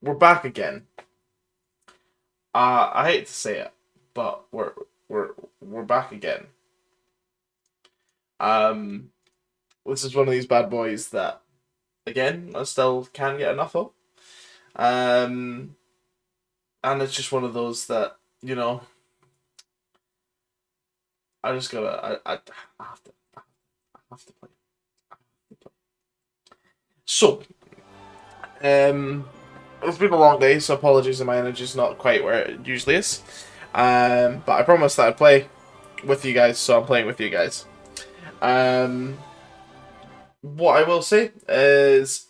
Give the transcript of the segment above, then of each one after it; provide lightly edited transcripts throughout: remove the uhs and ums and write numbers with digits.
we're back again. I hate to say it, but we're we're back again. Um, this is one of these bad boys that, again, I still can't get enough of. Um, and it's just one of those that I just gotta I have to I have to play. I have to play. So, it's been a long day, so apologies if my energy's not quite where it usually is. But I promised that I'd play with you guys, so I'm playing with you guys. Um, what I will say is,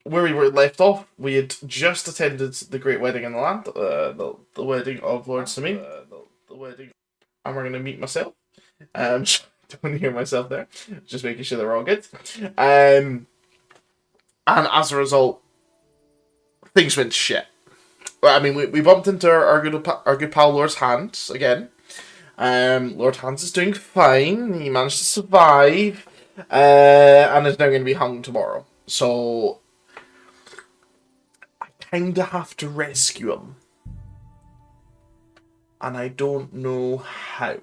where we were left off, we had just attended the Great Wedding in the Land, the wedding of Lord Samine. The wedding. And we're going to meet myself. Don't hear myself there. Just making sure they're all good. And as a result, things went shit. I mean, we bumped into our good pal Lord Hans again. Lord Hans is doing fine. He managed to survive. And is now going to be hung tomorrow. So, I kind of have to rescue him. And I don't know how.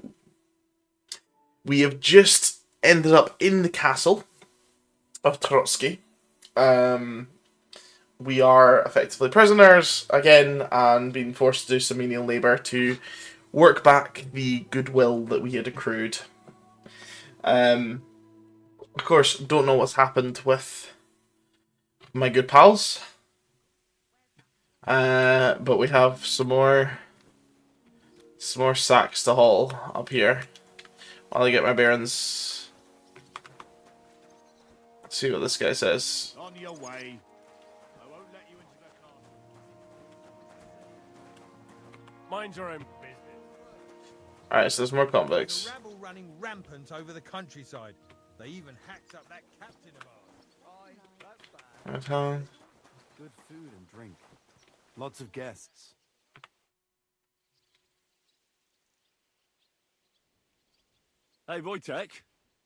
We have just ended up in the castle of Trotsky. We are effectively prisoners again and being forced to do some menial labour to work back the goodwill that we had accrued. Of course, don't know what's happened with my good pals. But we have some more sacks to haul up here. While I get my bearings. Let's see what this guy says. On your way. I won't let you into the car. Mind your own business. Alright, so there's more convicts. The rabble running rampant over the countryside. They even hacked up that captain of ours. That's fine. Good food and drink. Lots of guests. Hey, Wojtek,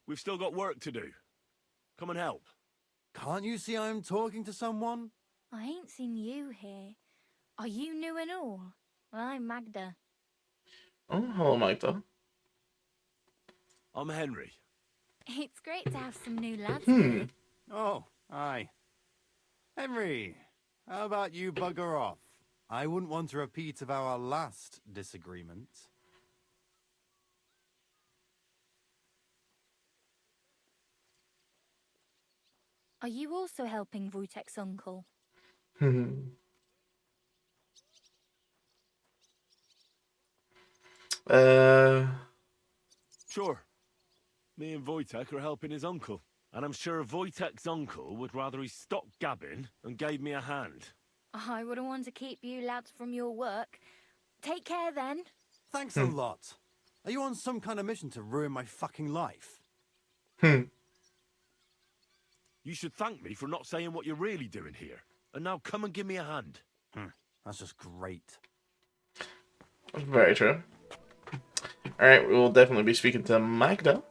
we've still got work to do. Come and help. Can't you see I'm talking to someone? I ain't seen you here. Are you new and all? Well, I'm Magda. Oh, hello, Magda. I'm Henry. It's great to have some new lads here. Oh, aye. Henry, how about you bugger off? I wouldn't want a repeat of our last disagreement. Are you also helping Wojtek's uncle? Sure. Me and Wojtek are helping his uncle. And I'm sure Wojtek's uncle would rather he stopped gabbing and gave me a hand. I wouldn't want to keep you lads from your work. Take care then. Thanks a lot. Are you on some kind of mission to ruin my fucking life? You should thank me for not saying what you're really doing here. And now come and give me a hand. That's just great. Very true. Alright, we will definitely be speaking to Magda.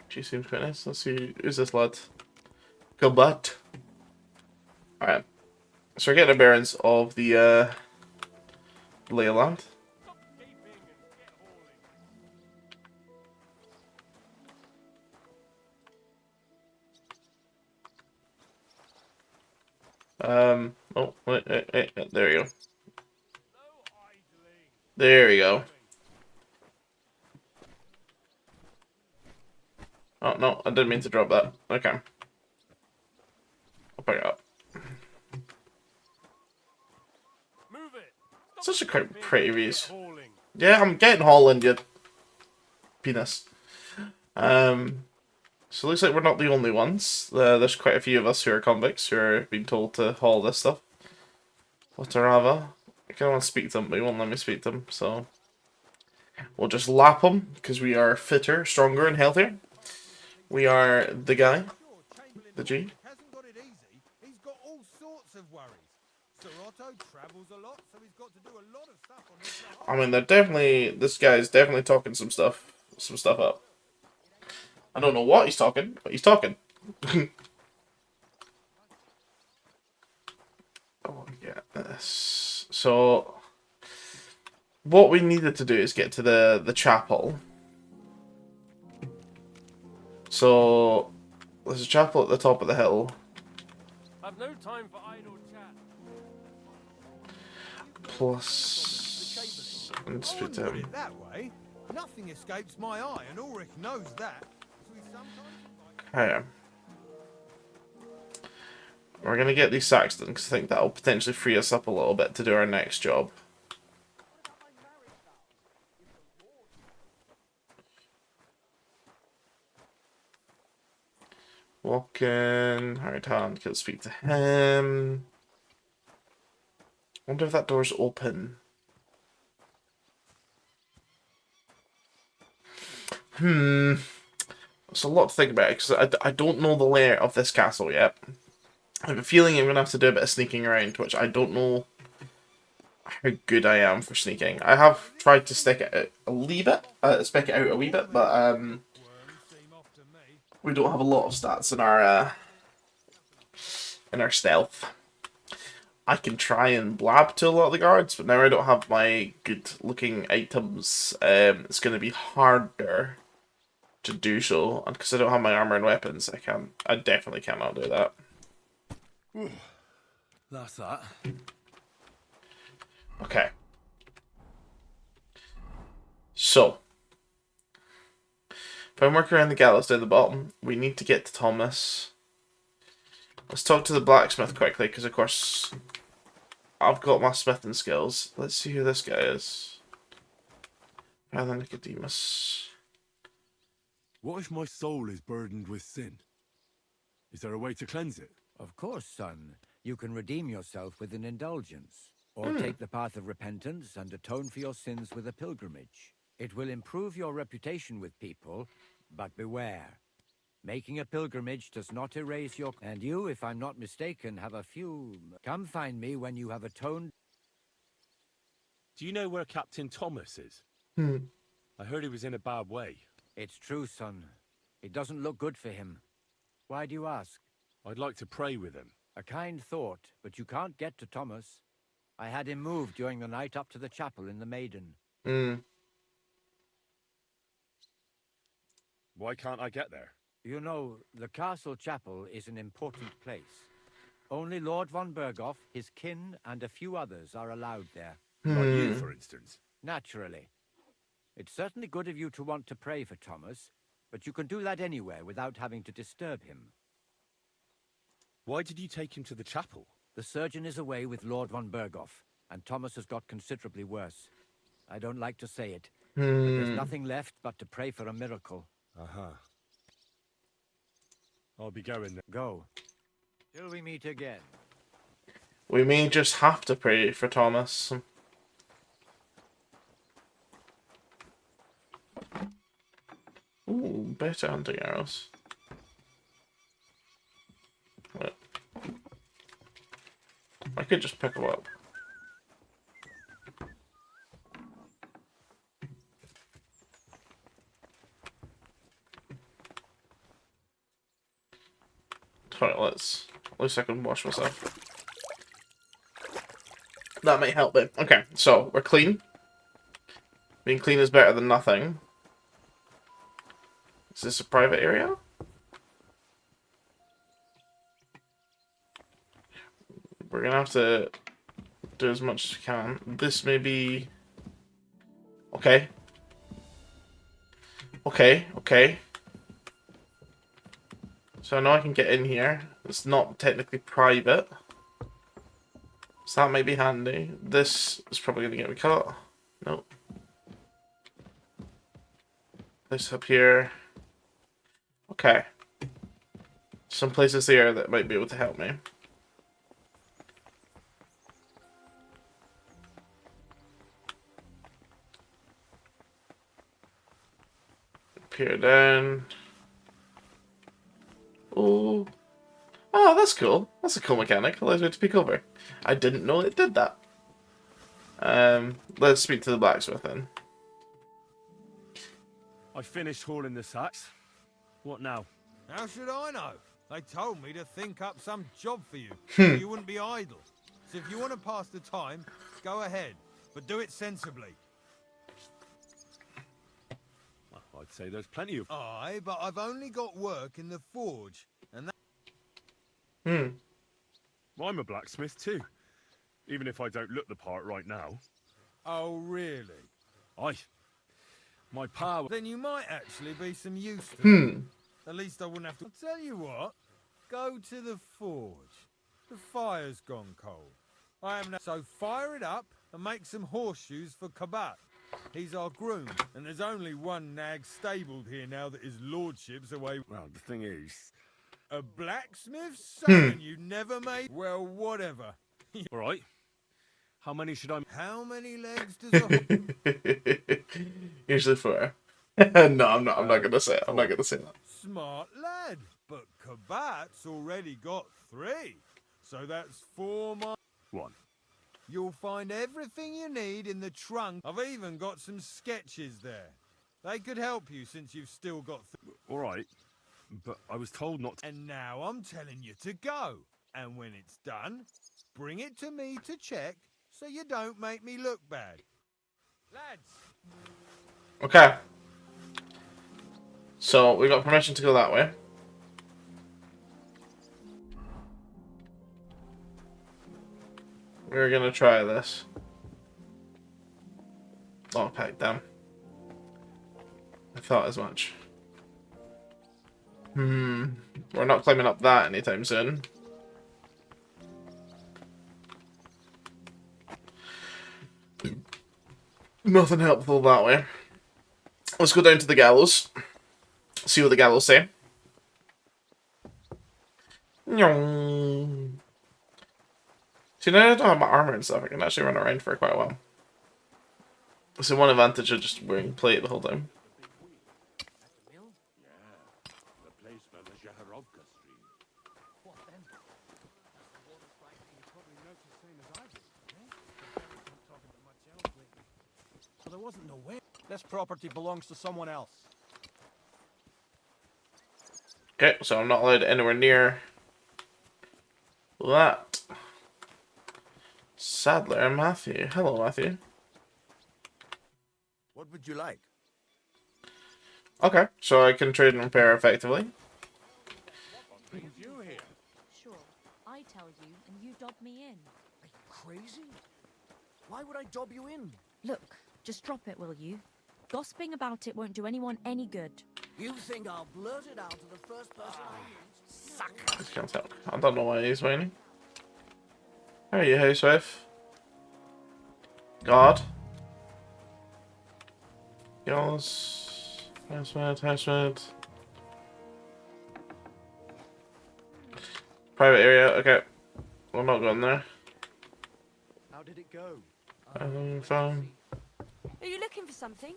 She seems quite nice. Let's see, who's this lad? Gilbert. Alright. So we're getting the bearings of the ley of land. Oh, wait, there we go. There we go. Oh, no, I didn't mean to drop that. Okay. I'll pick it up. Move it. Such a quite pretty views. Yeah, I'm getting Holland, you penis. So it looks like we're not the only ones. There's quite a few of us who are convicts who are being told to haul this stuff. Whatever. I kind of want to speak to them, but he won't let me speak to them, so we'll just lap them because we are fitter, stronger, and healthier. We are the guy, the G. Hasn't got it easy. He's got all sorts of worries. Sir Otto travels a lot, so he's got to do a lot of stuff on his behalf. I mean, they're definitely, this guy's definitely talking some stuff up. I don't know what he's talking, but he's talking. this. So what we needed to do is get to the chapel. So there's a chapel at the top of the hill. I've no time for idle chat. Plus, and I speak wouldn't to put him. it that way. Nothing escapes my eye, and Ulrich knows that. So he sometimes... Okay. We're gonna get these sacks done because I think that'll potentially free us up a little bit to do our next job. Walk in. Hard hand. Can speak to him. Wonder if that door's open. It's a lot to think about because I don't know the layout of this castle yet. I have a feeling I'm going to have to do a bit of sneaking around, which I don't know how good I am for sneaking. I have tried to stick it out a wee bit, spec it out a wee bit, but Worms seem off to me. we don't have a lot of stats in our stealth. I can try and blab to a lot of the guards, but now I don't have my good looking items. It's going to be harder to do so, and because I don't have my armor and weapons, I definitely cannot do that. That's that. Okay. So, if I'm working around the gallows down the bottom, we need to get to Thomas. Let's talk to the blacksmith quickly, because of course I've got my smithing skills. Let's see who this guy is. Father Nicodemus. What if my soul is burdened with sin? Is there a way to cleanse it? Of course, son. You can redeem yourself with an indulgence, or take the path of repentance and atone for your sins with a pilgrimage. It will improve your reputation with people, but beware. Making a pilgrimage does not erase your... And you, if I'm not mistaken, have a few... Come find me when you have atoned... Do you know where Captain Thomas is? I heard he was in a bad way. It's true, son. It doesn't look good for him. Why do you ask? I'd like to pray with him. A kind thought, but you can't get to Thomas. I had him moved during the night up to the chapel in the Maiden. Why can't I get there? You know, the castle chapel is an important place. Only Lord von Berghoff, his kin, and a few others are allowed there. Like you, for instance. Naturally. It's certainly good of you to want to pray for Thomas, but you can do that anywhere without having to disturb him. Why did you take him to the chapel? The surgeon is away with Lord von Berghoff, and Thomas has got considerably worse. I don't like to say it, but there's nothing left but to pray for a miracle. I'll be going then. Go. Till we meet again. We may just have to pray for Thomas. Ooh, better hunting arrows. Wait. I could just pick them up. Alright, at least I can wash myself. That might help me. Okay, so we're clean. Being clean is better than nothing. Is this a private area? We're gonna have to do as much as we can. This may be... Okay. Okay. So I know I can get in here. It's not technically private. So that might be handy. This is probably gonna get me caught. Nope. This up here. Okay. Some places there that might be able to help me. Peer down. Oh. Oh, that's cool. That's a cool mechanic. Allows me to peek over. I didn't know it did that. Let's speak to the blacksmith then. I finished hauling the sacks. What now? How should I know? They told me to think up some job for you, so you wouldn't be idle. So if you want to pass the time, go ahead. But do it sensibly. Well, I'd say there's plenty of... Aye, but I've only got work in the forge. And that... I'm a blacksmith too. Even if I don't look the part right now. Oh, really? Aye. My power... Then you might actually be some use to me. At least I wouldn't have to... I'll tell you what. Go to the forge. The fire's gone cold. I am now... So fire it up and make some horseshoes for Kabat. He's our groom, and there's only one nag stabled here now that his lordship's away. Well, the thing is... A blacksmith's son and you never made... Well, whatever. All right. How many should I... How many legs does a... Usually 4. No, I'm not. I'm not gonna say it. I'm not gonna say that. Smart lad. But Kabat's already got 3. So that's 4 more. 1. You'll find everything you need in the trunk. I've even got some sketches there. They could help you since you've still got... All right. But I was told not to... And now I'm telling you to go. And when it's done, bring it to me to check so you don't make me look bad. Lads! Okay. So, we got permission to go that way. We're gonna try this. Oh, pack them. I thought as much. We're not climbing up that anytime soon. Nothing helpful that way. Let's go down to the gallows. See what the gallows say. Nyong. See, now I don't have my armor and stuff. I can actually run around for quite a while. So one advantage of just wearing plate the whole time. So there wasn't no way. This property belongs to someone else. Okay, so I'm not allowed anywhere near that. Sadler, Matthew. Hello, Matthew. What would you like? Okay, so I can trade and repair effectively. What brings you here? Sure, I tell you and you dob me in. Are you crazy? Why would I dob you in? Look, just drop it, will you? Gossiping about it won't do anyone any good. You think I'll blurt it out to the first person I meet? Suck! I just can't tell. I don't know why he's whining. How are you, housewife? God. Yours. Housemate. Private area, okay. We're not going there. How did it go? Phone. Are you looking for something?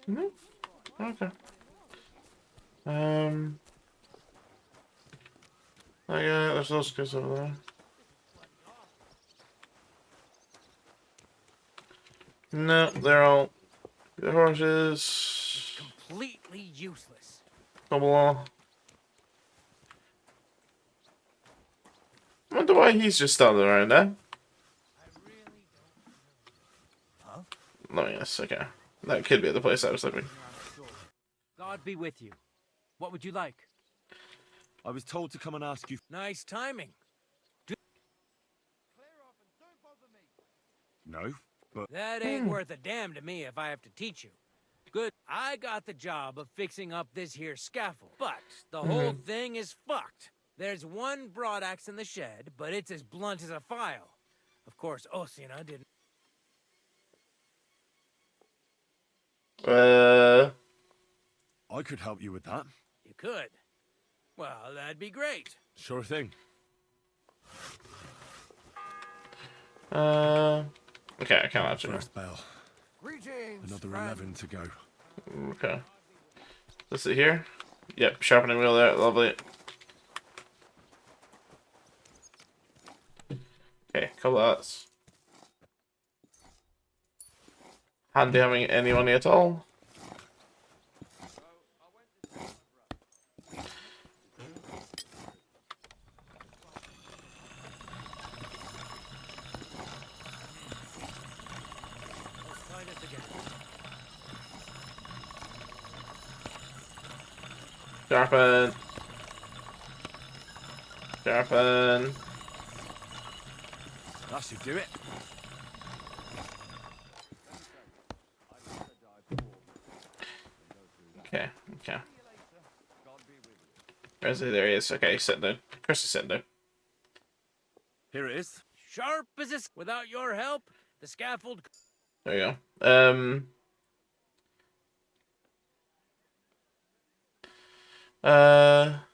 No? Okay. Oh yeah, there's those guys over there. No, they're all the horses. Completely useless. Couple all. I wonder why he's just standing around there. Huh? Oh yes, okay. That could be the place I was looking. God be with you. What would you like? I was told to come and ask you... Nice timing. No, but... That ain't worth a damn to me if I have to teach you. Good. I got the job of fixing up this here scaffold, but the whole thing is fucked. There's one broadaxe in the shed, but it's as blunt as a file. Of course, Osina didn't... I could help you with that. You could. Well, that'd be great. Sure thing. Okay, I can't actually. First bell. Greetings! Another friend. 11 to go. Okay. Is it here? Yep, sharpening wheel there, lovely. Okay, couple of that's handy having any money at all. Sharpen. Sharpen. That should do it. Okay, okay. Where is he? There he is. Okay, he's sitting down. Chris is sitting down. Here it is. Sharp as a... Without your help, the scaffold... There you go.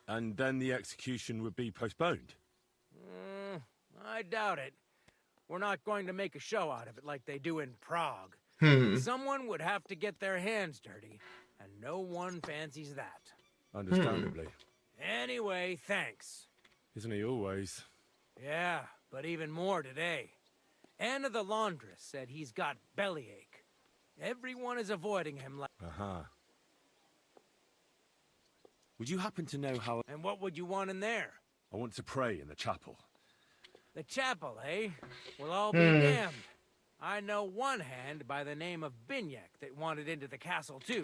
And then the execution would be postponed. I doubt it. We're not going to make a show out of it like they do in Prague. Someone would have to get their hands dirty, and no one fancies that. Understandably. Anyway, thanks. Isn't he always? Yeah, but even more today. Anna the laundress said he's got bellyache. Everyone is avoiding him like... Would you happen to know how... And what would you want in there? I want to pray in the chapel. The chapel, eh? We'll all be damned. I know one hand by the name of Binyek that wanted into the castle, too.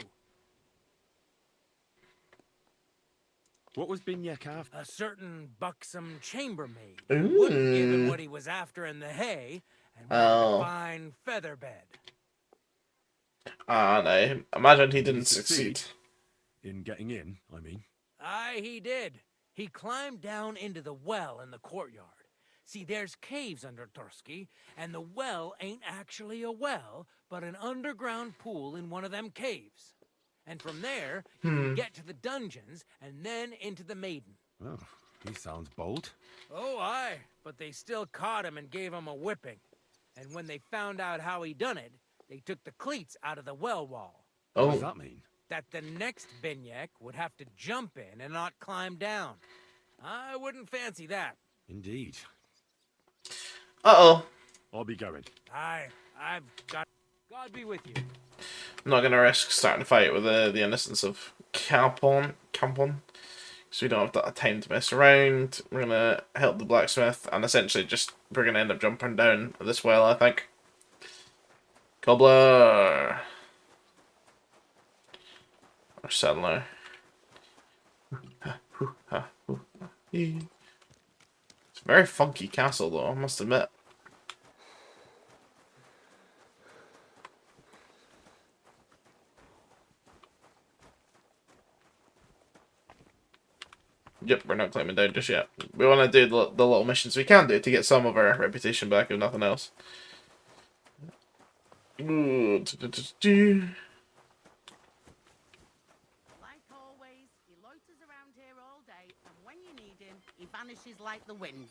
What was Binyek after? A certain buxom chambermaid who wouldn't give him what he was after in the hay and wanted a fine feather bed. No. Imagine he didn't succeed. In getting in, I mean. Aye, he did. He climbed down into the well in the courtyard. See, there's caves under Tursky, and the well ain't actually a well, but an underground pool in one of them caves. And from there, you can get to the dungeons, and then into the Maiden. Oh, he sounds bold. Oh, aye, but they still caught him and gave him a whipping. And when they found out how he done it, they took the cleats out of the well wall. What does that mean? That the next Binyek would have to jump in and not climb down. I wouldn't fancy that. Indeed. Uh-oh. I'll be going. I've got... God be with you. I'm not going to risk starting a fight with the innocence of Campon. Because we don't have that time to mess around. We're going to help the blacksmith. And essentially just... We're going to end up jumping down this well, I think. Cobbler. Or settler. It's a very funky castle, though, I must admit. Yep, we're not climbing down just yet. We want to do the little missions we can do to get some of our reputation back, if nothing else. Ooh, Like always, he loiters around here all day, and when you need him, he vanishes like the wind.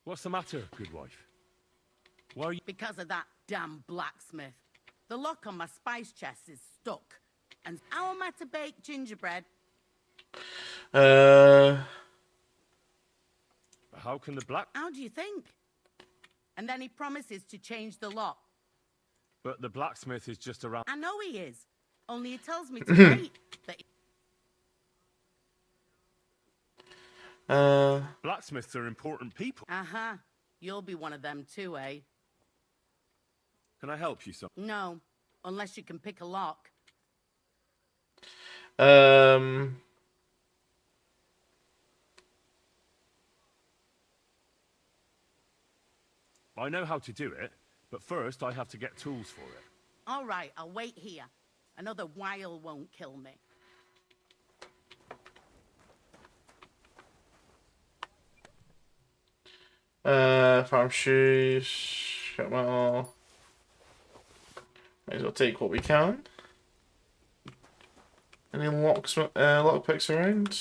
What's the matter, good wife? Why are you... Because of that damn blacksmith. The lock on my spice chest is stuck. And how am I to bake gingerbread? How can the black... How do you think? And then he promises to change the lock. But the blacksmith is just around... I know he is. Only he tells me to wait. But Blacksmiths are important people. uh-huh. You'll be one of them too, eh? Can I help you, son? No. Unless you can pick a lock. I know how to do it, but first I have to get tools for it. All right, I'll wait here. Another while won't kill me. Farm shoes. Well, might as well take what we can. Any lockpicks around?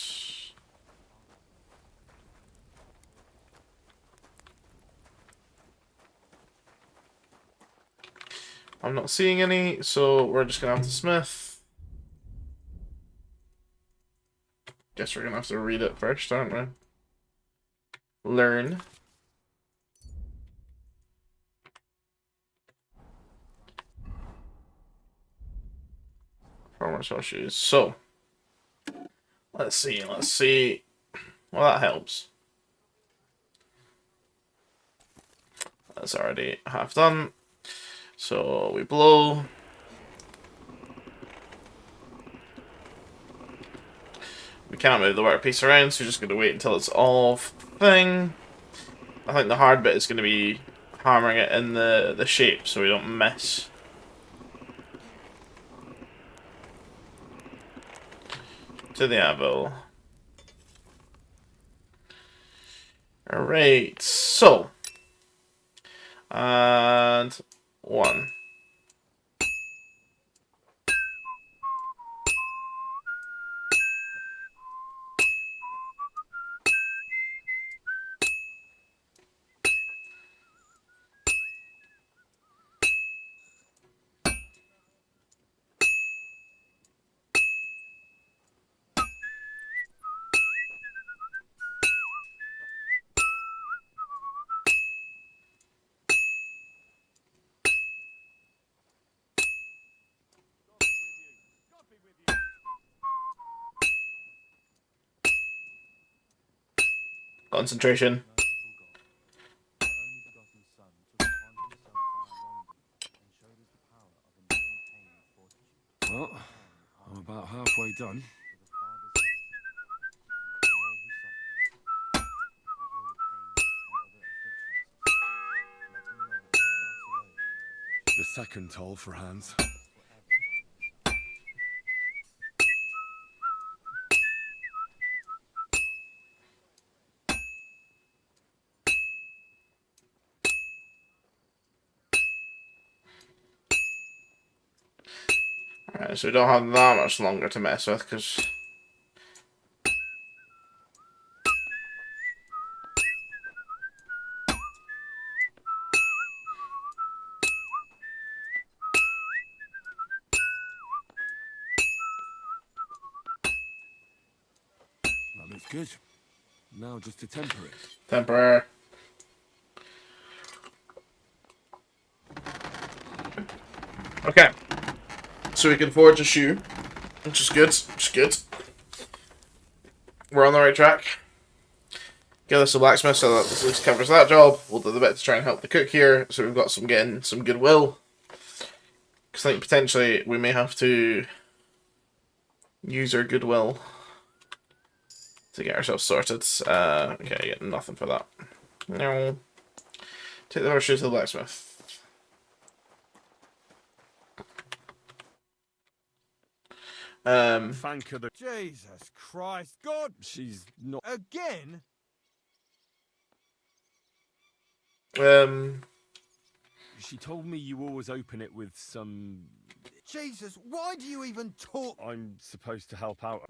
I'm not seeing any, so we're just gonna have to smith. Guess we're gonna have to read it first, aren't we? Learn. Farmer's horseshoes. So, let's see. Well, that helps. That's already half done. So we blow. We can't move the workpiece around, so we're just going to wait until it's all thing. I think the hard bit is going to be hammering it in the shape so we don't miss. To the anvil. Alright, so. And 1. Concentration. Well, I'm about halfway done. The second toll for Hans. Alright, so we don't have that much longer to mess with, because... That looks good. Now just to temper it. Temporary. Okay. So we can forge a shoe, which is good. Which is good. We're on the right track. Get us a blacksmith, so that at least covers that job. We'll do the bit to try and help the cook here, so we've got some getting some goodwill. Because I think potentially we may have to use our goodwill to get ourselves sorted. Okay, I get nothing for that. No. Take the horseshoe to the blacksmith. Thank her. Jesus Christ, God! She's not. Again? She told me you always open it with some. Jesus, why do you even talk? I'm supposed to help out.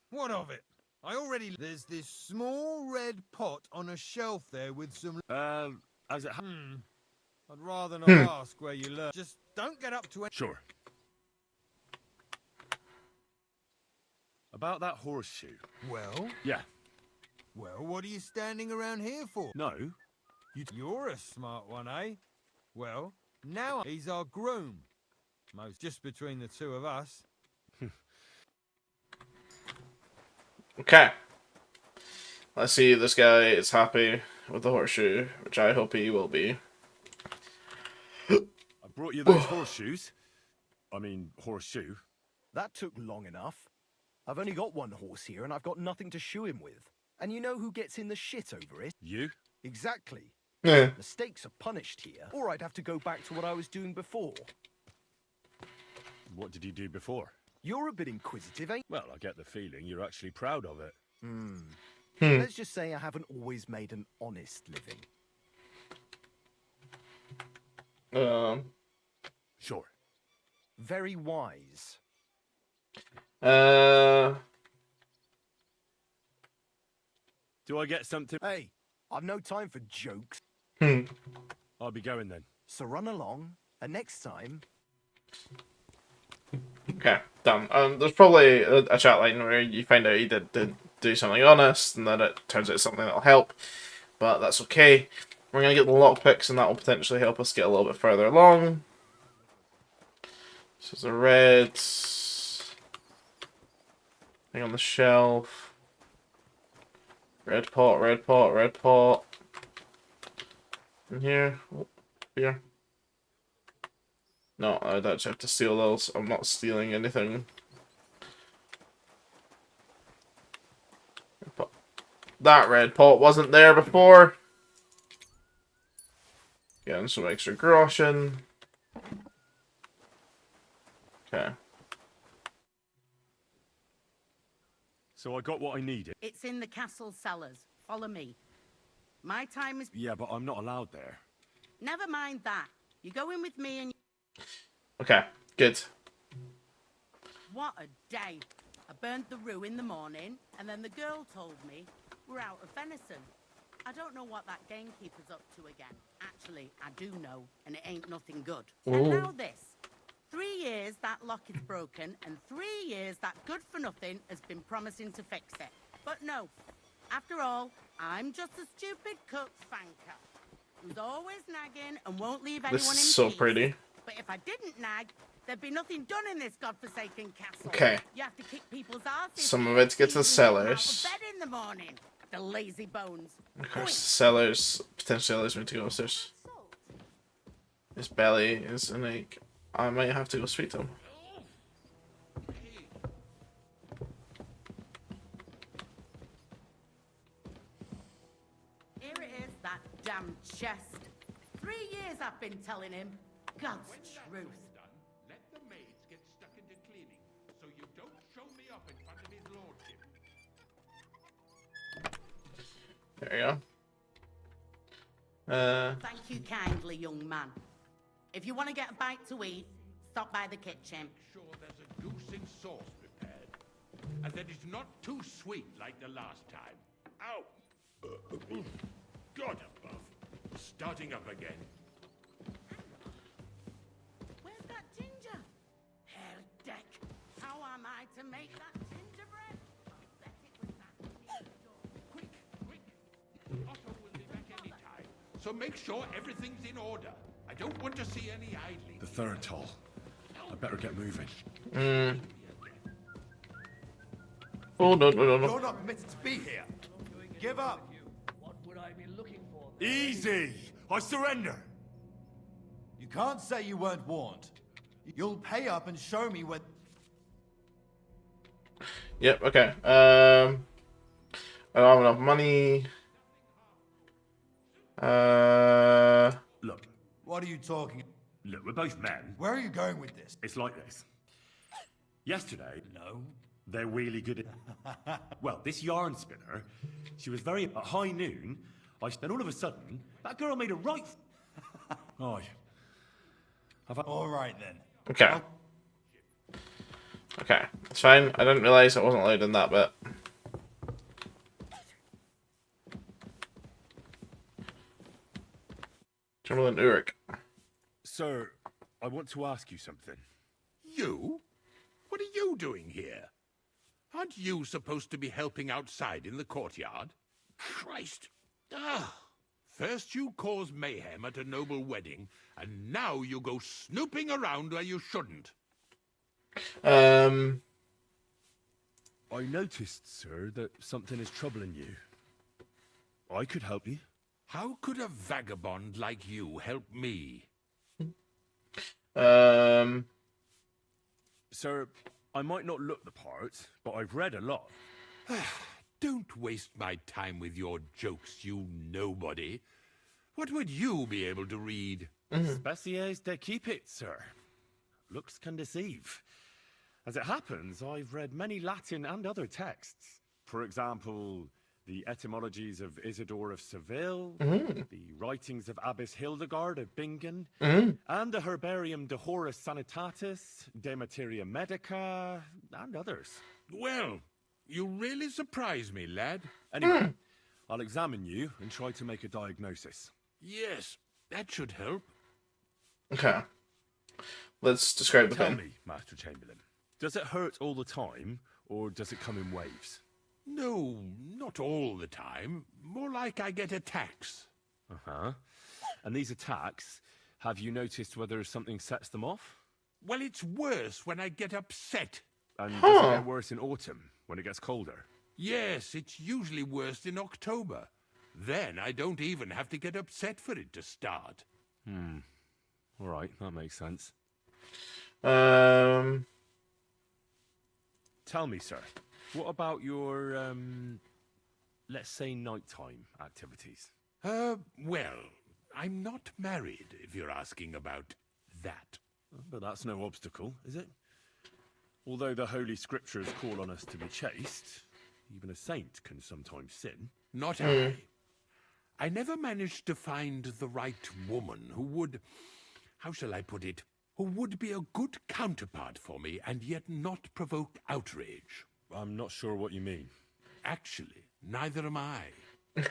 What of it? There's this small red pot on a shelf there with some... As it I'd rather not ask where you learn. Just don't get up to it. Sure. About that horseshoe. Well? Yeah. Well, what are you standing around here for? No. You're a smart one, eh? Well, now he's our groom. Most just between the two of us. Okay. Let's see if this guy is happy with the horseshoe, which I hope he will be. I brought you those horseshoes. I mean, horseshoe. That took long enough. I've only got one horse here and I've got nothing to shoe him with. And you know who gets in the shit over it? You? Exactly. Yeah. Mistakes are punished here, or I'd have to go back to what I was doing before. What did you do before? You're a bit inquisitive, ain't Well, I get the feeling you're actually proud of it. Let's just say I haven't always made an honest living. Sure. Very wise. Do I get something? Hey, I've no time for jokes. I'll be going then. So run along, and next time... Okay, done. There's probably a chat line where you find out he did do something honest, and then it turns out something that'll help. But that's okay. We're going to get the lockpicks, and that will potentially help us get a little bit further along. This is a red thing on the shelf. Red pot, red pot, red pot. In here. Oh, here. No, I don't have to steal those. I'm not stealing anything. that red pot wasn't there before. Getting some extra groschen. Okay. So I got what I needed. It's in the castle cellars. Follow me. My time is... Yeah, but I'm not allowed there. Never mind that. You go in with me and... Okay, good. What a day. I burnt the roux in the morning, and then the girl told me we're out of venison. I don't know what that gamekeeper's up to again. Actually, I do know, and it ain't nothing good. And now this. 3 years that lock is broken, and 3 years that good-for-nothing has been promising to fix it. But no. After all, I'm just a stupid cook fanker who's always nagging and won't leave anyone in peace. This is so pretty. But if I didn't nag, there'd be nothing done in this godforsaken castle. Okay. You have to kick people's asses. Some of it gets to the cellars. Out of bed in the morning. The lazy bones. Of course, sellers potentially allows me to go upstairs. His belly is an ache. I might have to go speak to him. Here it is, that damn chest. 3 years I've been telling him. God's truth. Let the maids get stuck into cleaning, so you don't show me up in front of his lordship. There you go. Thank you kindly, young man. If you want to get a bite to eat, stop by the kitchen. Make sure there's a goose in sauce prepared, and that it's not too sweet like the last time. Ow! God above. Starting up again. Where's that ginger? Hell, Deck. How am I to make that gingerbread? I'll bet it was that. Quick, quick. Otto will be back any time, so make sure everything's in order. I don't want to see any idling. The third toll. I better get moving. Oh, no. You're not permitted to be here. Give up. What would I be looking for? Easy! I surrender! You can't say you weren't warned. You'll pay up and show me what... Yep, okay. I don't have enough money. Look, What are you talking... look, we're both men. Where are you going with this? It's like this. Yesterday, No. they're really good at... Well, this yarn spinner, she was very... At high noon, then all of a sudden, that girl made a right... Oh, All right, then. Okay. Okay, it's fine. I didn't realise I wasn't allowed in that bit. Chamberlain Uruk. Sir, I want to ask you something. You? What are you doing here? Aren't you supposed to be helping outside in the courtyard? Christ! First you cause mayhem at a noble wedding, and now you go snooping around where you shouldn't. I noticed, sir, that something is troubling you. I could help you. How could a vagabond like you help me? Sir, I might not look the part, but I've read a lot. Don't waste my time with your jokes, you nobody. What would you be able to read? Spéciés de keep it, sir. Looks can deceive. As it happens, I've read many Latin and other texts. For example, the etymologies of Isidore of Seville, the writings of Abbess Hildegard of Bingen, and the Herbarium de Horis Sanitatis, De Materia Medica, and others. Well, you really surprise me, lad. Anyway, I'll examine you and try to make a diagnosis. Yes, that should help. Okay. Let's describe the Tell pain. me, Master Chamberlain, does it hurt all the time, or does it come in waves? No, not all the time. More like I get attacks. Uh-huh. And these attacks, have you noticed whether something sets them off? Well, it's worse when I get upset. And does it get worse in autumn, when it gets colder? Yes, it's usually worst in October. Then I don't even have to get upset for it to start. All right, that makes sense. Um, Tell me, sir, what about your, let's say, nighttime activities? Well, I'm not married, if you're asking about that. But that's no obstacle, is it? Although the Holy Scriptures call on us to be chaste, even a saint can sometimes sin. Not I. I never managed to find the right woman who would, how shall I put it, who would be a good counterpart for me and yet not provoke outrage. I'm not sure what you mean. Actually, neither am I. I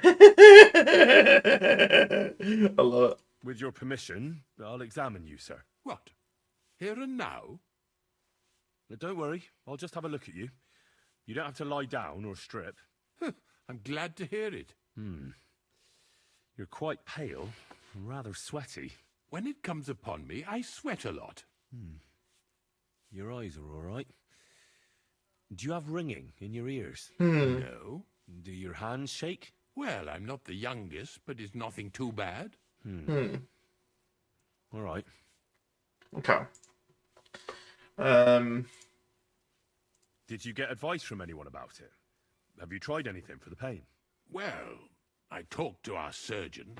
love it. With your permission, I'll examine you, sir. What? Here and now? Now, don't worry, I'll just have a look at you. You don't have to lie down or strip. I'm glad to hear it. You're quite pale and rather sweaty. When it comes upon me, I sweat a lot. Your eyes are all right. Do you have ringing in your ears? No. Do your hands shake? Well, I'm not the youngest, but it's nothing too bad. All right. Okay. Did you get advice from anyone about it? Have you tried anything for the pain? Well, I talked to our surgeon.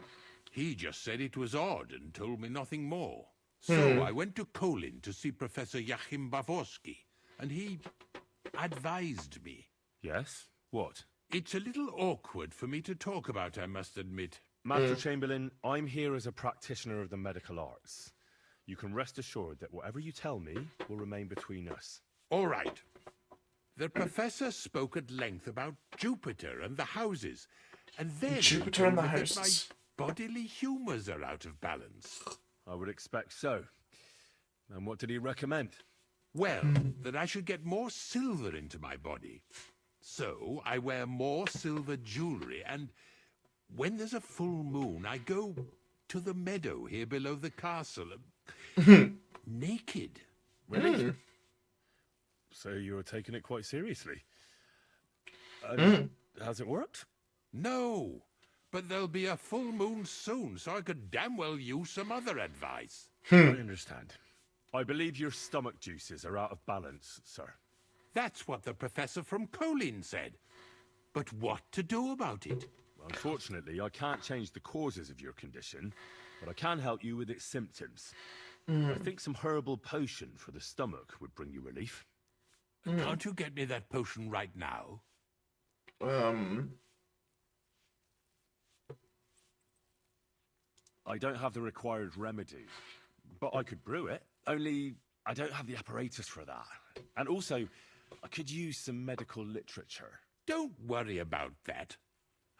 He just said it was odd and told me nothing more. So I went to Kolin to see Professor Joachim Bavorsky, and he advised me. Yes? What? It's a little awkward for me to talk about, I must admit. Master Chamberlain, I'm here as a practitioner of the medical arts. You can rest assured that whatever you tell me will remain between us. All right. The professor spoke at length about Jupiter and the houses, and then Jupiter and the that houses. my bodily humours are out of balance. I would expect so. And what did he recommend? Well, that I should get more silver into my body. So I wear more silver jewellery, and when there's a full moon, I go to the meadow here below the castle, naked. Really? So you're taking it quite seriously. Has it worked? No, but there'll be a full moon soon, so I could damn well use some other advice. I understand. I believe your stomach juices are out of balance, sir. That's what the professor from Kolin said. But what to do about it? Unfortunately, I can't change the causes of your condition, but I can help you with its symptoms. I think some herbal potion for the stomach would bring you relief. Can't you get me that potion right now? I don't have the required remedy, but I could brew it. Only I don't have the apparatus for that. And also, I could use some medical literature. Don't worry about that.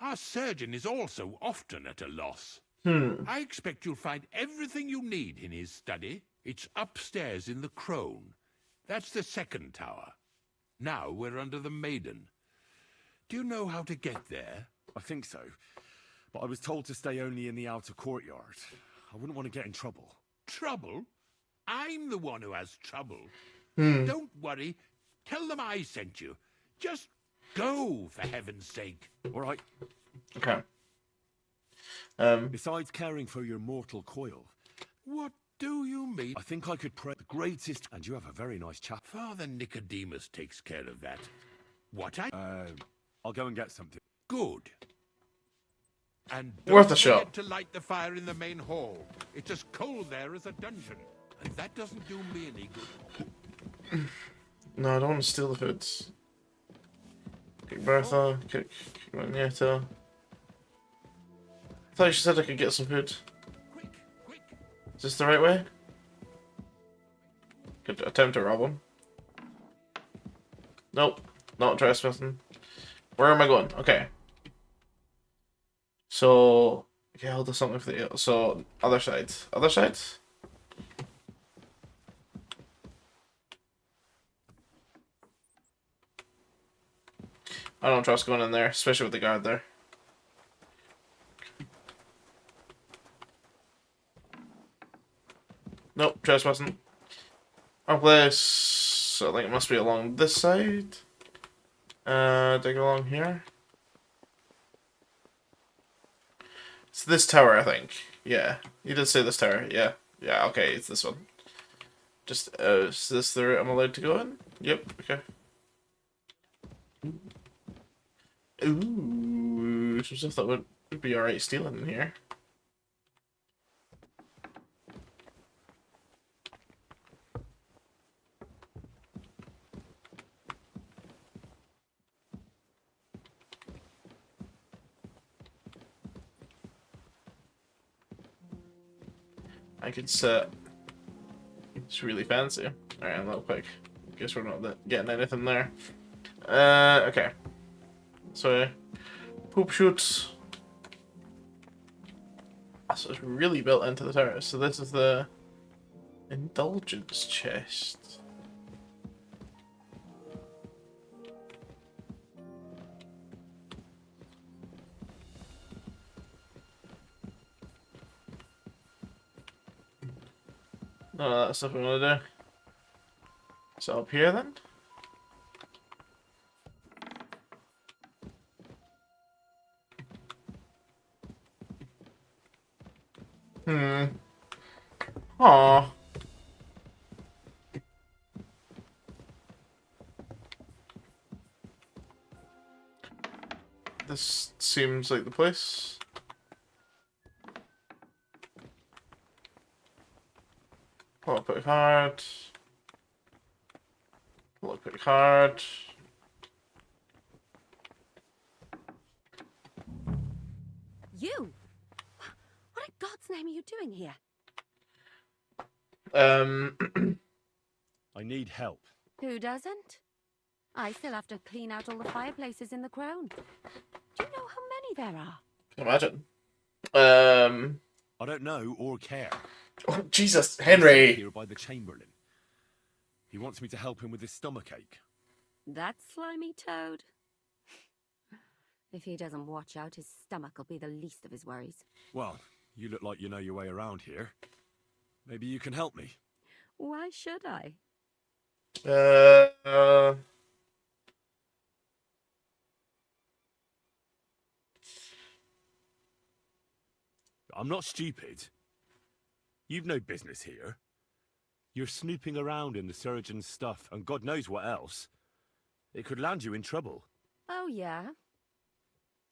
Our surgeon is also often at a loss. I expect you'll find everything you need in his study. It's upstairs in the Crone. That's the second tower. Now we're under the Maiden. Do you know how to get there? I think so, but I was told to stay only in the outer courtyard. I wouldn't want to get in trouble. Trouble? I'm the one who has trouble. Don't worry. Tell them I sent you. Just go, for heaven's sake. All right. Okay. Besides caring for your mortal coil, What do you mean? I think I could pray the greatest, and you have a very nice chap. Father Nicodemus takes care of that. What I'll go and get something. Good. And Worth a don't shot. forget to light the fire in the main hall. It's as cold there as a dungeon. And that doesn't do me any good. No, I don't want to steal the foods. Kick Bertha, kick Magneta. I thought you said I could get some food. Quick, quick. Is this the right way? Could attempt to rob him. Nope, not trespassing. Where am I going? Okay. So, okay, I'll do something for the... So, other side. Other side? I don't trust going in there, especially with the guard there. Nope, trespassing. Our place, I think it must be along this side. Dig along here. It's this tower, I think. Yeah, you did say this tower. Yeah, yeah. Okay, it's this one. Just is this the route I'm allowed to go in? Yep. Okay. Ooh. some stuff that would be alright stealing in here. I could set. It's really fancy. Alright, I'm not quick. Guess we're not getting anything there. Okay. So, poop shoots. So it's really built into the terrace. So this is the indulgence chest. None of that stuff we want to do. So up here then? Aww. This seems like the place. Pull up a card. Pull up a card. You? What in God's name are you doing here? I need help. Who doesn't? I still have to clean out all the fireplaces in the crown. Do you know how many there are? Imagine. I don't know or care. Oh, Jesus, Henry! Here by the Chamberlain. He wants me to help him with his stomachache. That slimy toad. If he doesn't watch out, his stomach will be the least of his worries. Well, you look like you know your way around here. Maybe you can help me. Why should I? I'm not stupid. You've no business here. You're snooping around in the surgeon's stuff, and God knows what else. It could land you in trouble. Oh, yeah?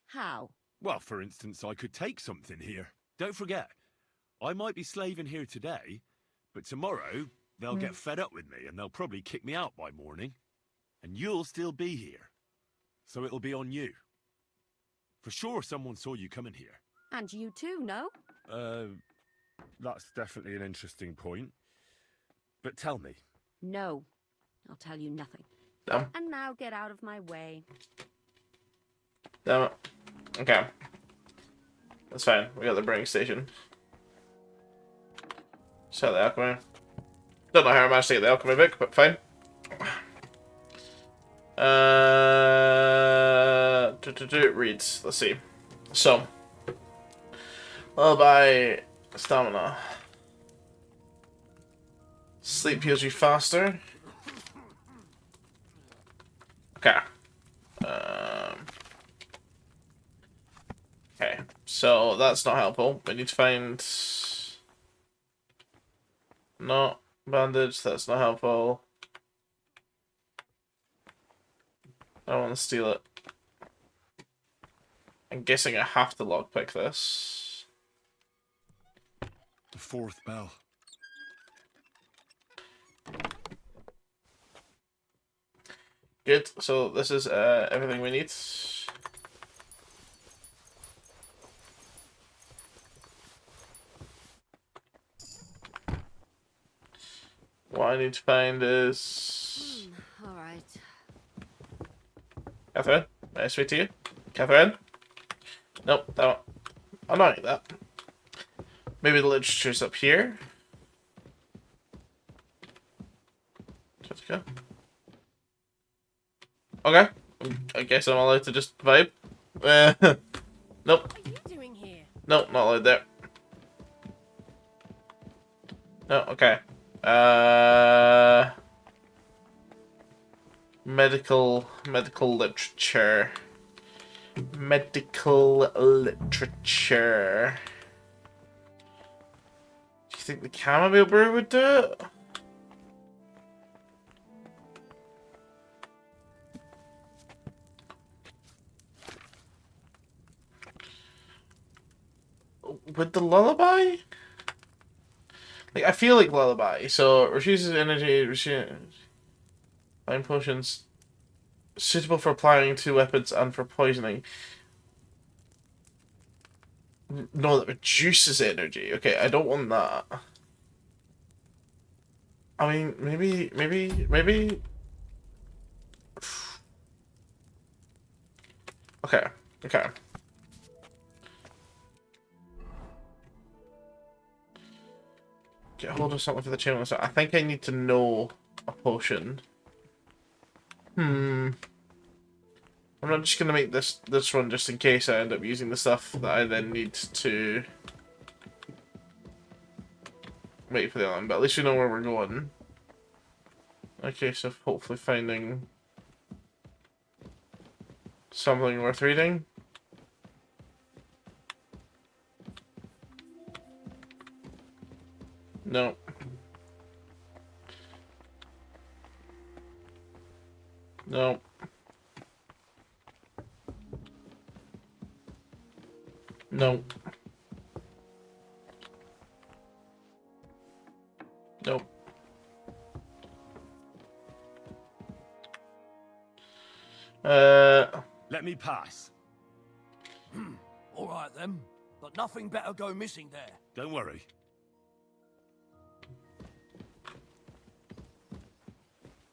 How? Well, for instance, I could take something here. Don't forget, I might be slaving here today, but tomorrow they'll get fed up with me and they'll probably kick me out by morning. And you'll still be here. So it'll be on you. For sure someone saw you coming here. And you too, no? That's definitely an interesting point. But tell me. No. I'll tell you nothing. Damn. And now get out of my way. Damn it. Okay. That's fine. We got the brewing station. Sell the alchemy. Don't know how I managed to get the alchemy book, but fine. It reads. Let's see. So, I'll buy stamina. Sleep heals you faster. Okay. Okay, so that's not helpful. We need to find... Not bandage, that's not helpful. I don't want to steal it. I'm guessing I have to lockpick this. The fourth bell. Good, so this is everything we need. What I need to find is... All right. Catherine, may I speak to you? Catherine? Nope, that one. I'm not like that. Maybe the literature's up here. Jessica? Okay. I guess I'm allowed to just vibe. Nope. What are you doing here? Nope, not allowed there. No, okay. Medical literature. Medical literature. Do you think the chamomile brew would do it? with the lullaby? Like, I feel like lullaby. So, refuses energy, find potions suitable for applying to weapons and for poisoning. No, that reduces energy. Okay, I don't want that. I mean, maybe. Okay, okay. Get hold of something for the chamber. So I think I need to know a potion. I'm not just gonna make this one just in case I end up using the stuff that I then need to wait for the other one, but at least we know where we're going. Okay, so hopefully finding something worth reading. No. No. No. Nope. Let me pass. All right then, but nothing better go missing there. Don't worry.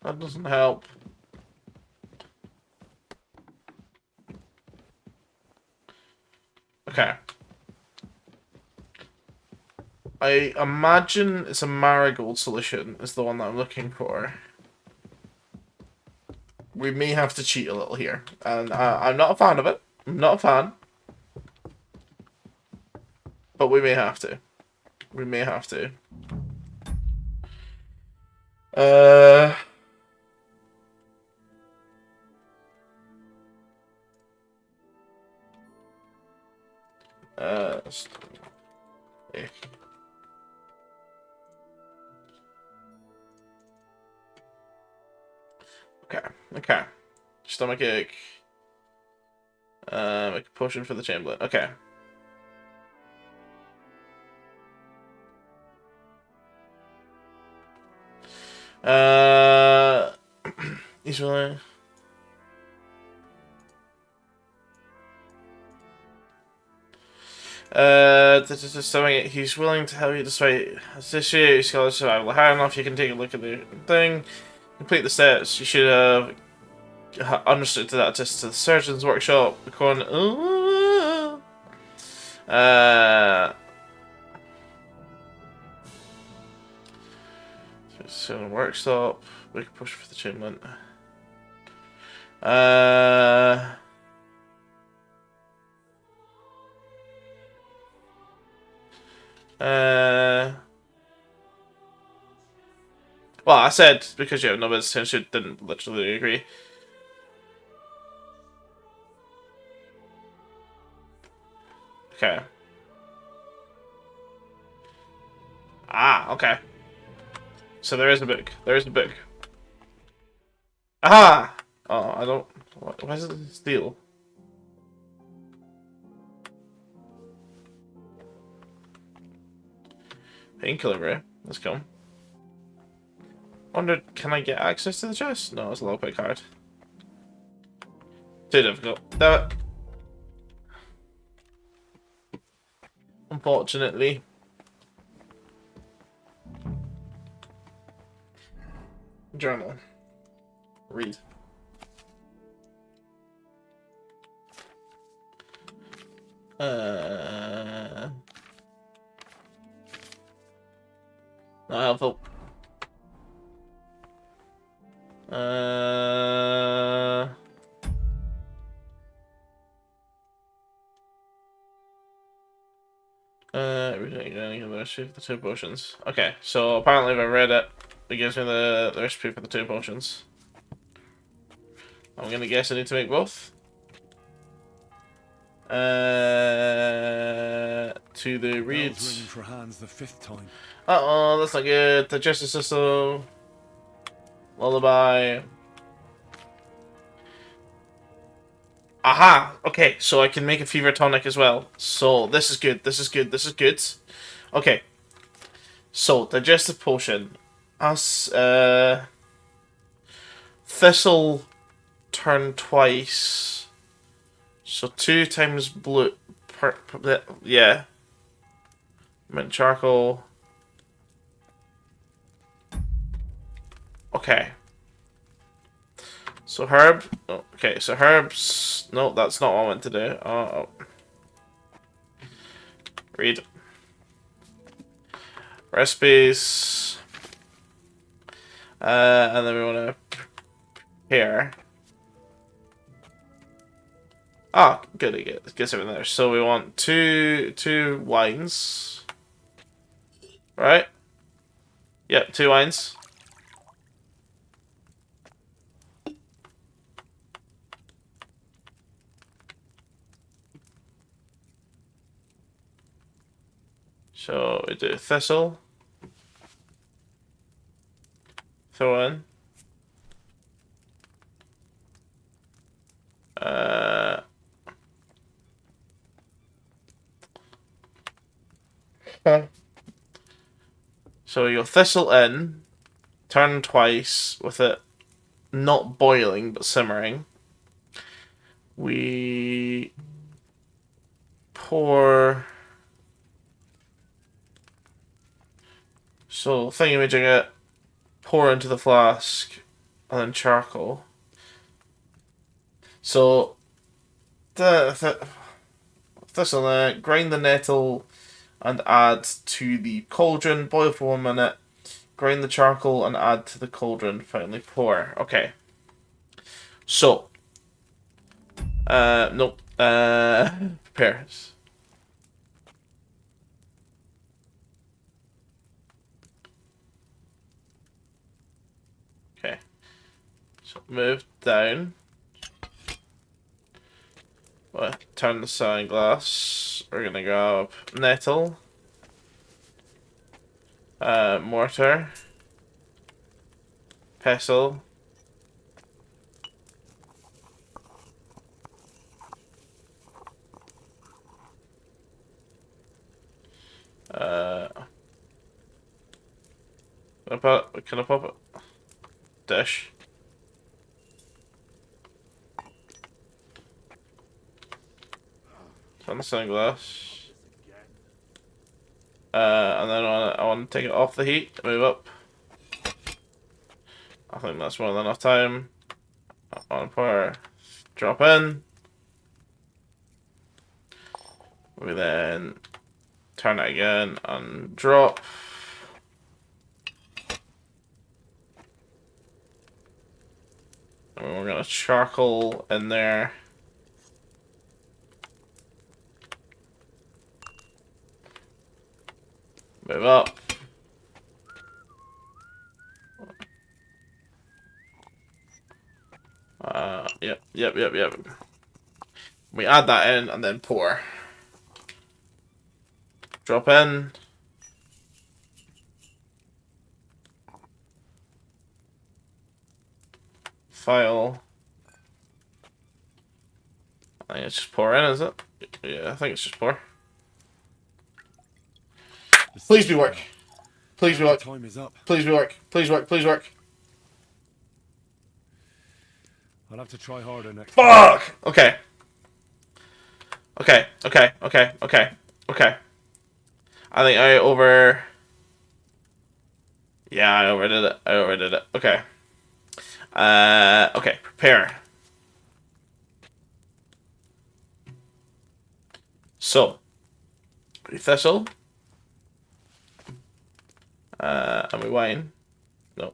That doesn't help. Okay. I imagine it's a marigold solution is the one that I'm looking for. We may have to cheat a little here. And I'm not a fan of it. I'm not a fan. But we may have to. We may have to. Okay, okay. Stomachache. Make a potion for the Chamberlain. Okay. He's really... he's willing to help you despite this issue. He's got survival high enough. You can take a look at the thing. Complete the steps. You should have understood that just to the surgeon's workshop. Surgeon workshop. We can push for the achievement. Well, I said because you have no business attention, didn't literally agree. Okay. Ah, okay. So there is a book. There is a book. Aha! Oh, I don't... Why is it steel? Painkiller, bro. Let's go. Wonder, can I get access to the chest? No, it's a low-pick card. Too difficult. Damn it. Unfortunately. Journal. Read. Not helpful. The recipe for the two potions. Okay, so apparently if I read it, it gives me the recipe for the two potions. I'm gonna guess I need to make both. To the reads. Bells ringing for hands the 5th time. Uh-oh, that's not good. The justice system. Lullaby. Aha! Okay, so I can make a fever tonic as well. So this is good, this is good, this is good. Okay. So, digestive potion. Us, Thistle turn twice. So 2 times blue. Yeah. Mint charcoal. Okay. So herb. Oh, okay, so herbs. No, that's not what I want to do. Oh. Read. Recipes. And then we want to prepare. Ah, good. It gets everything there. So we want two wines. Right? Yep, 2 wines. So we do thistle. Throw in. So you'll thistle in, turn twice with it not boiling but simmering. We pour. So thingamajig it, pour into the flask, and then charcoal. So thistle in it, grind the nettle and add to the cauldron, boil for 1 minute, grind the charcoal and add to the cauldron, finally pour. Okay. So, nope, prepare. Okay. So move down. Well, turn the side glass. We're gonna grab nettle. Mortar. Pestle. Can I pop it? Dish. Turn the sunglass. And then I want to take it off the heat, move up. I think that's more than enough time. I want to pour, drop in. We then turn it again and drop. And we're going to charcoal in there. Move up. Yep. We add that in and then pour. Drop in. File. I think it's just pour in, is it? Yeah, I think it's just pour. Please be work. Please be work. Time is up. Please be work. Please work. Please work. I'll have to try harder next time. Fuck! Okay. I think I over... Yeah, I overdid it. Okay. Okay, prepare. So, thistle. And we wine. No.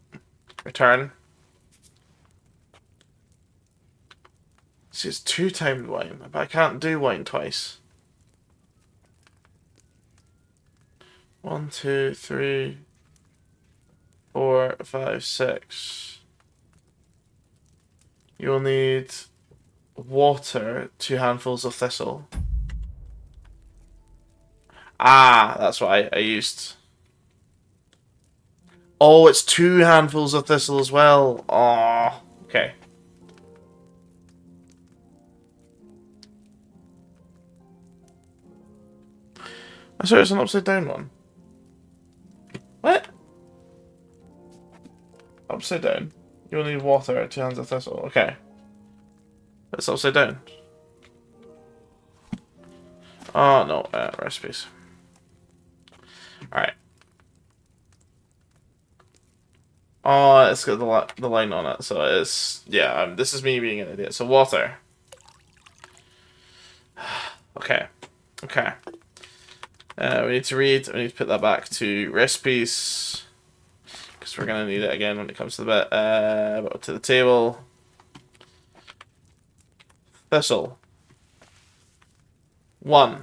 Return. See, it's 2 timed wine, but I can't do wine twice. 1, 2, 3, 4, 5, 6. You'll need water, 2 handfuls of thistle. Ah, that's what I used. Oh, it's 2 handfuls of thistle as well. Oh, okay. I swear it's an upside down one. What? Upside down. You'll need water, 2 hands of thistle. Okay. It's upside down. Oh no, recipes. Alright. Oh, it's got the line on it, so it's... Yeah, this is me being an idiot. So water. Okay. Okay. We need to read. We need to put that back to recipes. Because we're going to need it again when it comes to the bit. To the table. Thistle. 1.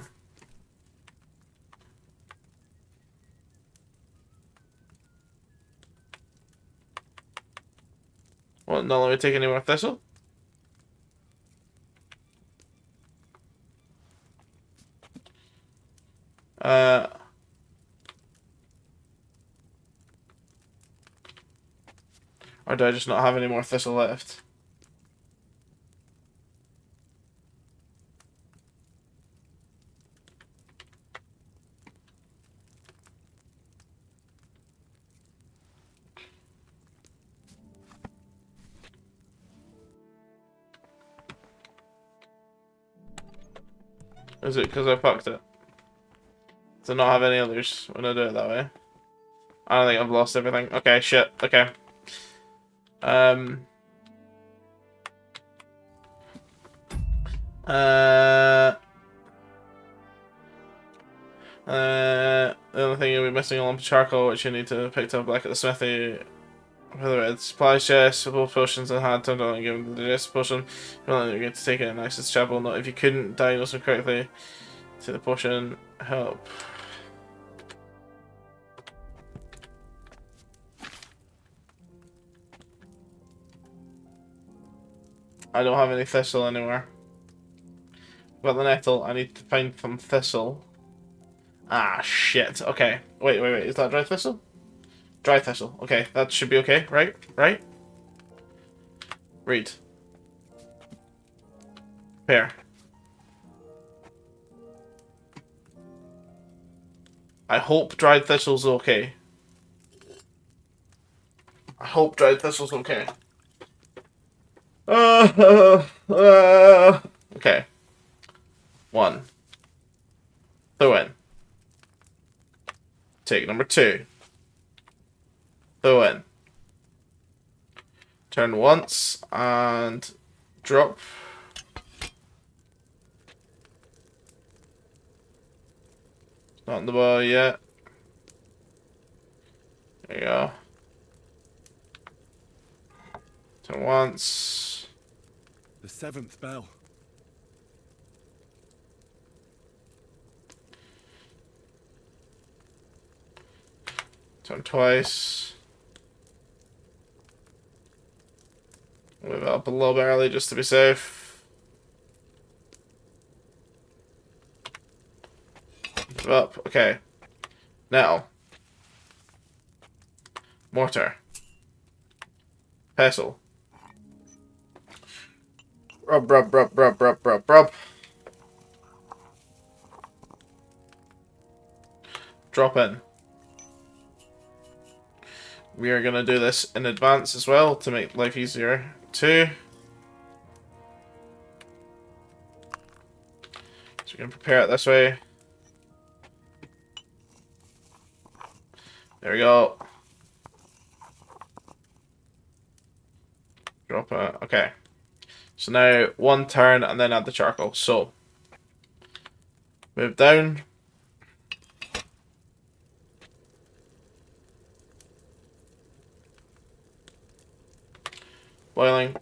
Well, not let me take any more thistle. Or do I just not have any more thistle left? Is it because I fucked it? To not have any others when I do it that way? I don't think I've lost everything. Okay, shit. Okay. The only thing you'll be missing a lump of charcoal, which you need to pick up back at the smithy. Whether it's supply chest, both potions and hand turned on and given the digestive potion, you're only going to take it in Isis Chapel. Not if you couldn't diagnose them correctly. To the potion help. I don't have any thistle anywhere. Got the nettle. I need to find some thistle. Ah, shit. Okay. Wait. Is that dry thistle? Dry thistle. Okay, that should be okay, right? Right? Read. Pear. I hope dried thistle's okay. I hope dried thistle's okay. Okay. 1. Throw in. Take number 2. Throw in. Turn once and drop. Not in the ball yet. There you go. Turn once. The 7th bell. Turn twice. Move it up a little bit early just to be safe. Move up. Okay. Now. Mortar. Pestle. Rub. Drop in. We are going to do this in advance as well to make life easier too. So we're going to prepare it this way. There we go. Drop it. Okay. So now 1 turn and then add the charcoal. So move down. Boiling.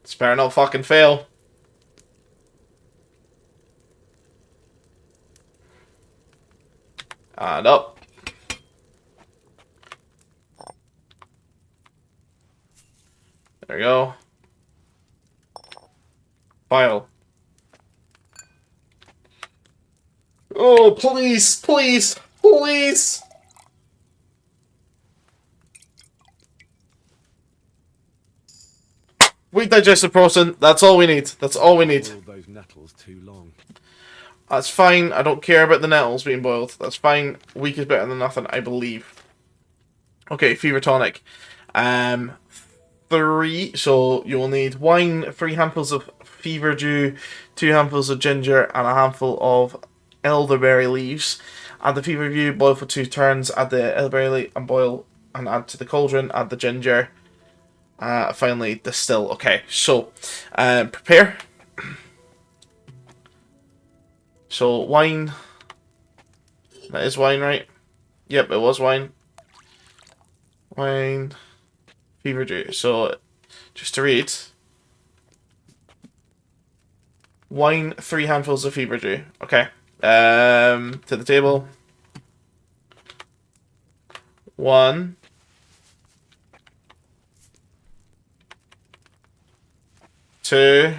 It's better not fucking fail. And up. There we go. File. Oh, please, please, please. Weak digestive potion. That's all we need. That's all we need. All those nettles too long. That's fine. I don't care about the nettles being boiled. That's fine. Weak is better than nothing, I believe. Okay, fever tonic. 3. So you'll need wine, 3 handfuls of fever dew, 2 handfuls of ginger, and a handful of elderberry leaves. Add the fever dew, boil for 2 turns. Add the elderberry leaf and boil, and add to the cauldron. Add the ginger. Finally distill. Okay, so prepare. So wine. That is wine, right? Yep, it was wine. Wine. Fever dew. So just to read. Wine, 3 handfuls of fever dew. Okay. To the table. 1. 2.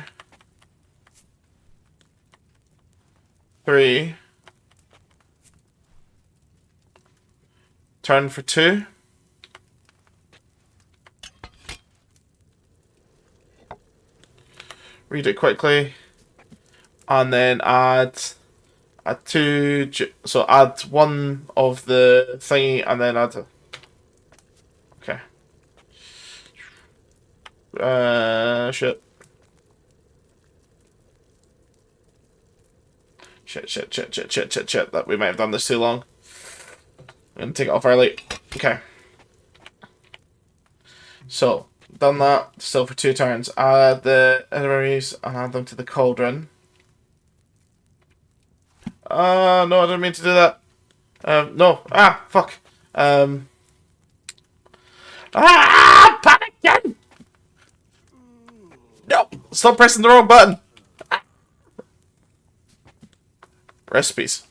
3. Turn for 2. Read it quickly. And then add 2. So add 1 of the thingy and then add. Okay. Shit. Shit. That we might have done this too long. I'm gonna take it off early. Okay. So, done that. Still for 2 turns. Add the elderberries and add them to the cauldron. No, I didn't mean to do that. No. Fuck. Panicking! No! Stop pressing the wrong button! Recipes.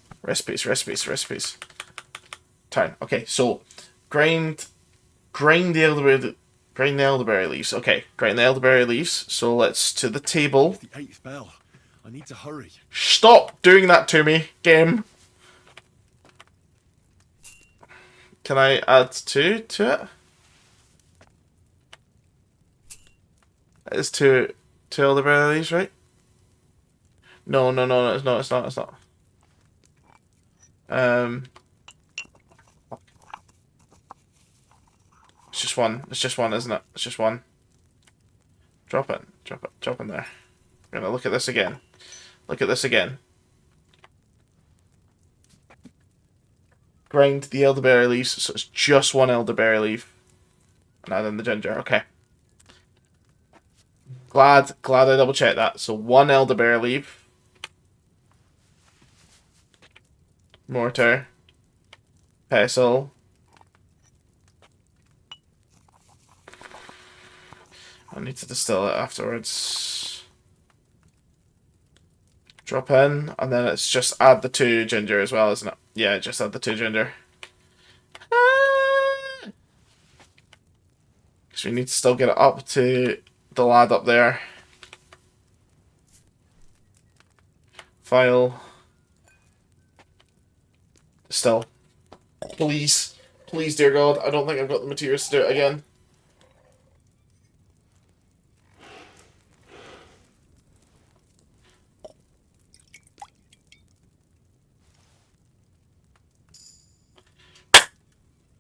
Turn. Okay, so grind the elderberry leaves. Okay, grind the elderberry leaves. So let's to the table. The 8th bell. I need to hurry. Stop doing that to me, game. Can I add 2 to it? That is 2 elderberry leaves, right? No, it's not. It's just 1. It's just 1, isn't it? It's just 1. Drop in there. We're gonna look at this again. Grind the elderberry leaves, so it's just 1 elderberry leaf. And add in the ginger, okay. Glad I double checked that. So 1 elderberry leaf. Mortar. Pestle. I need to distill it afterwards. Drop in, and then it's just add the 2 ginger as well, isn't it? Yeah, just add the 2 ginger. Because we need to still get it up to the lad up there. File. Distill. Please, dear God, I don't think I've got the materials to do it again.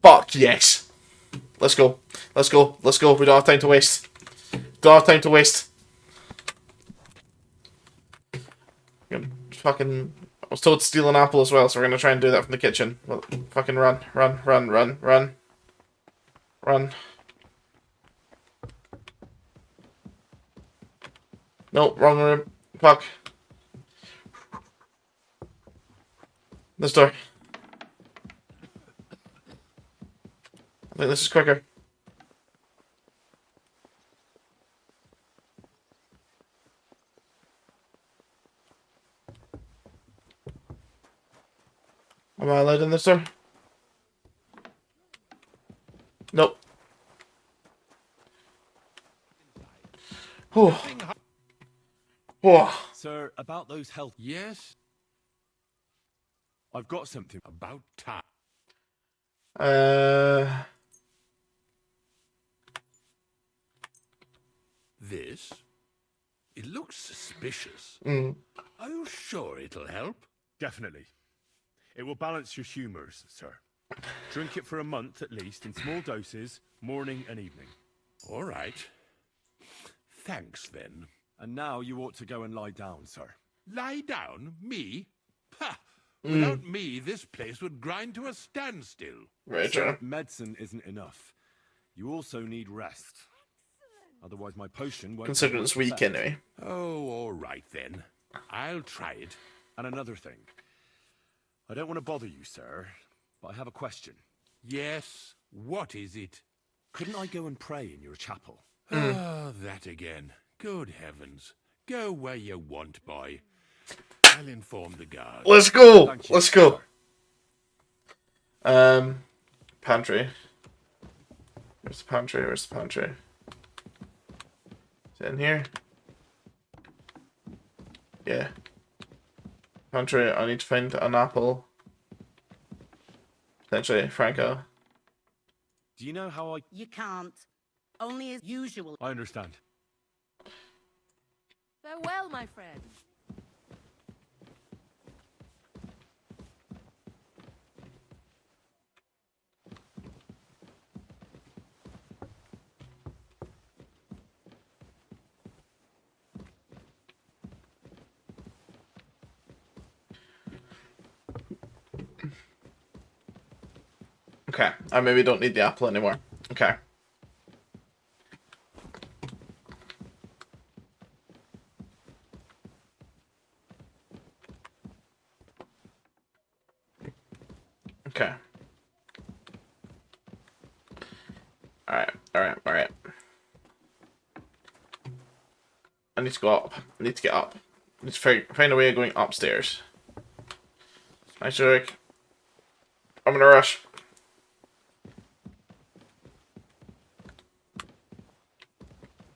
Fuck yes. Let's go. We don't have time to waste. Fucking, I was told to steal an apple as well, so we're gonna try and do that from the kitchen. Well, fucking run. No, wrong room. Fuck. This door. I think this is quicker. Am I allowed in this door? Nope. Sir, about those health... Yes? I've got something. About time. This? It looks suspicious. Mm. Are you sure it'll help? Definitely. It will balance your humors, sir. Drink it for a month at least, in small doses, morning and evening. All right. Thanks, then. And now you ought to go and lie down, sir. Lie down? Me? Ha! Without me, this place would grind to a standstill. Right, Sir, sure. medicine isn't enough. You also need rest. Otherwise my potion won't... Considering it's weak anyway. Oh, all right, then. I'll try it. And another thing. I don't want to bother you, sir, but I have a question. Yes? What is it? Couldn't I go and pray in your chapel? Ah, that again. Good heavens. Go where you want, boy. I'll inform the guard. Let's go! Let's go! Pantry. Where's the pantry? Where's the pantry? Is it in here? Yeah. Pantry, I need to find an apple. Potentially, Franco. Do you know how I... You can't. Only as usual. I understand. Farewell, my friend. Okay, I maybe don't need the apple anymore. Okay. Okay. Alright. I need to go up. I need to get up. I need to find a way of going upstairs. Nice work. I'm in a rush.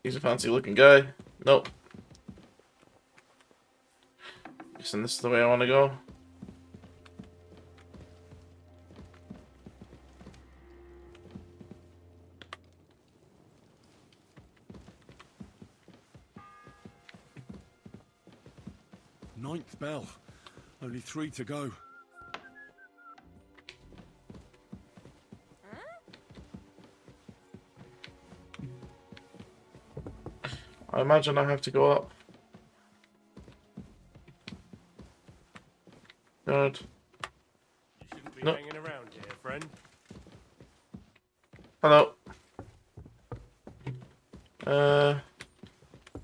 He's a fancy looking guy. Nope. Guessing this is the way I want to go. Ninth bell. Only 3 to go. I imagine I have to go up. Good. You shouldn't be No. hanging around here, friend. Hello.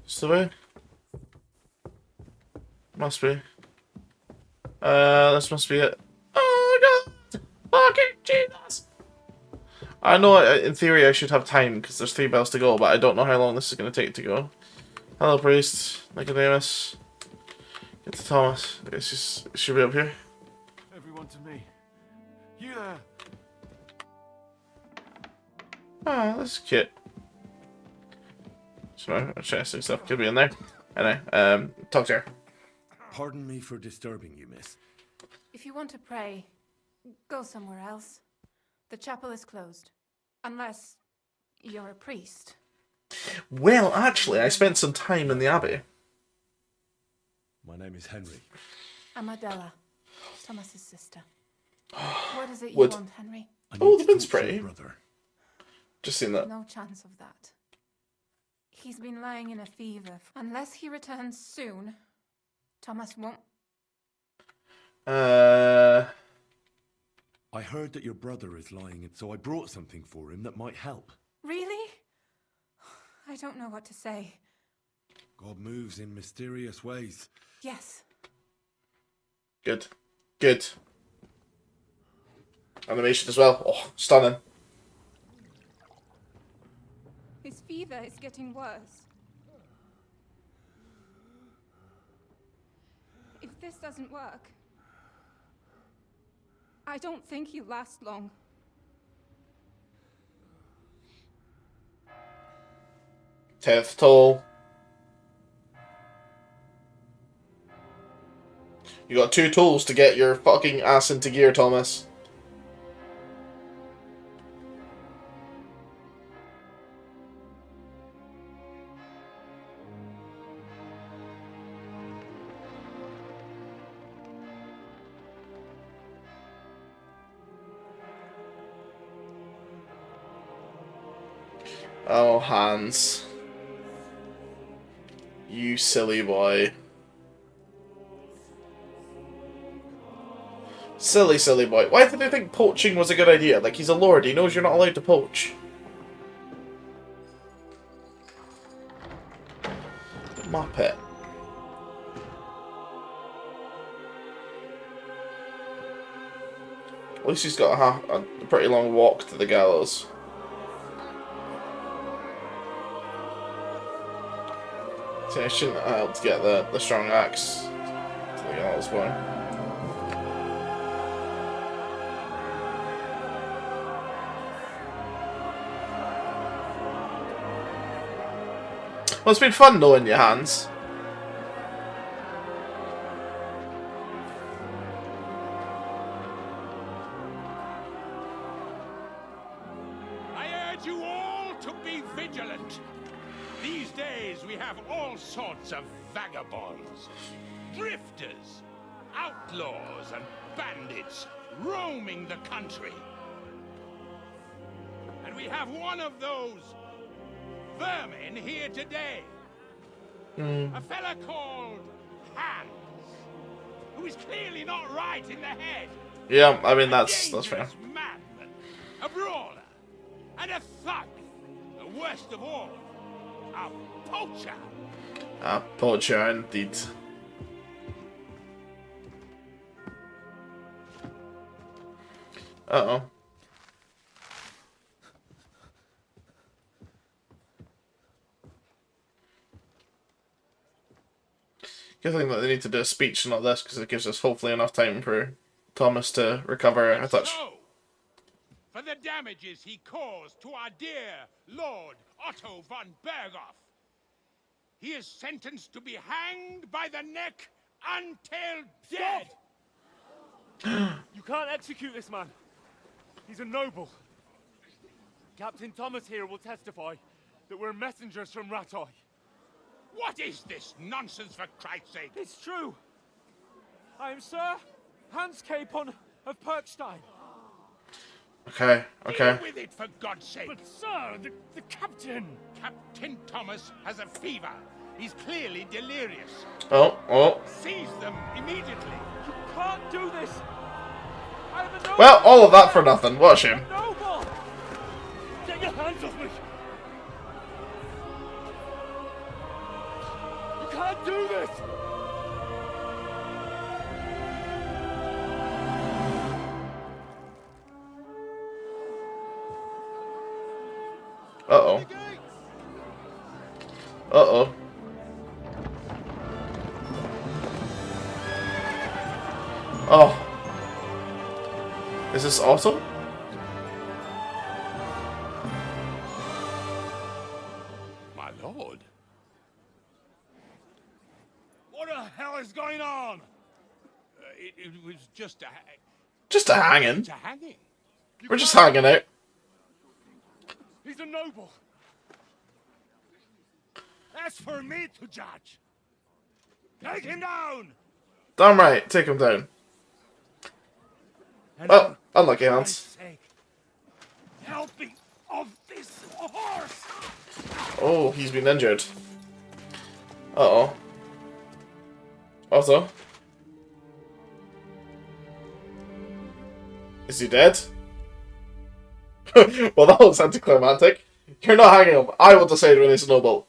This the way? Must be. This must be it. Oh god! Fucking Jesus! I know in theory I should have time because there's 3 bells to go, but I don't know how long this is going to take to go. Hello, priest. Nicodemus. Get to Thomas. I guess she's should be up here. Everyone to me. You there? Oh, this is cute. So my chest and stuff could be in there. Anyway, talk to her. Pardon me for disturbing you, miss. If you want to pray, go somewhere else. The chapel is closed. Unless you're a priest. Well, actually, I spent some time in the abbey. My name is Henry. I'm Adela, Thomas's sister. What is it you Wood. want, Henry? Oh, the bind's pretty. Brother. Just seen that. No chance of that. He's been lying in a fever. Unless he returns soon, Thomas won't. I heard that your brother is lying, so I brought something for him that might help. Really? I don't know what to say. God moves in mysterious ways. Yes. Good. Good. Animation as well. Oh, stunning. His fever is getting worse. If this doesn't work, I don't think he'll last long. Tenth toll. You got 2 tools to get your fucking ass into gear, Thomas. Oh, Hans. You silly boy. Silly, silly boy. Why did they think poaching was a good idea? Like, he's a lord. He knows you're not allowed to poach. Muppet. At least he's got a pretty long walk to the gallows. See, I shouldn't have helped get the strong axe to the gallows one. Well, it's been fun knowing your hands. I urge you all to be vigilant. These days we have all sorts of vagabonds, drifters, outlaws and bandits roaming the country. And we have one of those vermin here today. A fella called Hans, who is clearly not right in the head. Yeah, I mean that's fair. Madman, a brawler, and a thug. The worst of all, a poacher. A poacher indeed. Uh-oh. Good thing that they need to do a speech and not this, because it gives us hopefully enough time for Thomas to recover a touch. So, for the damages he caused to our dear Lord Otto von Berghoff, he is sentenced to be hanged by the neck until dead. You can't execute this man. He's a noble. Captain Thomas here will testify that we're messengers from Rattay. What is this nonsense, for Christ's sake? It's true. I am Sir Hans Capon of Perkstein. Okay, okay. Deal with it, for God's sake. But sir, the captain... Captain Thomas has a fever. He's clearly delirious. Oh. Seize them immediately. You can't do this. I have a noble. Well, all of that for nothing. What a shame. Noble! Get your hands off me! You can't do this! Uh-oh. Uh-oh. Oh. Is this Otto? My lord. What the hell is going on? It was just a... Just a hanging. It's a hanging. We're just hanging out. He's a noble. That's for me to judge. Take him down! Damn right, take him down. Oh, unlucky Hans. Help me off this horse! Oh, he's been injured. Uh-oh. Otto? Is he dead? Well, that looks anticlimactic. You're not hanging him. I will decide when it's noble.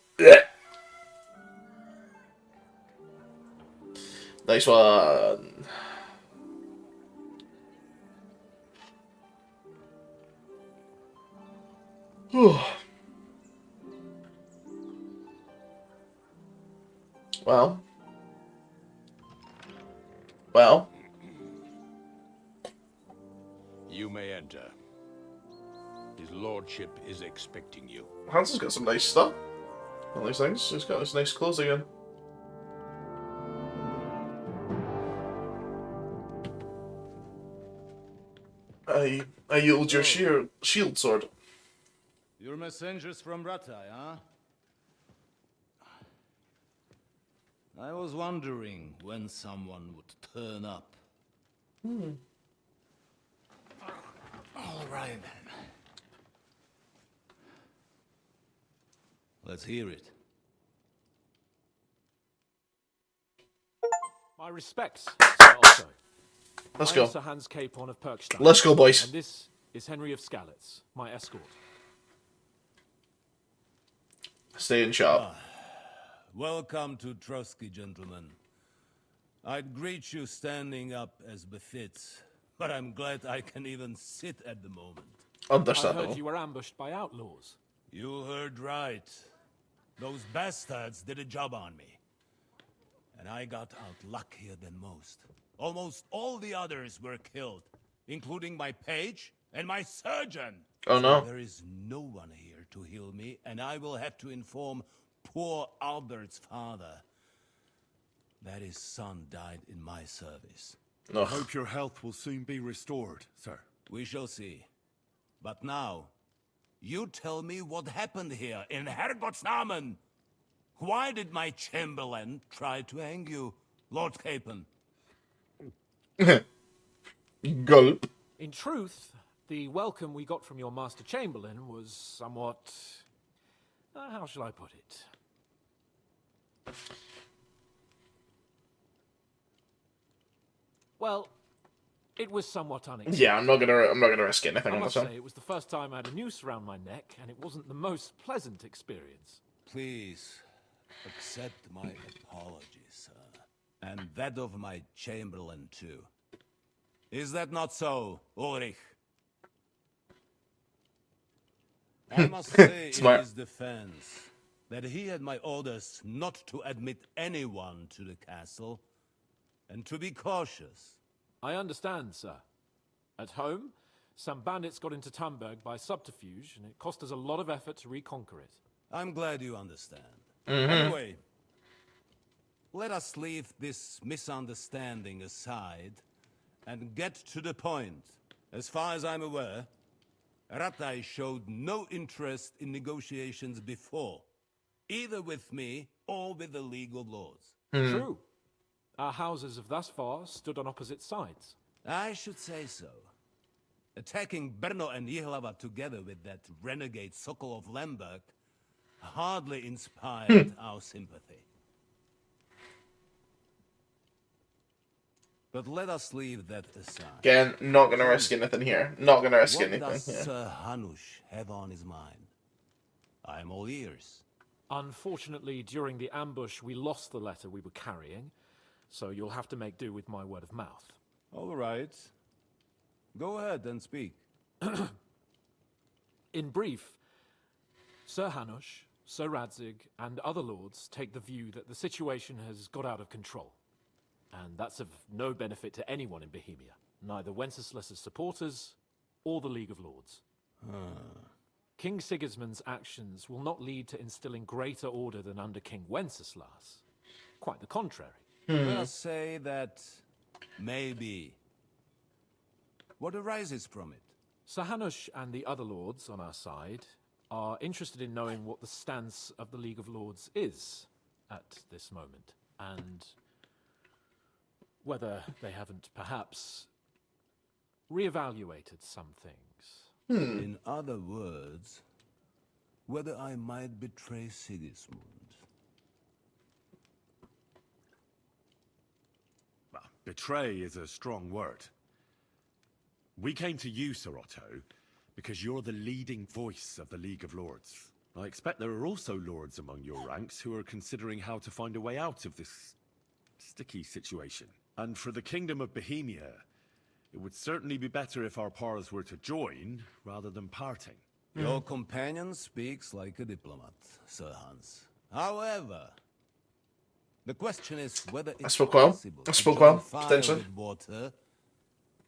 Nice one. Well. You may enter. His lordship is expecting you. Hans has got some nice stuff. All these things. He's got his nice clothes again. I yield your shield sword. You're messengers from Rattay, huh? I was wondering when someone would turn up. All right, then. Let's hear it. My respects, Sir Otto. Let's I go. am Sir Hans Capon of Perkstein. Let's go, boys. And this is Henry of Skalitz, my escort. Stay in sharp. Welcome to Trotsky, gentlemen. I'd greet you standing up as befits, but I'm glad I can even sit at the moment. I heard you were ambushed by outlaws. You heard right. Those bastards did a job on me. And I got out luckier than most. Almost all the others were killed, including my page and my surgeon. Oh no. So there is no one here to heal me, and I will have to inform poor Albert's father that his son died in my service. I hope your health will soon be restored, sir. We shall see. But now, you tell me what happened here in Herrgottsnamen. Why did my chamberlain try to hang you, Lord Capon? Gulp. In truth, the welcome we got from your Master Chamberlain was somewhat... how shall I put it? Well, it was somewhat unexpected. Yeah, I'm not gonna risk anything I on must this one. say, it was the first time I had a noose around my neck, and it wasn't the most pleasant experience. Please, accept my apologies, sir. And that of my chamberlain, too. Is that not so, Ulrich? I must say in his defense that he had my orders not to admit anyone to the castle, and to be cautious. I understand, sir. At home, some bandits got into Tamberg by subterfuge, and it cost us a lot of effort to reconquer it. I'm glad you understand. Mm-hmm. Anyway, let us leave this misunderstanding aside and get to the point. As far as I'm aware, Ratai showed no interest in negotiations before, either with me or with the League of Lords. True. Our houses have thus far stood on opposite sides. I should say so. Attacking Brno and Jihlava together with that renegade Sokol of Lemberg hardly inspired our sympathy. But let us leave that aside. Again, not gonna risk anything here. Not gonna risk anything. What does Yeah. Sir Hanush have on his mind? I'm all ears. Unfortunately, during the ambush, we lost the letter we were carrying, so you'll have to make do with my word of mouth. All right. Go ahead and speak. In brief, Sir Hanush, Sir Radzig, and other lords take the view that the situation has got out of control. And that's of no benefit to anyone in Bohemia, neither Wenceslas's supporters or the League of Lords. King Sigismund's actions will not lead to instilling greater order than under King Wenceslas. Quite the contrary. Let us say that maybe. What arises from it? Sir Hanush and the other lords on our side are interested in knowing what the stance of the League of Lords is at this moment, and whether they haven't perhaps reevaluated some things. In other words, whether I might betray Sigismund. Well, betray is a strong word. We came to you, Sir Otto, because you're the leading voice of the League of Lords. I expect there are also lords among your ranks who are considering how to find a way out of this sticky situation. And for the Kingdom of Bohemia, it would certainly be better if our powers were to join rather than parting. Your companion speaks like a diplomat, Sir Hans. However, the question is whether it's possible to join fire potentially. with water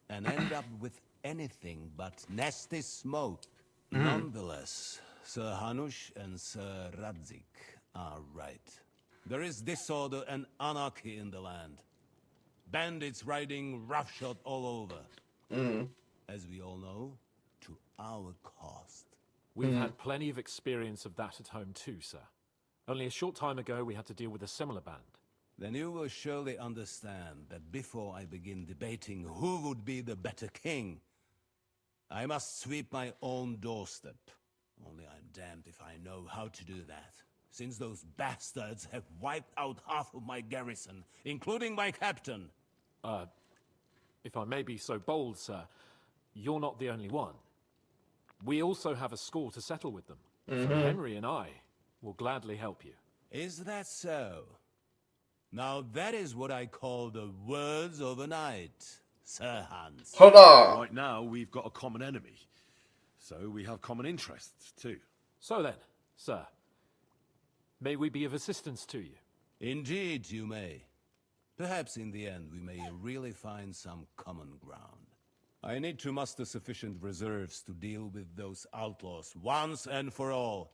and end up with anything but nasty smoke. Nonetheless, Sir Hanush and Sir Radzig are right. There is disorder and anarchy in the land. Bandits riding roughshod all over. As we all know, to our cost. We've had plenty of experience of that at home too, sir. Only a short time ago, we had to deal with a similar band. Then you will surely understand that before I begin debating who would be the better king, I must sweep my own doorstep. Only I'm damned if I know how to do that. since those bastards have wiped out half of my garrison, including my captain. If I may be so bold, sir, you're not the only one. We also have a score to settle with them. So Henry and I will gladly help you. Is that so? Now that is what I call the words of a knight, Sir Hans. Hold on. Right now, we've got a common enemy. So we have common interests, too. So then, sir, may we be of assistance to you? Indeed, you may. Perhaps in the end we may really find some common ground. I need to muster sufficient reserves to deal with those outlaws once and for all.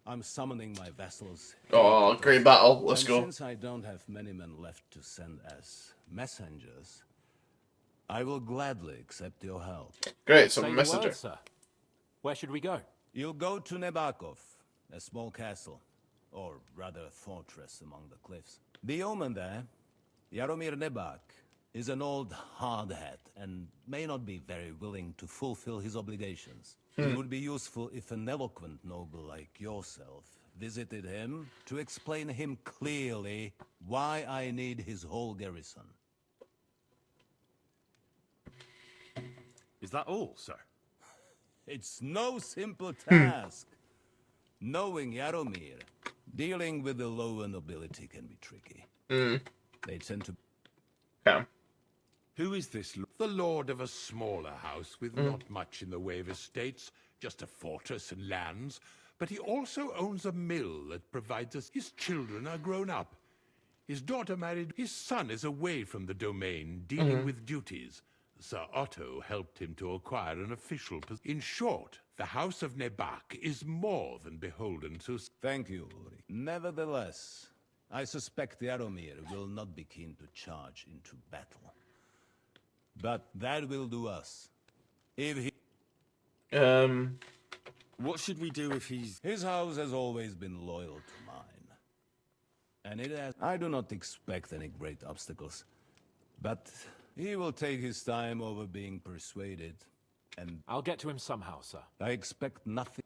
I'm summoning my vessels. Oh, great battle. Let's go. Since I don't have many men left to send as messengers, I will gladly accept your help. Great, so Say the messenger. word, sir. Where should we go? You'll go to Nebakov, a small castle, or rather a fortress among the cliffs. The yeoman there, Jaromir Nebak, is an old hardhat and may not be very willing to fulfill his obligations. It would be useful if an eloquent noble like yourself visited him to explain to him clearly why I need his whole garrison. Is that all, sir? It's no simple task. Knowing Jaromir, dealing with the lower nobility can be tricky. They tend to... Yeah. Who is this? The lord of a smaller house with not much in the way of estates, just a fortress and lands, but he also owns a mill that provides us. His children are grown up. His daughter married. His son is away from the domain, dealing with duties. Sir Otto helped him to acquire an official position. In short, the House of Nebak is more than beholden to... Thank you, Ulrich. Nevertheless, I suspect Jaromir will not be keen to charge into battle. But that will do us. If he... What should we do if he's... His house has always been loyal to mine. And it has... I do not expect any great obstacles. But he will take his time over being persuaded. And... I'll get to him somehow, sir. I expect nothing...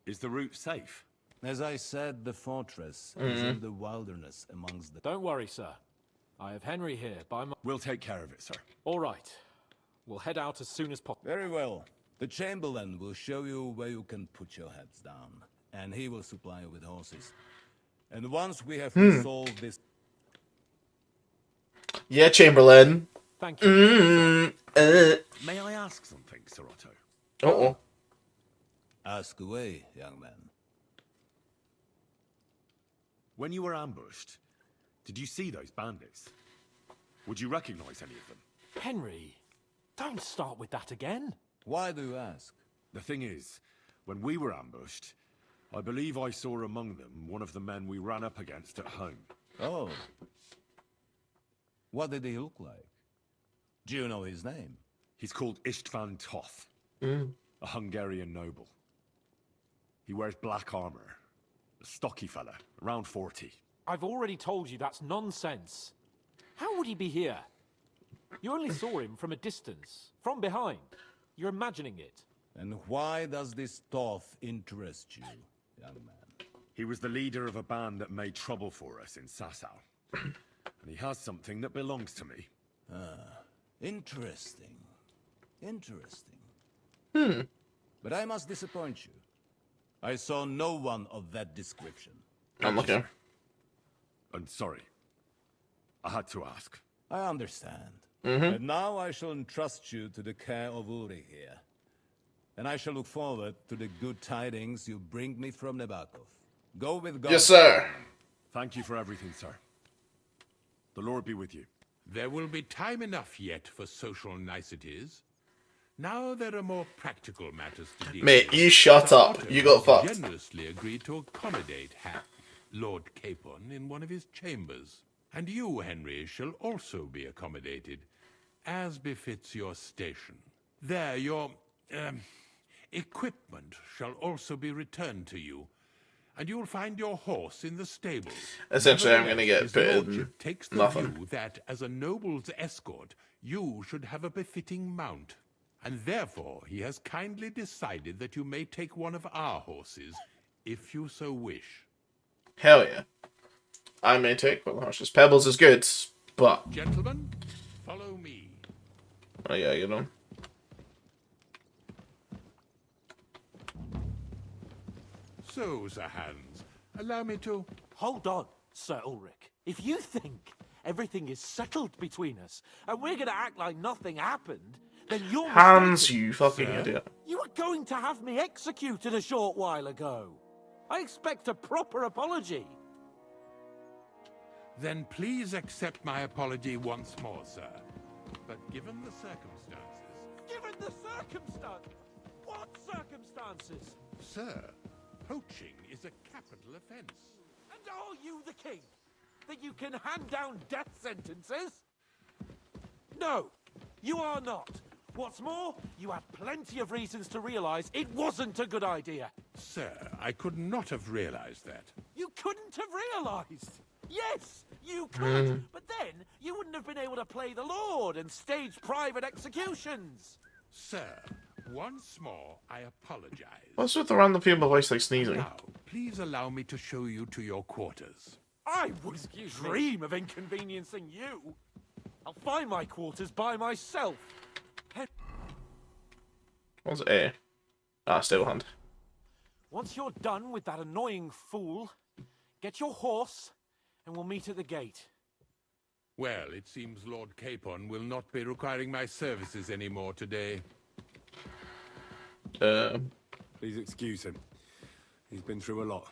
Is the route safe? As I said, the fortress is in the wilderness amongst the... Don't worry, sir. I have Henry here by my... We'll take care of it, sir. All right. We'll head out as soon as possible. Very well. The Chamberlain will show you where you can put your heads down. And he will supply you with horses. And once we have resolved this... Yeah, Chamberlain. Thank you. May I ask something, Sir Otto? Uh-oh. Ask away, young man. When you were ambushed, did you see those bandits? Would you recognize any of them? Henry, don't start with that again. Why do you ask? The thing is, when we were ambushed, I believe I saw among them one of the men we ran up against at home. Oh. What did he look like? Do you know his name? He's called Istvan Toth, a Hungarian noble. He wears black armor. A stocky fella, around 40. I've already told you that's nonsense. How would he be here? You only saw him from a distance, from behind. You're imagining it. And why does this Toth interest you, young man? He was the leader of a band that made trouble for us in Sasau. And he has something that belongs to me. Interesting. Interesting. But I must disappoint you. I saw no one of that description. I'm looking. I'm sorry. I had to ask. I understand. And now I shall entrust you to the care of Uri here. And I shall look forward to the good tidings you bring me from Nebakov. Go with God. Yes, sir. Thank you for everything, sir. The Lord be with you. There will be time enough yet for social niceties. Now there are more practical matters to deal Mate, with. you shut up. You got fucked. Generously agreed to accommodate Lord Capon in one of his chambers. And you, Henry, shall also be accommodated, as befits your station. There, your equipment shall also be returned to you, and you'll find your horse in the stables. Essentially, I'm going to get His put in lordship takes the nothing. view that, as a noble's escort, you should have a befitting mount. And therefore, he has kindly decided that you may take one of our horses, if you so wish. Hell yeah. I may take what launches. Pebbles is good, but... Gentlemen, follow me. Oh yeah, you know. So, Sir Hans, allow me to... Hold on, Sir Ulrich. If you think everything is settled between us, and we're gonna act like nothing happened, then you're Hans, mistaken. you fucking Sir? idiot. You were going to have me executed a short while ago. I expect a proper apology. Then please accept my apology once more, sir. But given the circumstances... Given the circumstance? What circumstances? Sir, poaching is a capital offense. And are you the king? That you can hand down death sentences? No, you are not. What's more, you had plenty of reasons to realize it wasn't a good idea. Sir, I could not have realized that. You couldn't have realized. Yes, you could. But then you wouldn't have been able to play the Lord and stage private executions. Sir, once more, I apologize. What's with the random people voice like sneezing? Now, please allow me to show you to your quarters. I would dream of inconveniencing you. I'll find my quarters by myself. What's A? Ah, stable hand. Once you're done with that annoying fool, get your horse and we'll meet at the gate. Well, it seems Lord Capon will not be requiring my services anymore today. Please excuse him. He's been through a lot,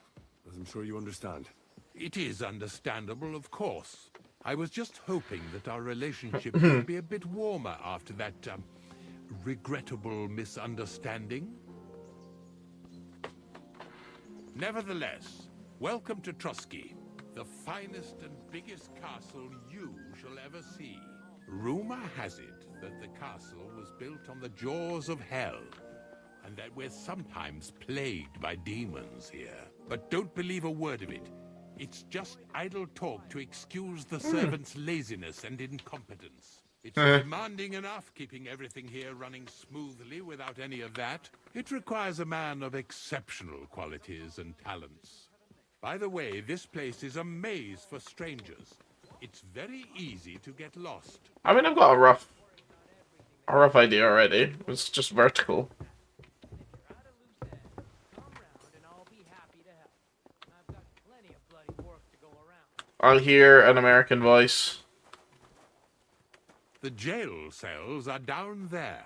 as I'm sure you understand. It is understandable, of course. I was just hoping that our relationship would be a bit warmer after that, regrettable misunderstanding. Nevertheless, welcome to Trusky, the finest and biggest castle you shall ever see. Rumor has it that the castle was built on the jaws of hell, and that we're sometimes plagued by demons here. But don't believe a word of it. It's just idle talk to excuse the servants' laziness and incompetence. It's demanding enough keeping everything here running smoothly without any of that. It requires a man of exceptional qualities and talents. By the way, this place is a maze for strangers. It's very easy to get lost. I mean, I've got a rough idea already. It's just vertical. I'll hear an American voice. The jail cells are down there.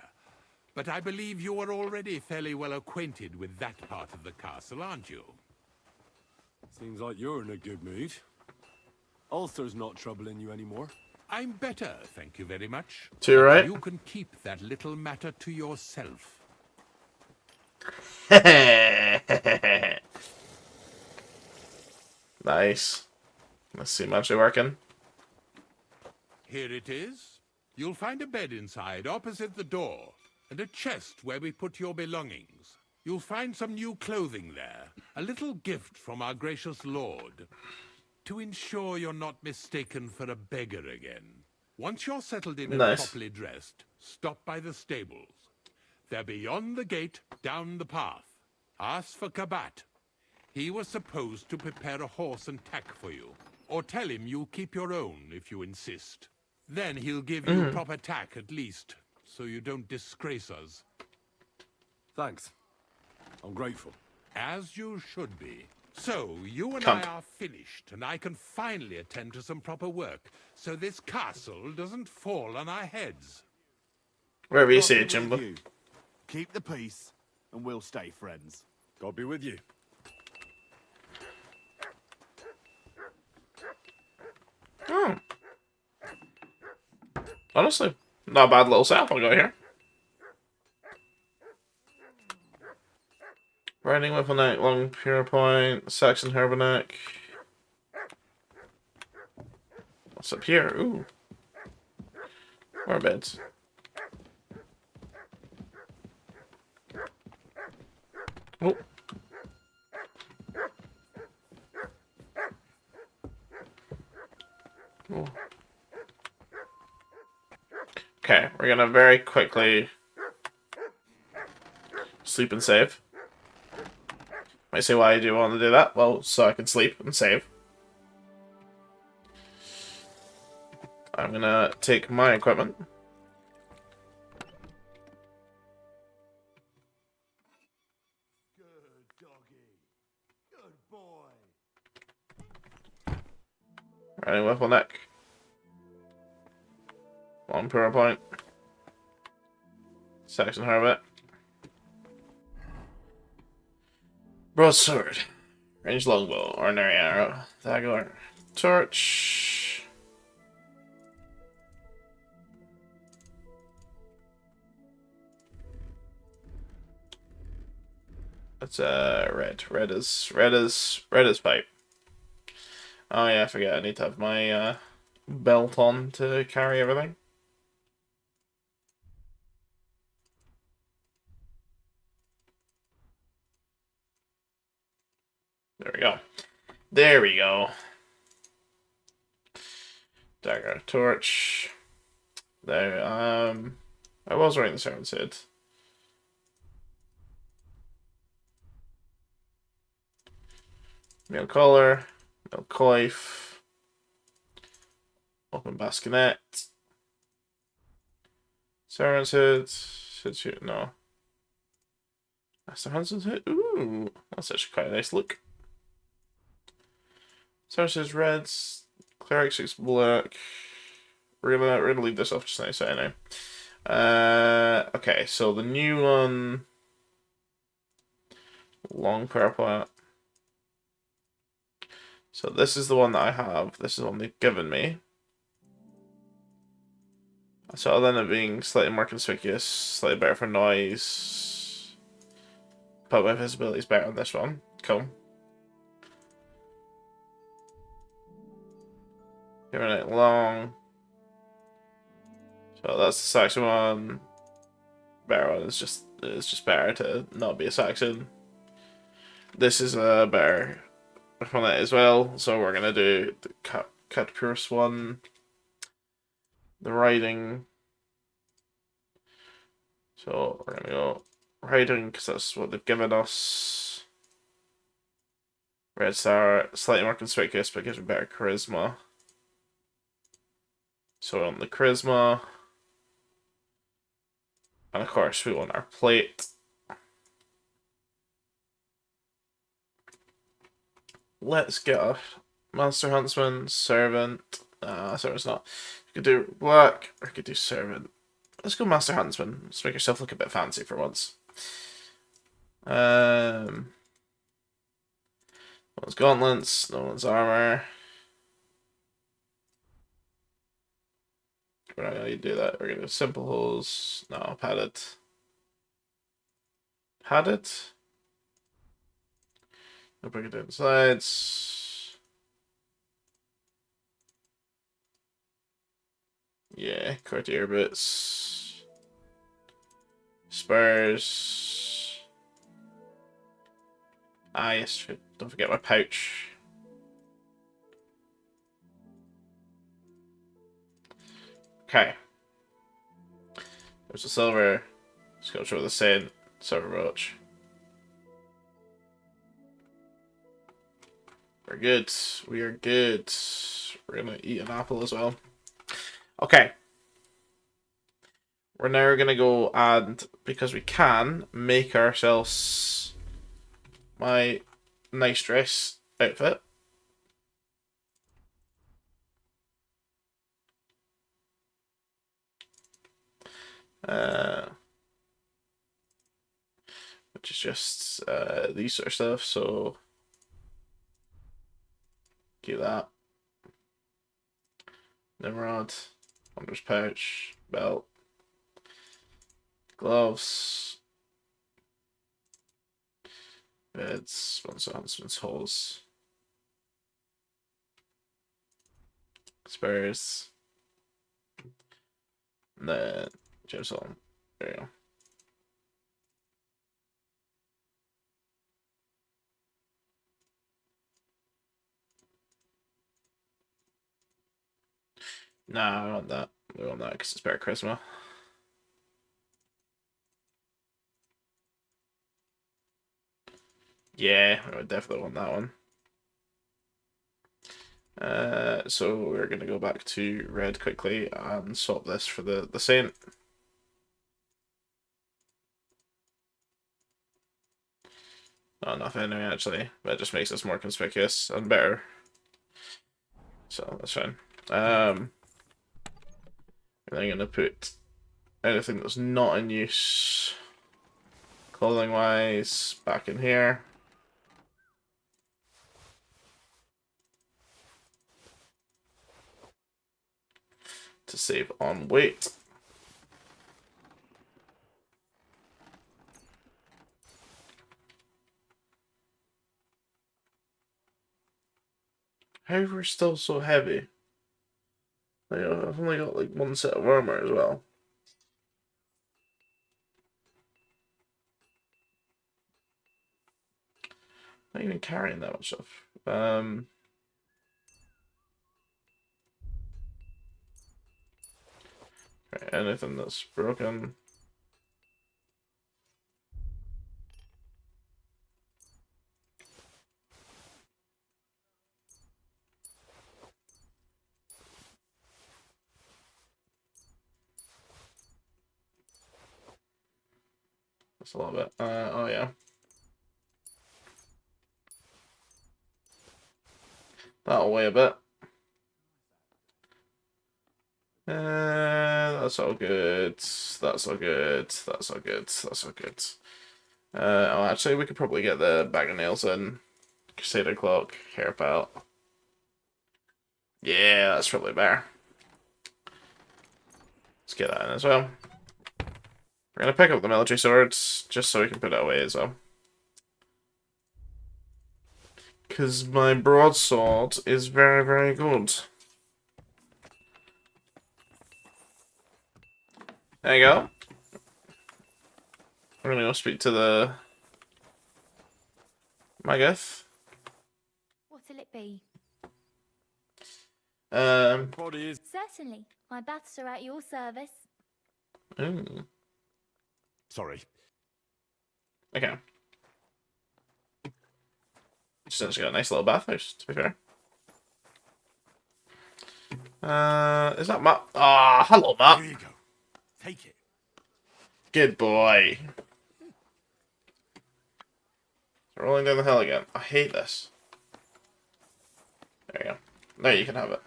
But I believe you are already fairly well acquainted with that part of the castle, aren't you? Seems like you're in a good mood. Ulcer's not troubling you anymore. I'm better, thank you very much. Too right. You can keep that little matter to yourself. Nice. Let's see, actually working. Here it is. You'll find a bed inside, opposite the door, and a chest where we put your belongings. You'll find some new clothing there, a little gift from our gracious lord, to ensure you're not mistaken for a beggar again. Once you're settled in and properly dressed, stop by the stables. They're beyond the gate, down the path. Ask for Kabat. He was supposed to prepare a horse and tack for you. Or tell him you'll keep your own if you insist. Then he'll give you proper tack at least, so you don't disgrace us. Thanks. I'm grateful. As you should be. So, you and I are finished, and I can finally attend to some proper work, so this castle doesn't fall on our heads. Wherever you see it, Jimbo. Keep the peace, and we'll stay friends. God be with you. Oh. Honestly, not a bad little setup. I'll go here. Riding with a night long pure point, Saxon Herbernac. What's up here? Ooh. More beds. Oh. Oh. Okay, we're gonna very quickly sleep and save. Might say, why do you want to do that? Well, so I can sleep and save. I'm gonna take my equipment. Riding Whiffle Neck. Long power point. Saxon Harvest. Broadsword. Ranged longbow. Ordinary arrow. Dagger. Torch. That's red. Red is pipe. Oh yeah, I forget. I need to have my belt on to carry everything. There we go. There we go. Dagger, torch. There. I was wearing the servant's hood. Mail collar. Mail coif. Open bassinet. Servant's hood. Should no. Master Hansen's hood. Ooh, that's actually quite a nice look. Servant's reds. Cleric's is black. We're gonna leave this off just now, so anyway. Okay, so the new one. Long purple. So this is the one that I have. This is the one they've given me. So other than it being slightly more conspicuous, slightly better for noise, but my visibility is better on this one. Cool. Giving it long. So that's the Saxon one. Better one is just better to not be a Saxon. This is a better from that as well. So we're gonna do the cut pierce one. The riding. So we're gonna go riding because that's what they've given us. Red star, slightly more conspicuous, but gives me better charisma. So on the charisma. And of course we want our plate. Let's get a Master Huntsman, Servant. Servant's not. You could do black, or you could do Servant. Let's go Master Huntsman. Let's make yourself look a bit fancy for once. No one's gauntlets, no one's armor. We're not gonna do that. We're gonna do simple holes. No, padded. Padded? I'll bring it down the sides. Yeah, courtier boots. Spurs. Ah, yes, don't forget my pouch. Okay. There's a silver sculpture with a saint, silver brooch. We're good. We are good. We're gonna eat an apple as well. Okay. We're now gonna go and, because we can, make ourselves my nice dress outfit. Which is just these sort of stuff, so keep that. Nimrod, Wondrous pouch, belt, gloves, beds, sponsor huntsman's holes, spurs, and then James on. There you go. Nah, I want that. We want that because it's better charisma. Yeah, I would definitely want that one. So we're going to go back to red quickly and swap this for the Saint. Not enough anyway, actually, but it just makes us more conspicuous and better. So that's fine. I'm going to put anything that's not in use, clothing-wise, back in here. To save on weight. How we're still so heavy? Like, I've only got like one set of armor as well. Not even carrying that much stuff. Right, anything that's broken. That's a little bit. Oh yeah. That'll weigh a bit. That's all good. That's all good. That's all good. That's all good. Oh, actually, we could probably get the bag of nails in. Crusader cloak, hair belt. Yeah, that's probably better. Let's get that in as well. We're gonna pick up the military swords just so we can put it away as well. Because my broadsword is very, very good. There you go. We're gonna go speak to the Magath. What'll it be? Body is... Certainly. My baths are at your service. Ooh. Sorry. Okay. Just got a nice little bathhouse, to be fair. Is that Matt? Ah, hello, Matt. Here you go. Take it. Good boy. Rolling down the hill again. I hate this. There you go. Now you can have it.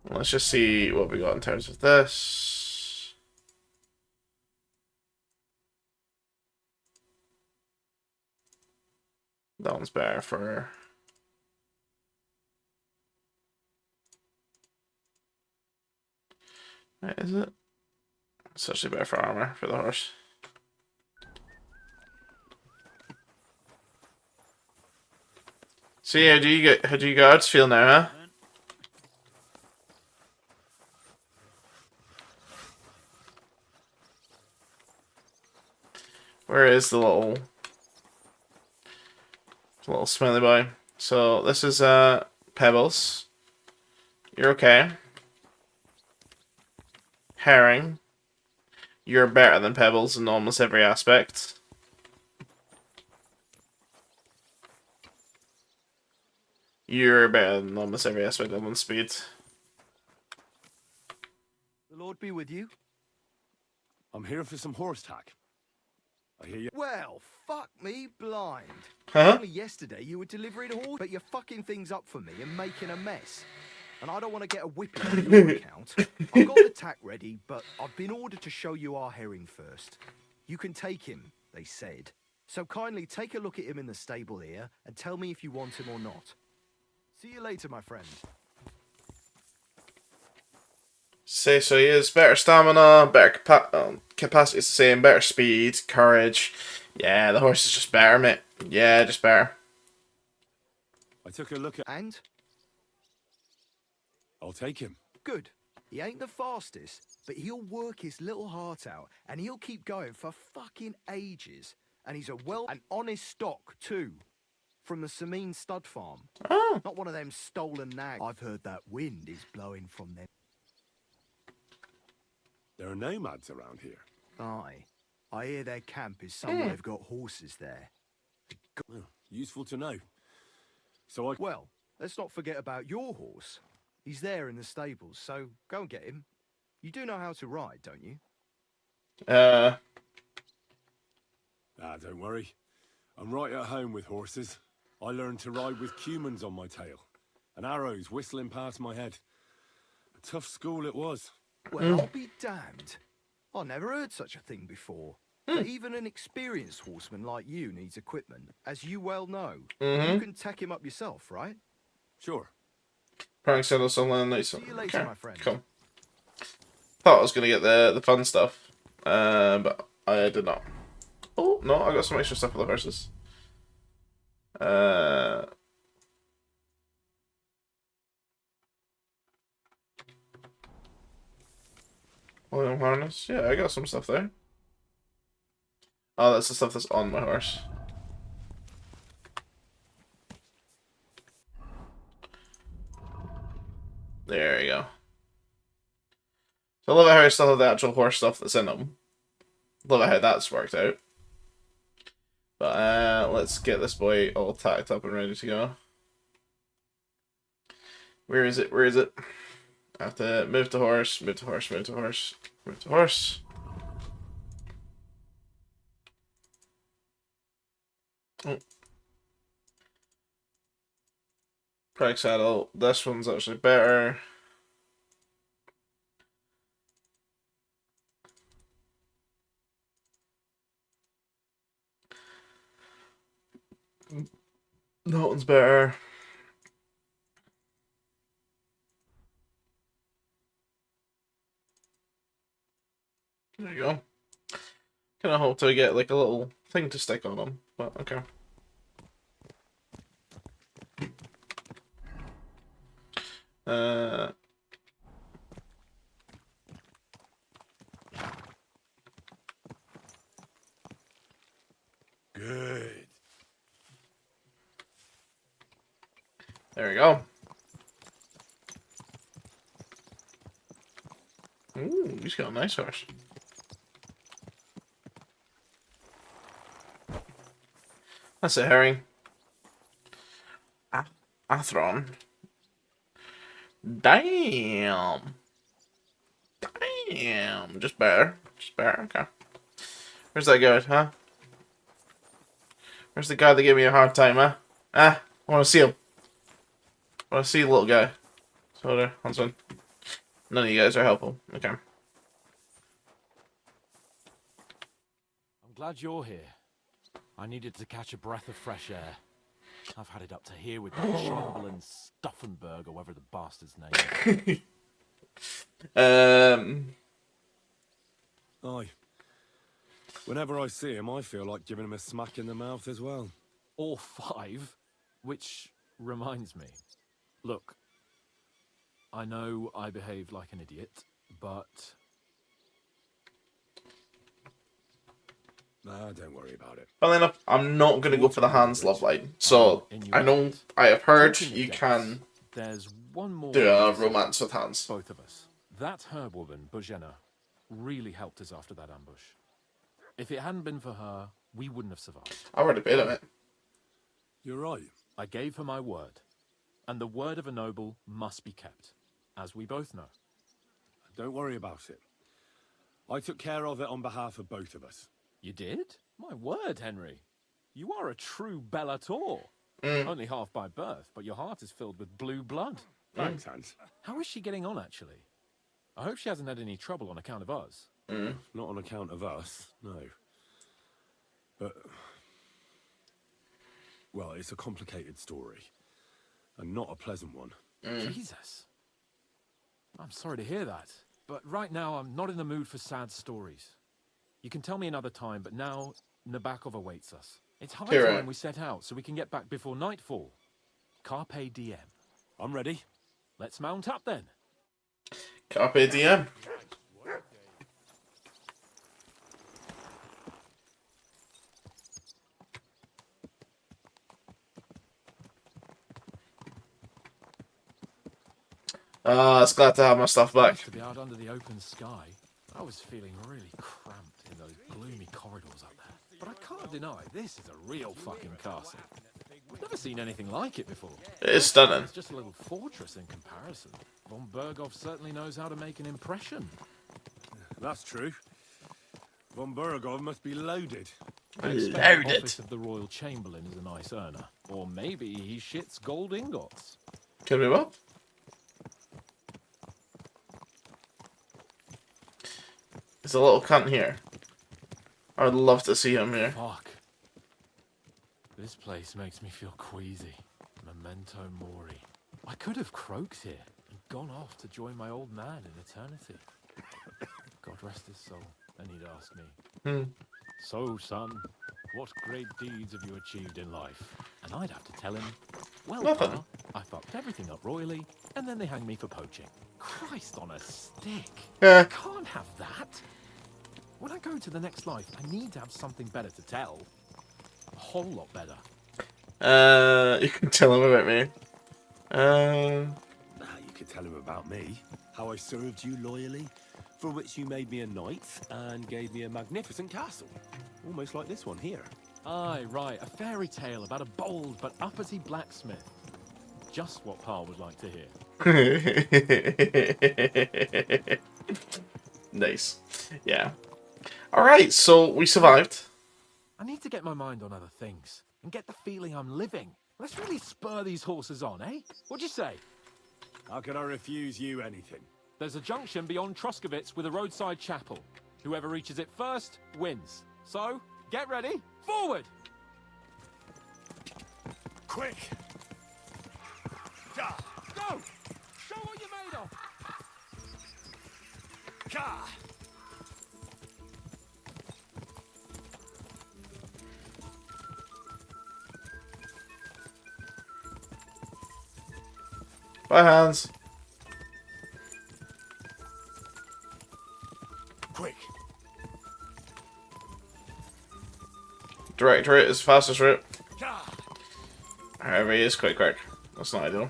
Let's just see what we got in terms of this. That one's better for... Right, is it? It's actually better for armor for the horse. So yeah, how do you guards feel now, huh? Where is the little smelly boy? So this is Pebbles. You're okay. Herring. You're better than Pebbles in almost every aspect. You're better than almost every aspect of speed. The Lord be with you. I'm here for some horse tack. I hear you. Well, fuck me blind. Huh? Only yesterday you were delivering a horse, but you're fucking things up for me and making a mess. And I don't want to get a whipping on your account. I've got the tack ready, but I've been ordered to show you our herring first. You can take him, they said. So kindly take a look at him in the stable here and tell me if you want him or not. See you later, my friend. Say so he is better stamina, better capacity is the same, better speed, courage. Yeah, the horse is just better, mate. Yeah, just better. I took a look at... And? I'll take him. Good. He ain't the fastest, but he'll work his little heart out, and he'll keep going for fucking ages. And he's a and honest stock, too. From the Sameen stud farm. Oh. Not one of them stolen nags. I've heard that wind is blowing from them. There are nomads around here. Aye. I hear their camp is somewhere they've got horses there. Well, useful to know. So Well, let's not forget about your horse. He's there in the stables, so go and get him. You do know how to ride, don't you? Don't worry. I'm right at home with horses. I learned to ride with cumans on my tail, and arrows whistling past my head. A tough school it was. Well, I'll be damned. I never heard such a thing before. But even an experienced horseman like you needs equipment, as you well know. You can tack him up yourself, right? Sure. Prank send us online nice. See you later, my friend. Cool. Thought I was gonna get the fun stuff, but I did not. Oh no, I got some extra stuff for the horses. William harness. Yeah, I got some stuff there. Oh, that's the stuff that's on my horse. There you go. So I love how I still have the actual horse stuff that's in them. Love how that's worked out. But let's get this boy all tacked up and ready to go. Where is it? Where is it? I have to move to horse, move to horse, move to horse, move to horse. Oh. Craig saddle. This one's actually better. That one's better. There you go. Kind of hope to get like a little thing to stick on them, but okay. Good. There we go. Ooh, he's got a nice horse. That's a herring. Athron. Damn. Damn. Just better. Just better. Okay. Where's that guy, huh? Where's the guy that gave me a hard time, huh? I want to see him. I want to see the little guy. So there, Huntsman. None of you guys are helpful. Okay. I'm glad you're here. I needed to catch a breath of fresh air. I've had it up to here with that Chamberlain Stuffenberg, or whatever the bastard's name is. Aye. Whenever I see him, I feel like giving him a smack in the mouth as well. Or 5, which reminds me. Look, I know I behaved like an idiot, but... Nah, don't worry about it. Funnily enough, I'm not going to go for the Hans love line. So, I know, I have heard you can There's one more do a romance with Hans. Both of us. That herb-woman, Bojena, really helped us after that ambush. If it hadn't been for her, we wouldn't have survived. I already paid on it. You're right. I gave her my word. And the word of a noble must be kept, as we both know. Don't worry about it. I took care of it on behalf of both of us. You did? My word, Henry. You are a true Bellator. Only half by birth, but your heart is filled with blue blood. Thanks, Hans. How is she getting on, actually? I hope she hasn't had any trouble on account of us. Not on account of us, no. But... well, it's a complicated story. And not a pleasant one. Jesus. I'm sorry to hear that. But right now, I'm not in the mood for sad stories. You can tell me another time, but now Nabokov awaits us. It's high time we set out so we can get back before nightfall. Carpe diem. I'm ready. Let's mount up then. Carpe diem. It's glad to have my stuff back. To be out under the open sky, I was feeling really cramped in those gloomy corridors up there. but I can't deny this is a real fucking castle. I've never seen anything like it before. It is stunning. It's just a little fortress in comparison. Von Berghoff certainly knows how to make an impression. That's true. Von Berghoff must be loaded. I expect the office of the Royal Chamberlain is a nice earner. Or maybe he shits gold ingots. Can we what? There's a little cunt here. I would love to see him here. Fuck. This place makes me feel queasy. Memento mori. I could have croaked here and gone off to join my old man in eternity. God rest his soul. Then he'd ask me, So, son, what great deeds have you achieved in life? And I'd have to tell him, well, Pa, I fucked everything up royally, and then they hang me for poaching. Christ on a stick. I can't have that. When I go to the next life, I need to have something better to tell. A whole lot better. You can tell him about me. You could tell him about me. How I served you loyally, for which you made me a knight and gave me a magnificent castle. Almost like this one here. Aye, right. A fairy tale about a bold but uppity blacksmith. Just what Pa would like to hear. Nice. Yeah. Alright, so we survived. I need to get my mind on other things and get the feeling I'm living. Let's really spur these horses on, eh? What'd you say? How can I refuse you anything? There's a junction beyond Troskovitz with a roadside chapel. Whoever reaches it first wins. So, get ready. Forward! Quick! Go! Show what you're made of! Ka! Bye, Hans. Quick! Direct route is the fastest route. However, it is quite quick. That's not ideal.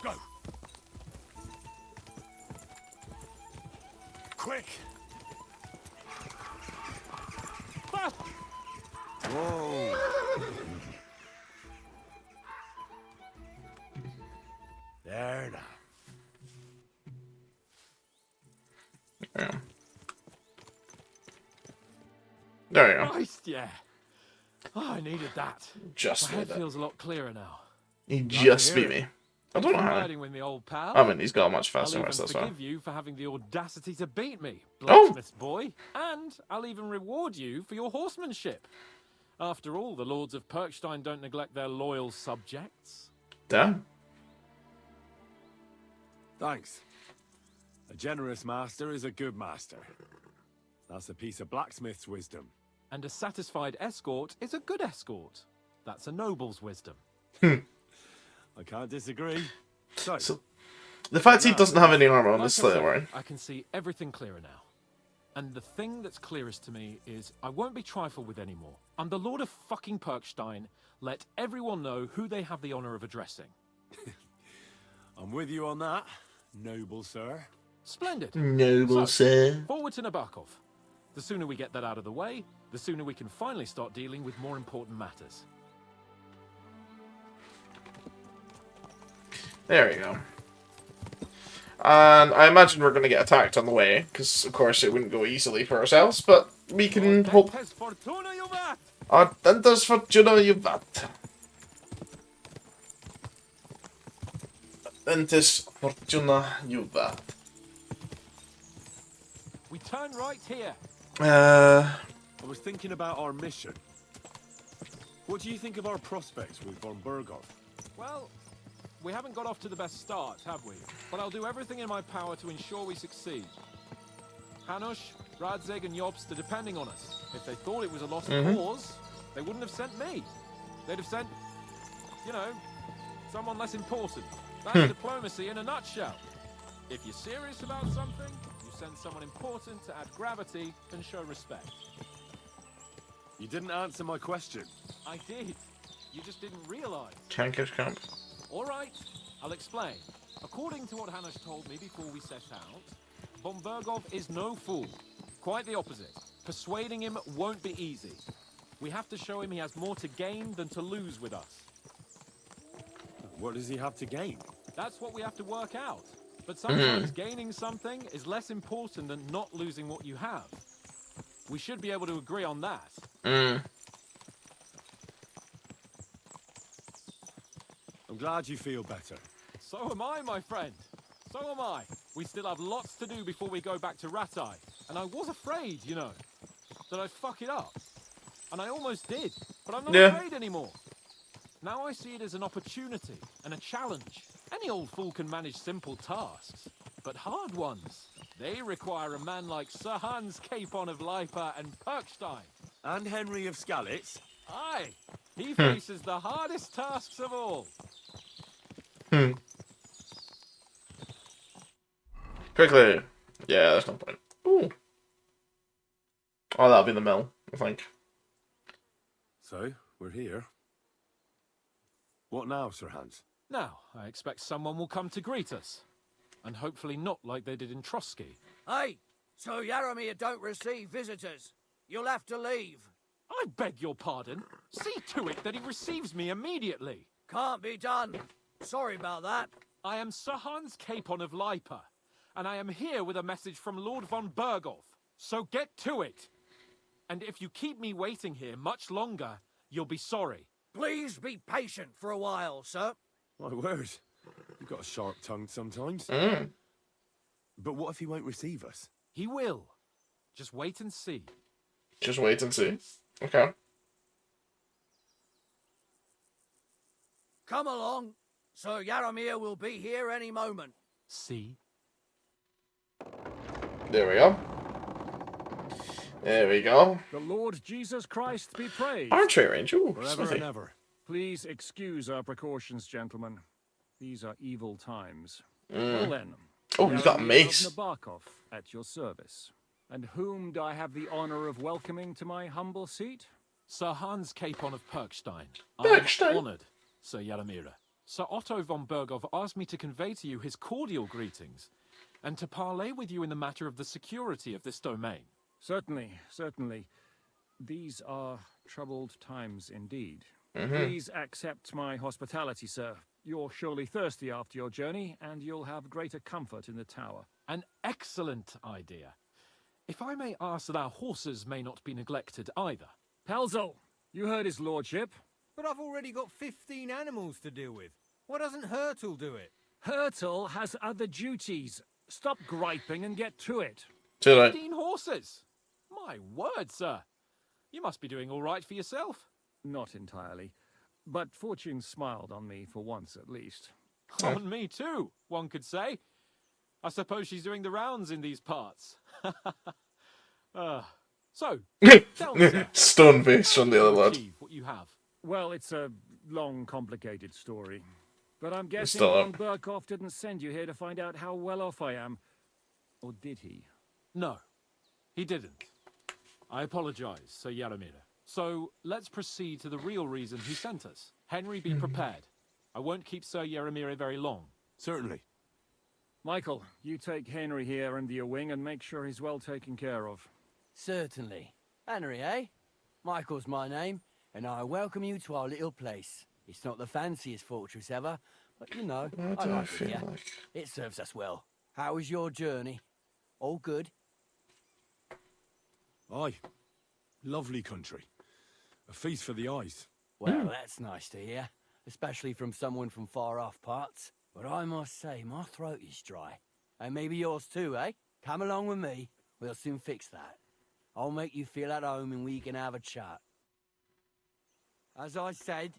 Go! Quick! Whoa! There now. Yeah. There you go. Christ, yeah. Oh, I needed that. Just my head need that. feels a lot clearer now. He just beat me. I don't know how. Riding with me, old pal. I mean, he's got a much faster I'll race, even that's why. forgive you for having the audacity to beat me, Oh! blacksmith's boy. And I'll even reward you for your horsemanship. After all, the lords of Perkstein don't neglect their loyal subjects. Damn. Thanks. A generous master is a good master. That's a piece of blacksmith's wisdom. And a satisfied escort is a good escort. That's a noble's wisdom. I can't disagree. So the fact he doesn't have any armor on Like is slightly I said, worrying. I can see everything clearer now. And the thing that's clearest to me is I won't be trifled with anymore. I'm the Lord of fucking Perkstein. Let everyone know who they have the honor of addressing. I'm with you on that, noble sir. Splendid. Noble sir. Forward to Nabokov. The sooner we get that out of the way, the sooner we can finally start dealing with more important matters. There we go. And I imagine we're going to get attacked on the way, because of course it wouldn't go easily for ourselves, but we can hope... Atentas fortuna juvat. Atentas fortuna juvat. We turn right here. I was thinking about our mission. What do you think of our prospects with von Berghoff? Well, we haven't got off to the best start, have we? But I'll do everything in my power to ensure we succeed. Hanush, Radzig, and Jobst are depending on us. If they thought it was a lost cause, they wouldn't have sent me. They'd have sent, you know, someone less important. That's diplomacy in a nutshell. If you're serious about something, you send someone important to add gravity and show respect. You didn't answer my question. I did. You just didn't realize. Tankers camp. All right, I'll explain. According to what Hanush told me before we set out, von Bergov is no fool. Quite the opposite. Persuading him won't be easy. We have to show him he has more to gain than to lose with us. What does he have to gain? That's what we have to work out. But sometimes gaining something is less important than not losing what you have. We should be able to agree on that. I'm glad you feel better. So am I, my friend. So am I. We still have lots to do before we go back to Ratai. And I was afraid, you know, that I'd fuck it up. And I almost did. But I'm not afraid anymore. Now I see it as an opportunity and a challenge. Any old fool can manage simple tasks. But hard ones, they require a man like Sir Hans Capon of Lipa and Perkstein. And Henry of Skalitz. Aye. He faces the hardest tasks of all. Quickly. Yeah, there's no point. Ooh. Oh, that'll be the mill, I think. So, we're here. What now, Sir Hans? Now, I expect someone will come to greet us. And hopefully not like they did in Trotsky. Hey, so Yaramir don't receive visitors. You'll have to leave. I beg your pardon. See to it that he receives me immediately. Can't be done. Sorry about that. I am Sir Hans Capon of Lipa, and I am here with a message from Lord von Bergov. So get to it. And if you keep me waiting here much longer, you'll be sorry. Please be patient for a while, sir. My word. You've got a sharp tongue sometimes. But what if he won't receive us? He will. Just wait and see. Just wait and see. Okay. Come along. Sir Yaramir will be here any moment. See? There we go. There we go. The Lord Jesus Christ be praised. Archery range. Ooh, Forever smithy. and ever. Please excuse our precautions, gentlemen. These are evil times. Well then. Oh, he's got a mace. Nabokov at your service. And whom do I have the honor of welcoming to my humble seat? Sir Hans Capon of Perkstein. Perkstein? I'm honoured, Sir Yaramira. Sir Otto von Bergov asked me to convey to you his cordial greetings, and to parley with you in the matter of the security of this domain. Certainly, certainly. These are troubled times indeed. Please accept my hospitality, sir. You're surely thirsty after your journey, and you'll have greater comfort in the tower. An excellent idea. If I may ask that our horses may not be neglected either. Pelzel, you heard his lordship. But I've already got 15 animals to deal with. Why doesn't Hurtle do it? Hurtle has other duties. Stop griping and get to it. 15 horses? My word, sir. You must be doing all right for yourself. Not entirely. But fortune smiled on me for once at least. On me too, one could say. I suppose she's doing the rounds in these parts. So, tell me, sir, Stone face from the other lad. achieve what you have. Well, it's a long, complicated story. But I'm guessing still von up. Berkov didn't send you here to find out how well off I am. Or did he? No, he didn't. I apologize, Sir Yaramira. So, let's proceed to the real reason he sent us. Henry, be prepared. I won't keep Sir Yaramira very long. Certainly. Michael, you take Henry here under your wing and make sure he's well taken care of. Certainly. Henry, eh? Michael's my name, and I welcome you to our little place. It's not the fanciest fortress ever, but you know, What I do I like it feel here. like? It serves us well. How was your journey? All good? Aye. Lovely country. A feast for the eyes. Well, that's nice to hear, especially from someone from far-off parts. But I must say, my throat is dry. And maybe yours too, eh? Come along with me. We'll soon fix that. I'll make you feel at home and we can have a chat. As I said,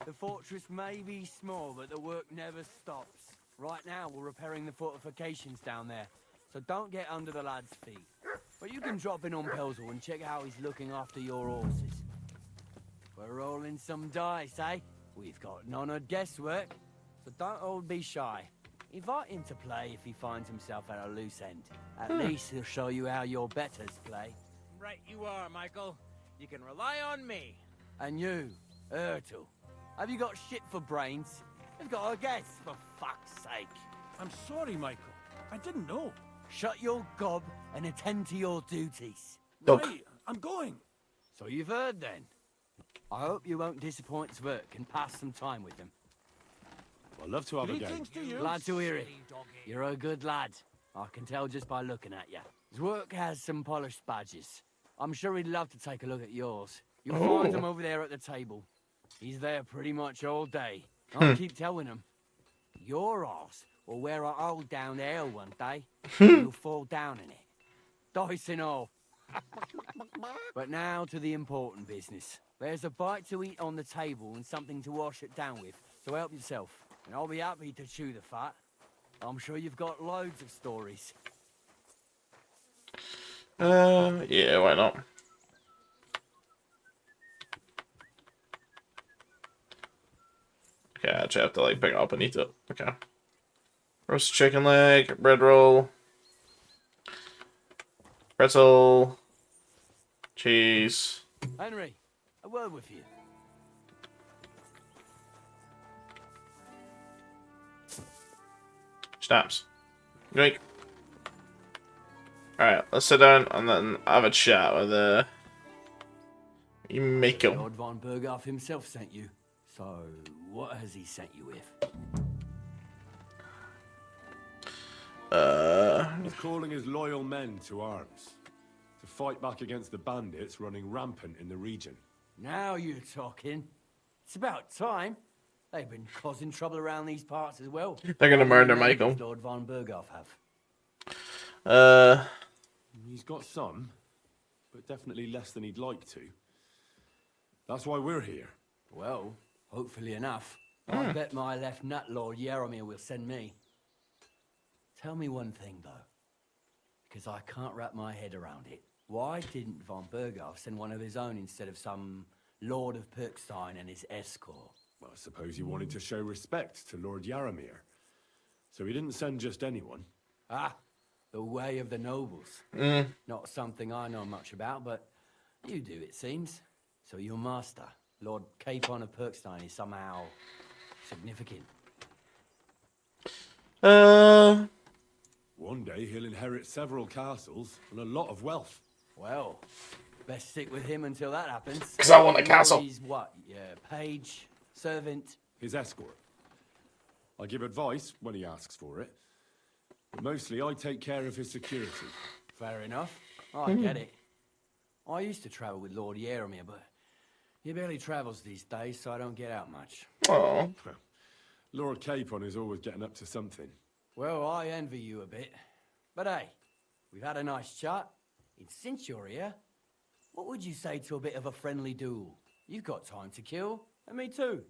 the fortress may be small, but the work never stops. Right now, we're repairing the fortifications down there, so don't get under the lad's feet. But you can drop in on Pelzel and check how he's looking after your horses. We're rolling some dice, eh? We've got none of guesswork. so don't be shy. Invite him to play if he finds himself at a loose end. At least he'll show you how your betters play. Right you are, Michael. You can rely on me. And you, Ertl, have you got shit for brains? You've got a guess, for fuck's sake. I'm sorry, Michael. I didn't know. Shut your gob and attend to your duties. Right, I'm going. So you've heard then. I hope you won't disappoint Zwerk and pass some time with him. I'd love to have a game. Glad to hear it. You're a good lad. I can tell just by looking at you. Zwerk has some polished badges. I'm sure he'd love to take a look at yours. You'll find him over there at the table. He's there pretty much all day. I'll keep telling him. Your arse will wear a hole down there one day. You'll fall down in it. Dice and all. But now to the important business. There's a bite to eat on the table and something to wash it down with, so help yourself. And I'll be happy to chew the fat. I'm sure you've got loads of stories. Yeah, why not? Okay, I actually have to like pick it up and eat it. Okay. Roast chicken leg, bread roll, pretzel, cheese. Henry, a word with you. Snaps. Drink. Alright, let's sit down and then have a chat with Michael. Lord von Berghoff himself sent you. So, what has he sent you with? He's calling his loyal men to arms. To fight back against the bandits running rampant in the region. Now you're talking. It's about time. They've been causing trouble around these parts as well. They're gonna murder Michael. Lord von Berghoff have. He's got some, but definitely less than he'd like to. That's why we're here. Well, hopefully enough. I bet my left nut Lord Yaromir will send me. Tell me one thing, though, because I can't wrap my head around it. Why didn't von Berghoff send one of his own instead of some Lord of Pirkstein and his escort? Well, I suppose he wanted to show respect to Lord Yaromir. So he didn't send just anyone. Ah, the way of the nobles. Not something I know much about, but you do, it seems. So your master, Lord Capon of Pirkstein, is somehow significant. One day he'll inherit several castles and a lot of wealth. Well, best stick with him until that happens. Because I want a castle. He's what? Yeah, page, servant. His escort. I give advice when he asks for it. But mostly I take care of his security. Fair enough. I get it. I used to travel with Lord Yaromir, but he barely travels these days, so I don't get out much. Oh. Lord Capon is always getting up to something. Well, I envy you a bit. But hey, we've had a nice chat. And since you're here, what would you say to a bit of a friendly duel? You've got time to kill, and me too.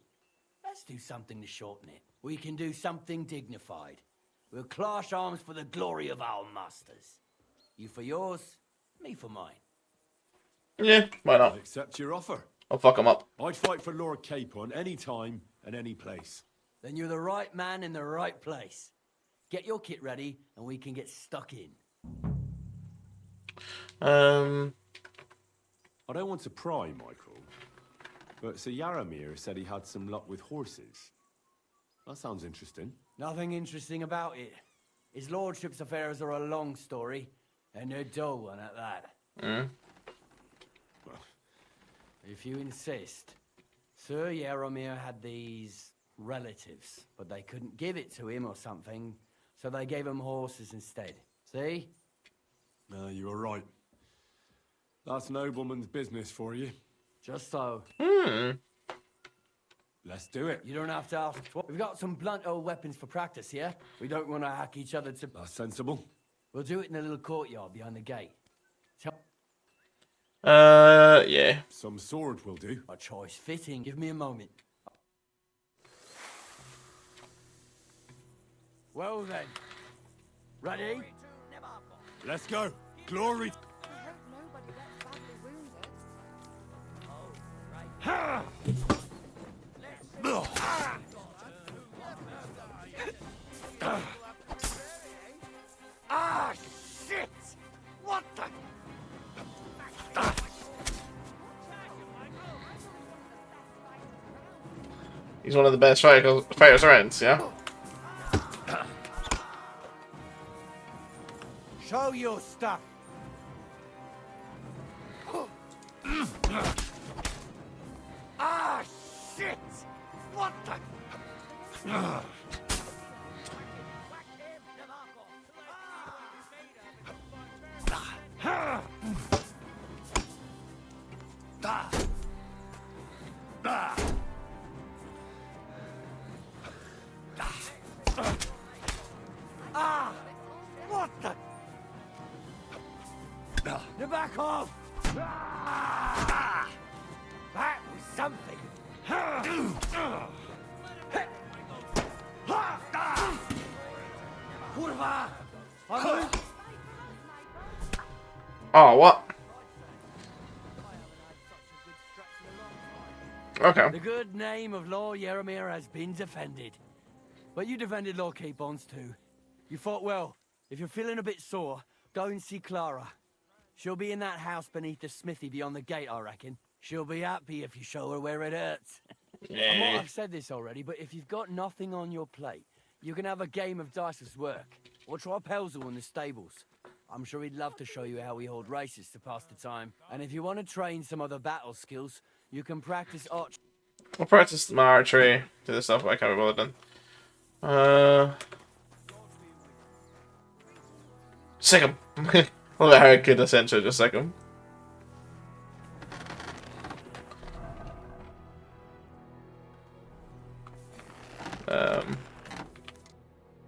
Let's do something to shorten it. We can do something dignified. We'll clash arms for the glory of our masters. You for yours, me for mine. Yeah, why not? I accept your offer. I'll fuck him up. I'd fight for Lord Capon any time and any place. Then you're the right man in the right place. Get your kit ready, and we can get stuck in. I don't want to pry, Michael, but Sir Yaromir said he had some luck with horses. That sounds interesting. Nothing interesting about it. His lordship's affairs are a long story, and a dull one at that. Well, if you insist. Sir Yaromir had these relatives, but they couldn't give it to him or something, so they gave him horses instead. See? No, you were right. That's nobleman's business for you. Just so. Let's do it. You don't have to ask. We've got some blunt old weapons for practice here. We don't want to hack each other to... That's sensible. We'll do it in a little courtyard behind the gate. Yeah. Some sword will do. A choice fitting. Give me a moment. Well then. Ready? Let's go. Glory. He's one of the best fighters around, yeah? Show your stuff. Ah, shit! What the? Ah! What the? You back off! Ah! That was something. Kurwa! Oh, what? Okay. The good name of Lord Yaramir has been defended. But you defended Lord Capons too. You fought well. If you're feeling a bit sore, go and see Clara. She'll be in that house beneath the smithy beyond the gate, I reckon. She'll be happy if you show her where it hurts. I might have said this already, but if you've got nothing on your plate, you can have a game of dice's work. Or try Pelzel in the stables. I'm sure he'd love to show you how we hold races to pass the time. And if you want to train some other battle skills, you can practice archery. I'll practice my archery, do the stuff, but I can't be bothered done. Sick him. Look at how good essentially just sick him.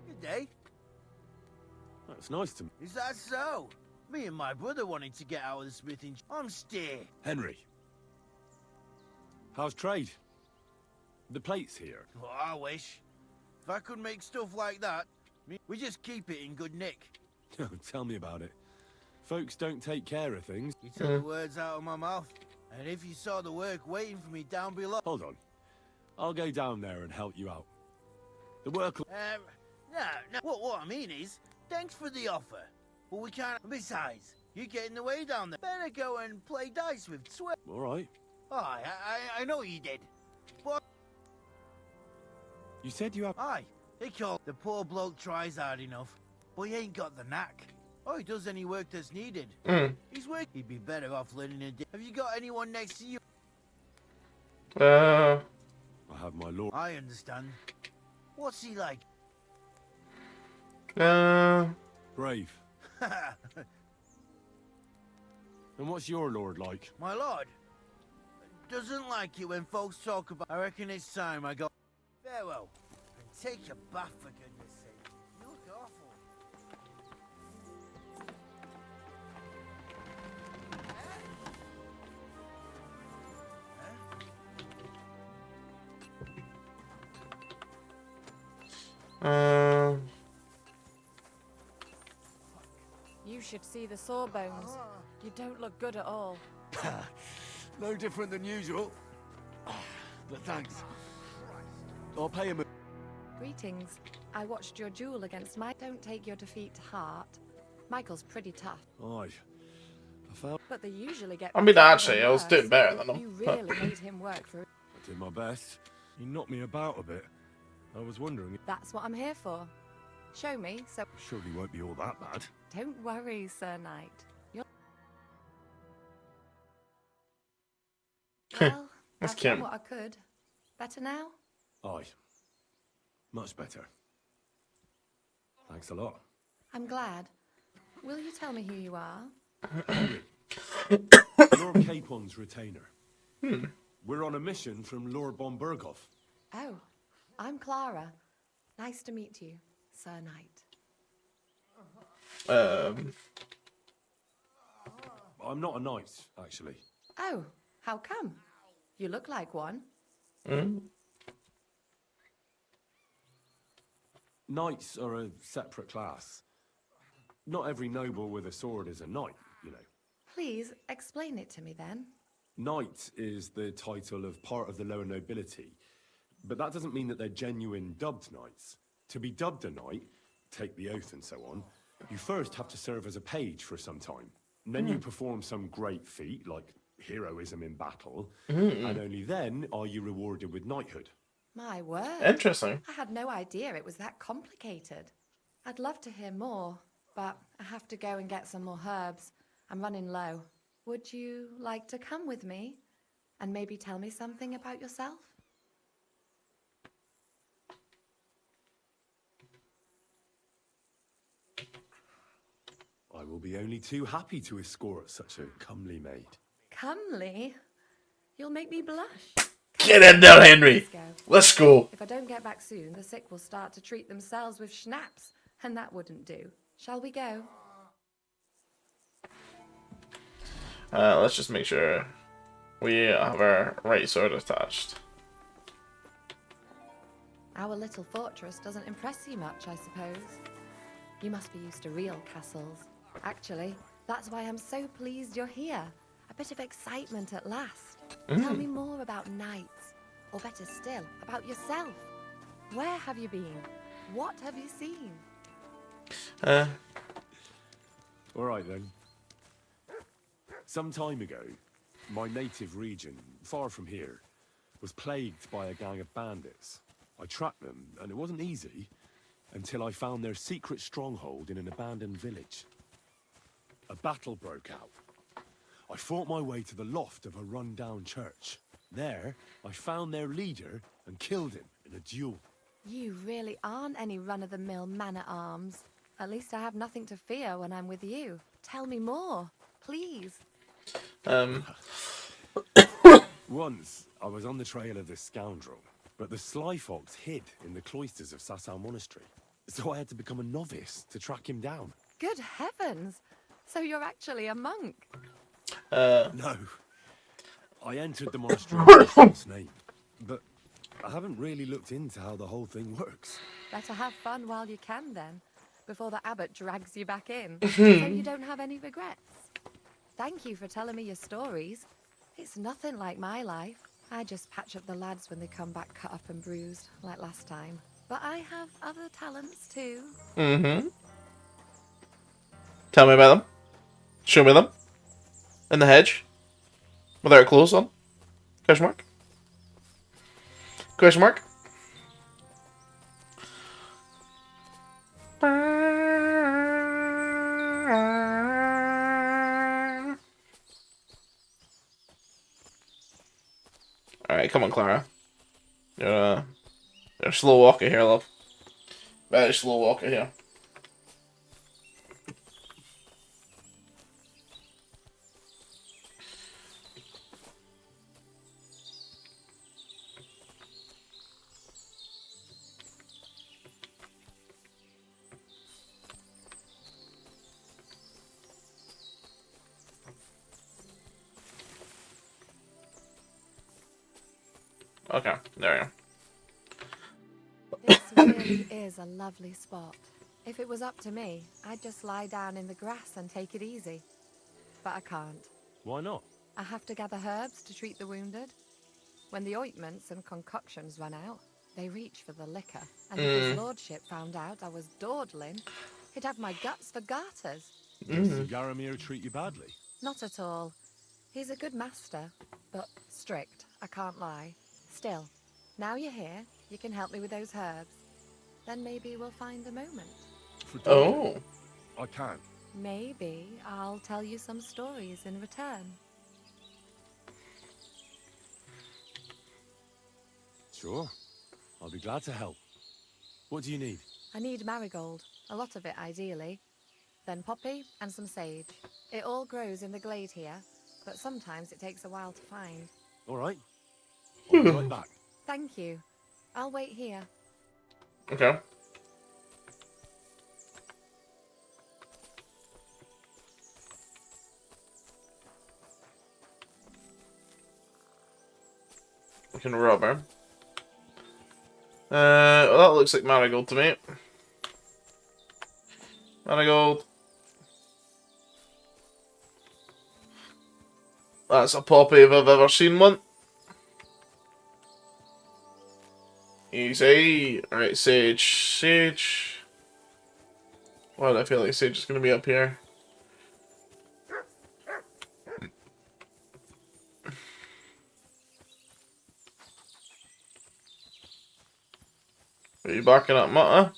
Good day. That's nice to me. Is that so? Me and my brother wanted to get out of the smithing. I'm steer. Henry. How's trade? The plate's here. Oh, I wish. If I could make stuff like that, we just keep it in good nick. Tell me about it. Folks don't take care of things. You took the words out of my mouth. And if you saw the work waiting for me down below... Hold on. I'll go down there and help you out. The work... No. What I mean is, thanks for the offer. But we can't... Besides, you get in the way down there. Better go and play dice with Sweat. All right. Oh, I know you did. But... You said you have... Aye. They call... The poor bloke tries hard enough, but he ain't got the knack. Oh, he does any work that's needed. He's work. He'd be better off learning a... Have you got anyone next to you? I have my lord. I understand. What's he like? Brave. And what's your lord like? My lord doesn't like it when folks talk about... I reckon it's time I go... Farewell. And take a bath for goodness sake. You look awful. You should see the sawbones. You don't look good at all. No different than usual. But thanks. I'll pay him. Greetings. I watched your duel against Mike. Don't take your defeat to heart. Michael's pretty tough. Aye. I found... But they usually get... I mean, actually, I was doing better than him. You really made him work for it. I did my best. He knocked me about a bit. I was wondering... That's what I'm here for. Show me, so... Surely won't be all that bad. Don't worry, Sir Knight. You're... Well, That's I've done cute. what I could. Better now? Aye. Much better. Thanks a lot. I'm glad. Will you tell me who you are? Lord Capon's retainer. We're on a mission from Lord von Berghoff. Oh, I'm Clara. Nice to meet you, Sir Knight. I'm not a knight, actually. Oh, how come? You look like one. Knights are a separate class. Not every noble with a sword is a knight, you know. Please explain it to me then. Knight is the title of part of the lower nobility, but that doesn't mean that they're genuine dubbed knights. To be dubbed a knight, take the oath and so on, you first have to serve as a page for some time. And then you perform some great feat, like heroism in battle, and only then are you rewarded with knighthood. My word. Interesting. I had no idea it was that complicated. I'd love to hear more, but I have to go and get some more herbs. I'm running low. Would you like to come with me and maybe tell me something about yourself? I will be only too happy to escort such a comely maid. Comely? You'll make me blush. Get in there, Henry. Let's go. Let's go. If I don't get back soon, the sick will start to treat themselves with schnapps, and that wouldn't do. Shall we go? Let's just make sure we have our right sword attached. Our little fortress doesn't impress you much, I suppose. You must be used to real castles. Actually, that's why I'm so pleased you're here. A bit of excitement at last. Tell me more about knights, or better still, about yourself. Where have you been? What have you seen? All right then. Some time ago, my native region, far from here, was plagued by a gang of bandits. I tracked them, and it wasn't easy, until I found their secret stronghold in an abandoned village. A battle broke out. I fought my way to the loft of a run-down church. There, I found their leader and killed him in a duel. You really aren't any run-of-the-mill man-at-arms. At least I have nothing to fear when I'm with you. Tell me more, please. Once, I was on the trail of this scoundrel, but the sly fox hid in the cloisters of Sasau Monastery. So I had to become a novice to track him down. Good heavens! So you're actually a monk? No. I entered the monastery with a false name, but I haven't really looked into how the whole thing works. Better have fun while you can, then, before the abbot drags you back in, so you don't have any regrets. Thank you for telling me your stories. It's nothing like my life. I just patch up the lads when they come back cut up and bruised, like last time. But I have other talents, too. Tell me about them. Show me them. In the hedge. Without clothes on. Question mark? Question mark? Alright, come on, Clara. You're a slow walker here, love. Very slow walker here. Okay, there we go. This really is a lovely spot. If it was up to me, I'd just lie down in the grass and take it easy. But I can't. Why not? I have to gather herbs to treat the wounded. When the ointments and concoctions run out, they reach for the liquor. And if his lordship found out I was dawdling, he'd have my guts for garters. Does Yaramir treat you badly? Not at all. He's a good master, but strict, I can't lie. Still, now you're here, you can help me with those herbs. Then maybe we'll find a moment. Oh. I can't. Maybe I'll tell you some stories in return. Sure. I'll be glad to help. What do you need? I need marigold, a lot of it ideally. Then poppy and some sage. It all grows in the glade here, but sometimes it takes a while to find. All right. I'll be right back. Thank you. I'll wait here. Okay. We can rob her. Well, that looks like marigold to me. Marigold. That's a poppy if I've ever seen one. Easy. Alright, sage. Sage. Why do I feel like sage is going to be up here? Are you barking at Mata?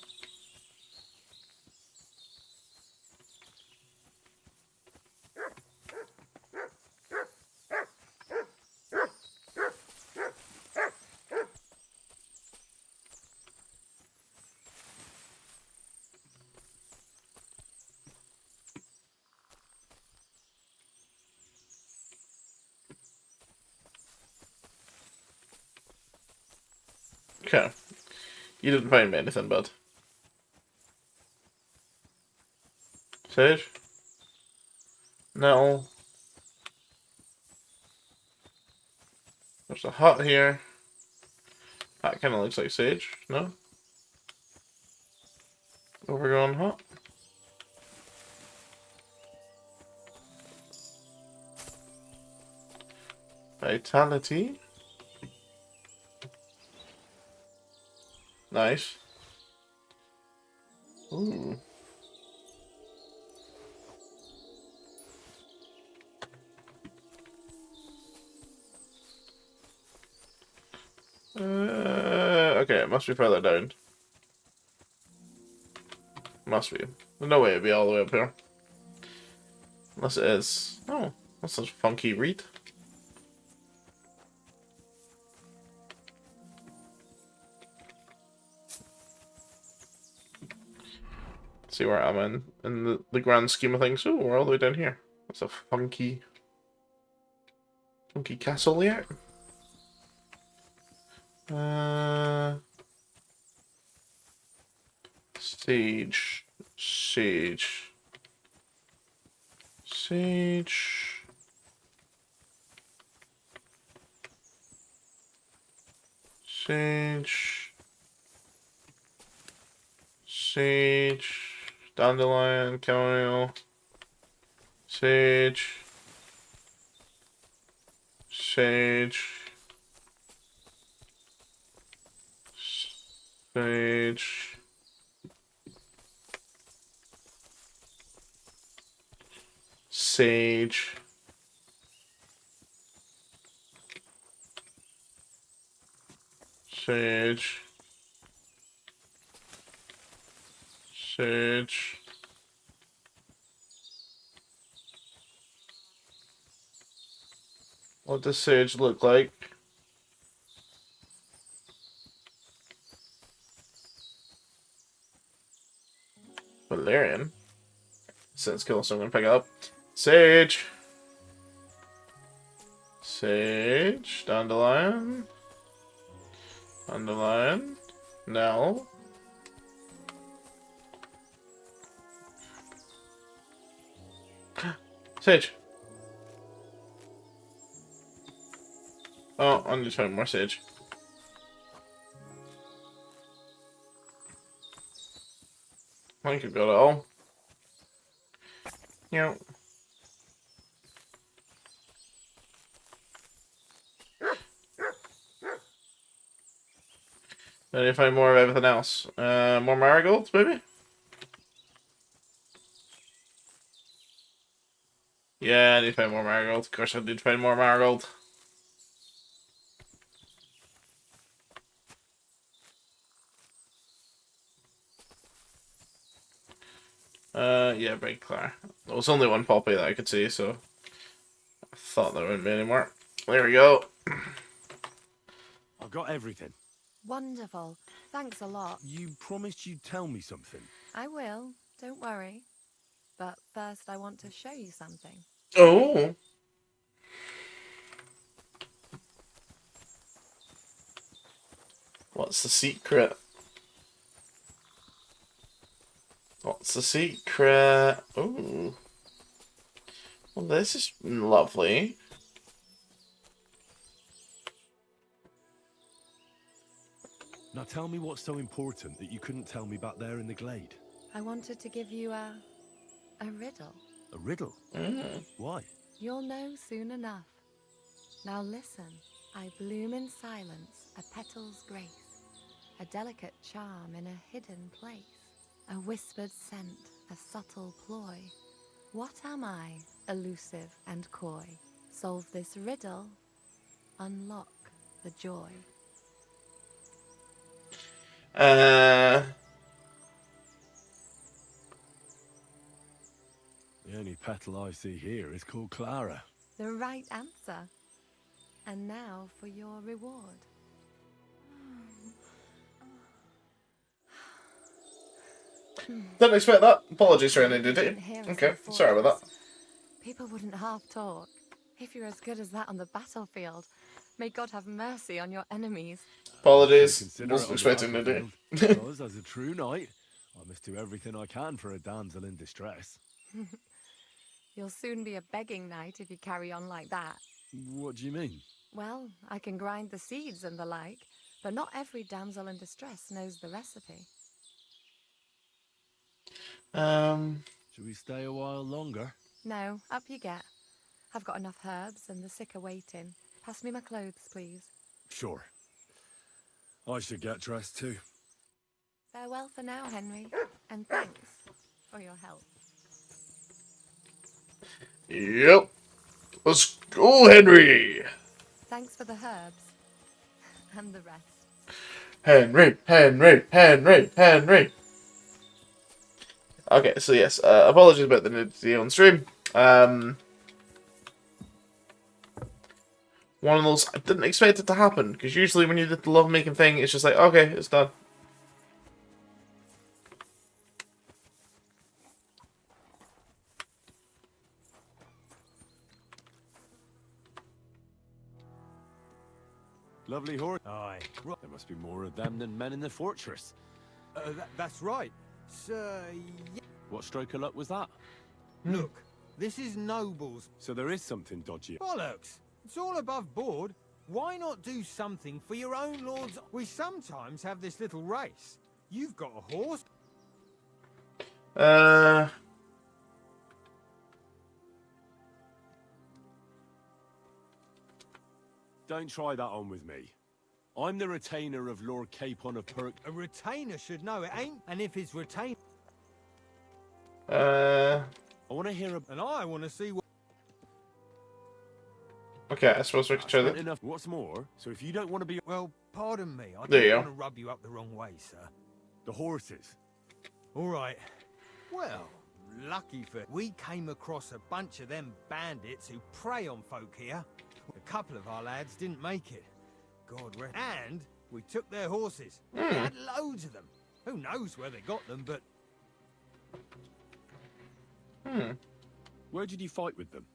Okay. You didn't find me anything, bud. Sage? No. There's a hut here. That kind of looks like sage, no? Overgrown hut. Vitality. Nice. Ooh. Okay, it must be further down. Must be. There's no way it'd be all the way up here. Unless it is. Oh, that's a funky read. See where I'm in the grand scheme of things. Oh, we're all the way down here. That's a funky castle here. Sage. Sage. Sage. Sage. Sage. Dandelion. Chamomile. Sage. Sage. Sage. Sage. Sage. Sage. What does sage look like? Valerian. Since kill, so I'm gonna pick it up. Sage. Sage. Dandelion. Dandelion. Nell. Sage. Oh, I'm just finding more sage. I could go to all. Yeah. Then you find more of everything else. More marigolds, maybe? Yeah, I need to find more marigold. Of course I need to find more marigold. Yeah, Big Claire. There was only one poppy that I could see, so I thought there wouldn't be any more. There we go. I've got everything. Wonderful. Thanks a lot. You promised you'd tell me something. I will. Don't worry. But first I want to show you something. Oh! What's the secret? What's the secret? Ooh. Well, this is lovely. Now tell me what's so important that you couldn't tell me back there in the glade. I wanted to give you a riddle. A riddle? Why? You'll know soon enough. Now listen. I bloom in silence, a petal's grace, a delicate charm in a hidden place, a whispered scent, a subtle ploy. What am I, elusive and coy? Solve this riddle, unlock the joy. Uh, The only petal I see here is called Clara. The right answer. And now for your reward. didn't expect that. Apologies for anything, did Didn't you? hear us Okay, in the sorry about fortress. that. People wouldn't half talk. If you're as good as that on the battlefield, may God have mercy on your enemies. Apologies. Consider it Wasn't on the expecting to do. battlefield, because as a true knight, I must do everything I can for a damsel in distress. You'll soon be a begging knight if you carry on like that. What do you mean? Well, I can grind the seeds and the like, but not every damsel in distress knows the recipe. Should we stay a while longer? No, up you get. I've got enough herbs and the sick are waiting. Pass me my clothes, please. Sure. I should get dressed too. Farewell for now, Henry, and thanks for your help. Yep. Let's go, Henry. Thanks for the herbs and the rest. Henry, Henry, Henry, Henry. Okay, so yes, apologies about the nudity on stream. One of those, I didn't expect it to happen, because usually when you did the love-making thing, it's just like, okay, it's done. Lovely horse. Aye. There must be more of them than men in the fortress. That's right. Sir, What stroke of luck was that? look, this is nobles. So there is something dodgy. Bollocks! It's all above board. Why not do something for your own lords? We sometimes have this little race. You've got a horse. Don't try that on with me. I'm the retainer of Lord Capon of Perk. A retainer should know it ain't. And if his retainer... I want to hear And I want to see what... Okay, I suppose we can try that. enough. What's more, so if you don't want to be... Well, pardon me. I There you don't go. want to rub you up the wrong way, sir. The horses. All right. Well, lucky for... We came across a bunch of them bandits who prey on folk here. A couple of our lads didn't make it. God rest. And we took their horses. We had loads of them. Who knows where they got them, but... Where did you fight with them?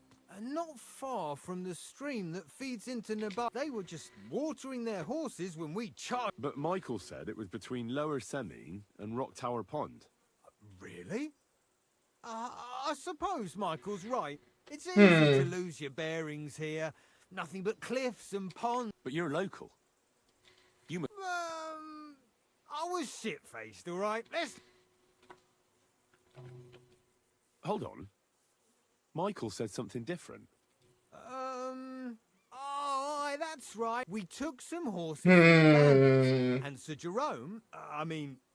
Not far from the stream that feeds into Nabar. They were just watering their horses when we charged. But Michael said it was between Lower Semine and Rock Tower Pond. Really? I suppose Michael's right. It's easy to lose your bearings here. Nothing but cliffs and ponds. But you're local. You must... I was shit-faced, all right? Let's... Hold on. Michael said something different. Aye, that's right. We took some horses from the bandits, and Sir Jerome,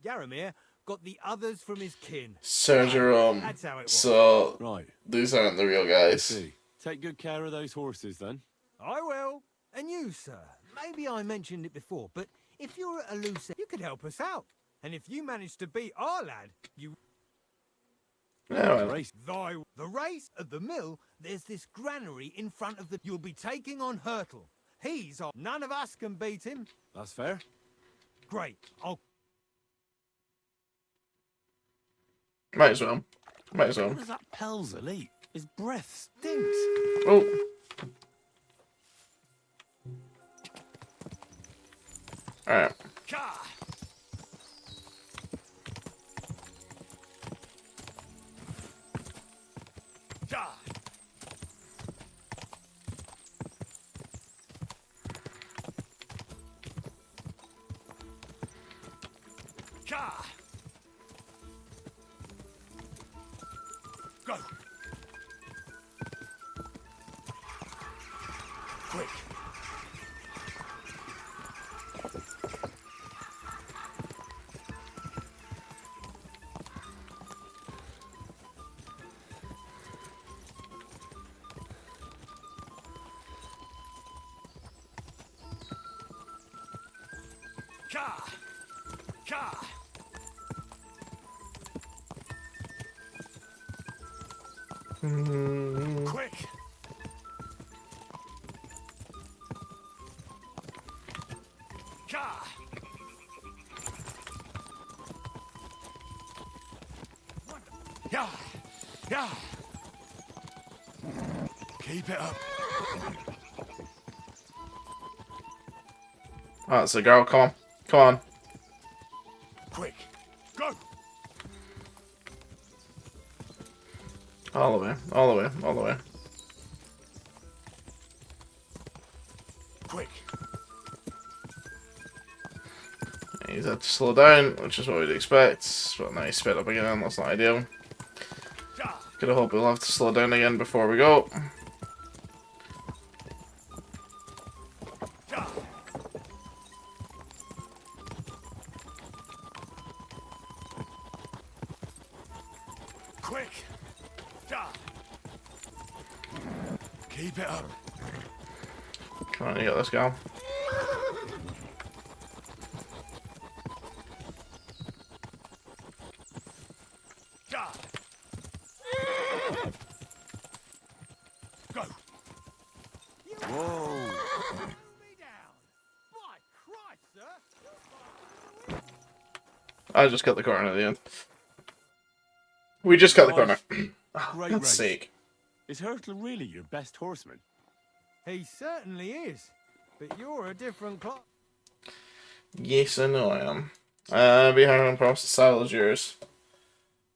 Yaramir, got the others from his kin. Sir Jerome. That's how it was. So, Right. these aren't the real guys. See. Take good care of those horses, then. I will. And you, sir. Maybe I mentioned it before, but if you're at a loose end, you could help us out. And if you manage to beat our lad, you... Yeah, well. The race at the mill, there's this granary in front of the... You'll be taking on Hurtle. He's on... None of us can beat him. That's fair. Great. I'll... Might as well. Might as well. What does that Pelzer eat? His breath stinks. Oh. Alright. Go. Quick. Quick! Yeah, yeah. Keep it up. Oh, it's a girl. Come on. Come on. Quick, go. All the way. All the way. All the way. Quick. He's had to slow down, which is what we'd expect. But now he's sped up again. That's not ideal. Gonna hope we'll have to slow down again before we go. Quick. Keep it up. Come on, you got this, gal. Go. Whoa. I just cut the corner at the end. We just cut the corner. Oh, Great God's race. sake. Is Hurtle really your best horseman? He certainly is. But you're a different class. Yes, I know I am. Behind promise the style is yours.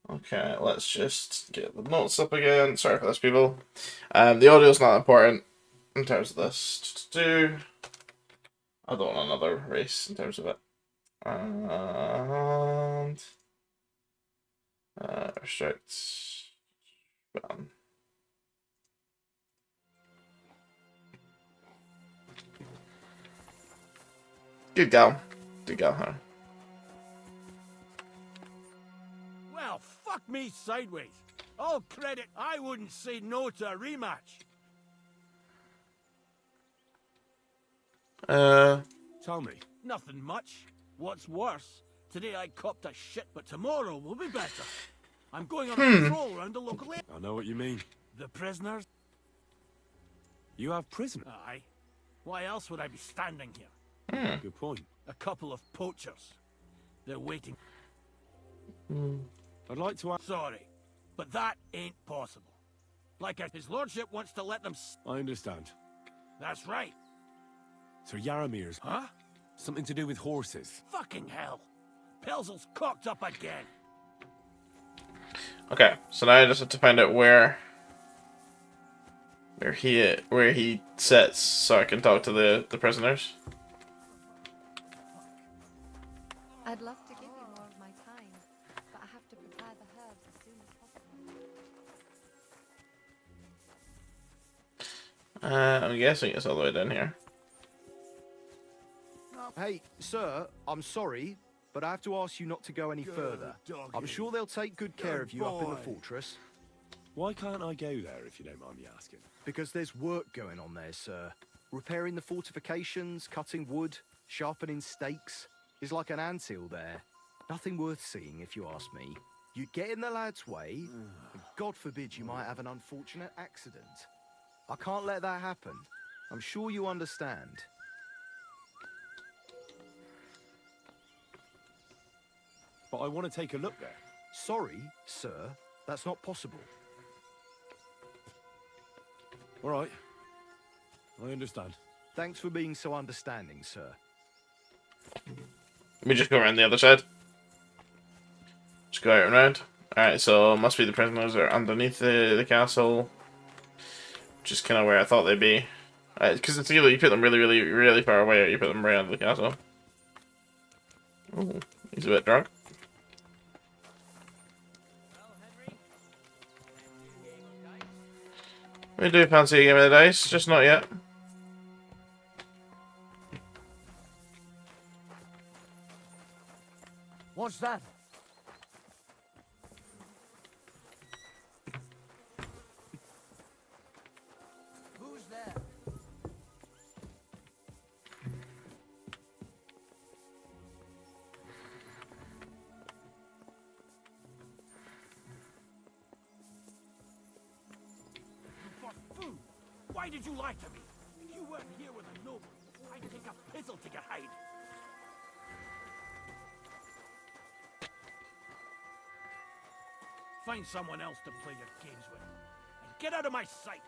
Okay, let's just get the notes up again. Sorry for this, people. The audio's not important in terms of this. I don't want another race in terms of it. And restrict. Ban. Good gal. Good gal, huh? Well, fuck me sideways. All credit, I wouldn't say no to a rematch. Tell me. Nothing much. What's worse, today I copped a shit, but tomorrow will be better. I'm going on a patrol around the local area. I know what you mean. The prisoners? You have prisoners? Aye. Why else would I be standing here? Good point. A couple of poachers. They're waiting. I'd like to ask... Sorry, but that ain't possible. Like his lordship wants to let them... I understand. That's right. So Yaramir's... Huh? Something to do with horses. Fucking hell. Pelzel's cocked up again. Okay, so now I just have to find out where he sits so I can talk to the prisoners. I'd love to give you more of my time, but I have to prepare the herbs as soon as possible. I'm guessing it's all the way down here. Hey, sir, I'm sorry, but I have to ask you not to go any further. I'm sure they'll take good care of you up in the fortress. Why can't I go there, if you don't mind me asking? Because there's work going on there, sir. Repairing the fortifications, cutting wood, sharpening stakes. Is like an anthill there. Nothing worth seeing, if you ask me. You get in the lad's way, and God forbid you might have an unfortunate accident. I can't let that happen. I'm sure you understand. But I want to take a look there. Sorry, sir. That's not possible. All right. I understand. Thanks for being so understanding, sir. Let me just go around the other side. Just go out and around. Alright, so must be the prisoners are underneath the castle. Just kind of where I thought they'd be. Because it's either you put them really, really, really far away or you put them right under the castle. Ooh, he's a bit drunk. We do fancy a game of the dice, just not yet. What's that? Who's there? Why did you lie to me? If you weren't here with a noble, I'd take a pizzle to your hide. Find someone else to play your games with. And get out of my sight.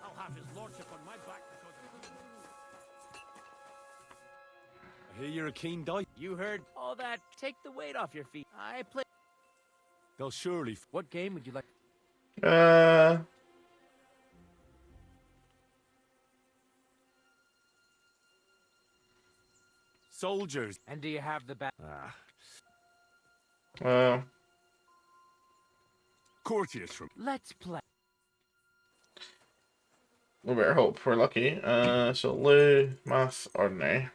I'll have his lordship on my back because I hear you're a keen dice. You heard all that. Take the weight off your feet. I play. They'll surely. What game would you like? Soldiers. And do you have the back? Courtiers from. Let's play. We better hope we're lucky. So Lou, Math, Ordinary.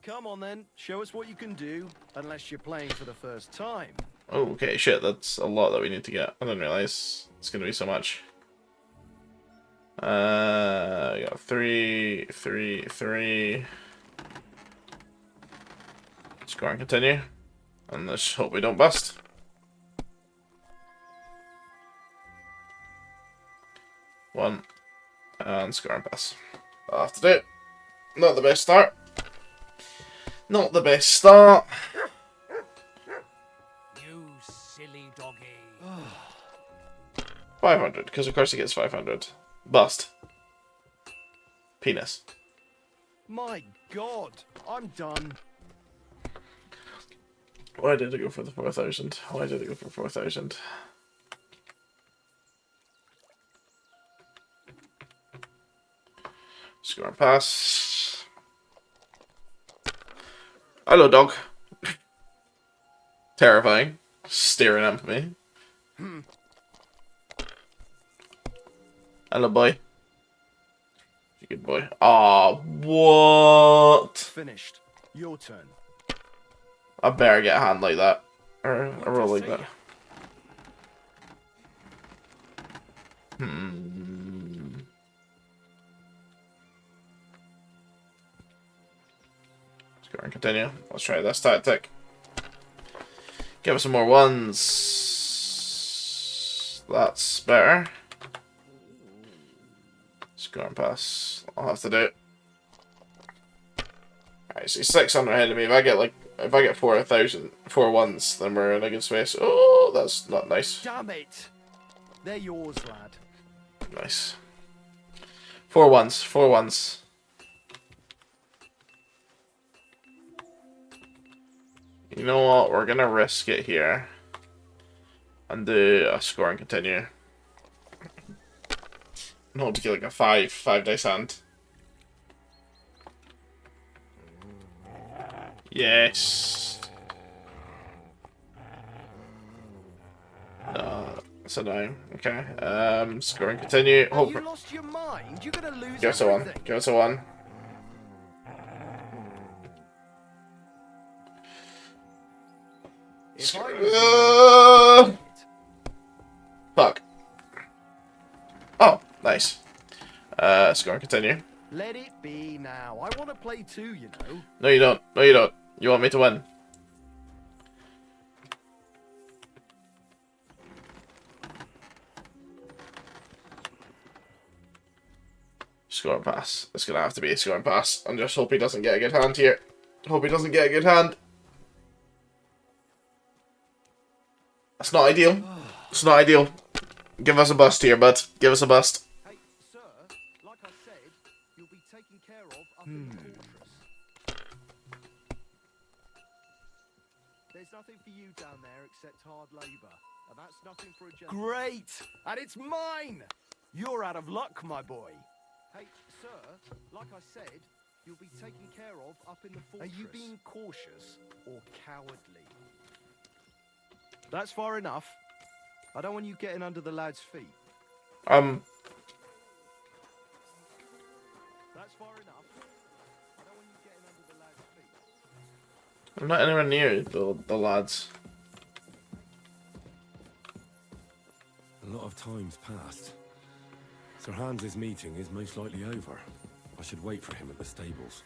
Come on then, show us what you can do, unless you're playing for the first time. Oh, okay, shit, that's a lot that we need to get. I didn't realize it's gonna be so much. We got 3, 3, 3. Score and continue. And let's hope we don't bust. One. And score and pass. I'll have to do it. Not the best start. Not the best start. You silly doggy. 500, because of course he gets 500. Bust. Penis. My God, I'm done. Why did I go for the 4,000? Why did I go for 4,000? Score and pass. Hello, dog. Terrifying. Staring at me. Hello, boy. Good boy. Ah, what? Finished. Your turn. I better get a hand like that. Or a roll like that. Let's go and continue. Let's try this tactic. Give us some more ones. That's better. Score and pass. I'll have to do it. Alright, so he's 600 ahead of me. If I get 4,000, 4 ones, then we're in a good space. Oh, that's not nice. Damn it! They're yours, lad. Nice. 4 ones, 4 ones. You know what? We're gonna risk it here. And do a score and continue. And hope to get like a 5 dice hand. Yes. That's annoying. Okay. Score and continue. Have you lost your mind? You're gonna lose Give us a 1. everything. Give us a 1. Fuck. Oh, nice. Score and continue. Let it be now. I want to play too, you know. No, you don't. No, you don't. You want me to win. Score and pass. It's gonna have to be a score and pass. And just hope he doesn't get a good hand here. Hope he doesn't get a good hand. That's not ideal. It's not ideal. Give us a bust here, bud. Give us a bust. Hey, sir, like I said, you'll be taken care of up in the fortress. There's nothing for you down there except hard labor. And that's nothing for a gentleman. Great! And it's mine! You're out of luck, my boy. Hey, sir, like I said, you'll be taken care of up in the fortress. Are you being cautious or cowardly? That's far enough. I don't want you getting under the lad's feet. That's far enough. I don't want you getting under the lad's feet. I'm not anywhere near the lads. A lot of time's passed. Sir Hans's meeting is most likely over. I should wait for him at the stables.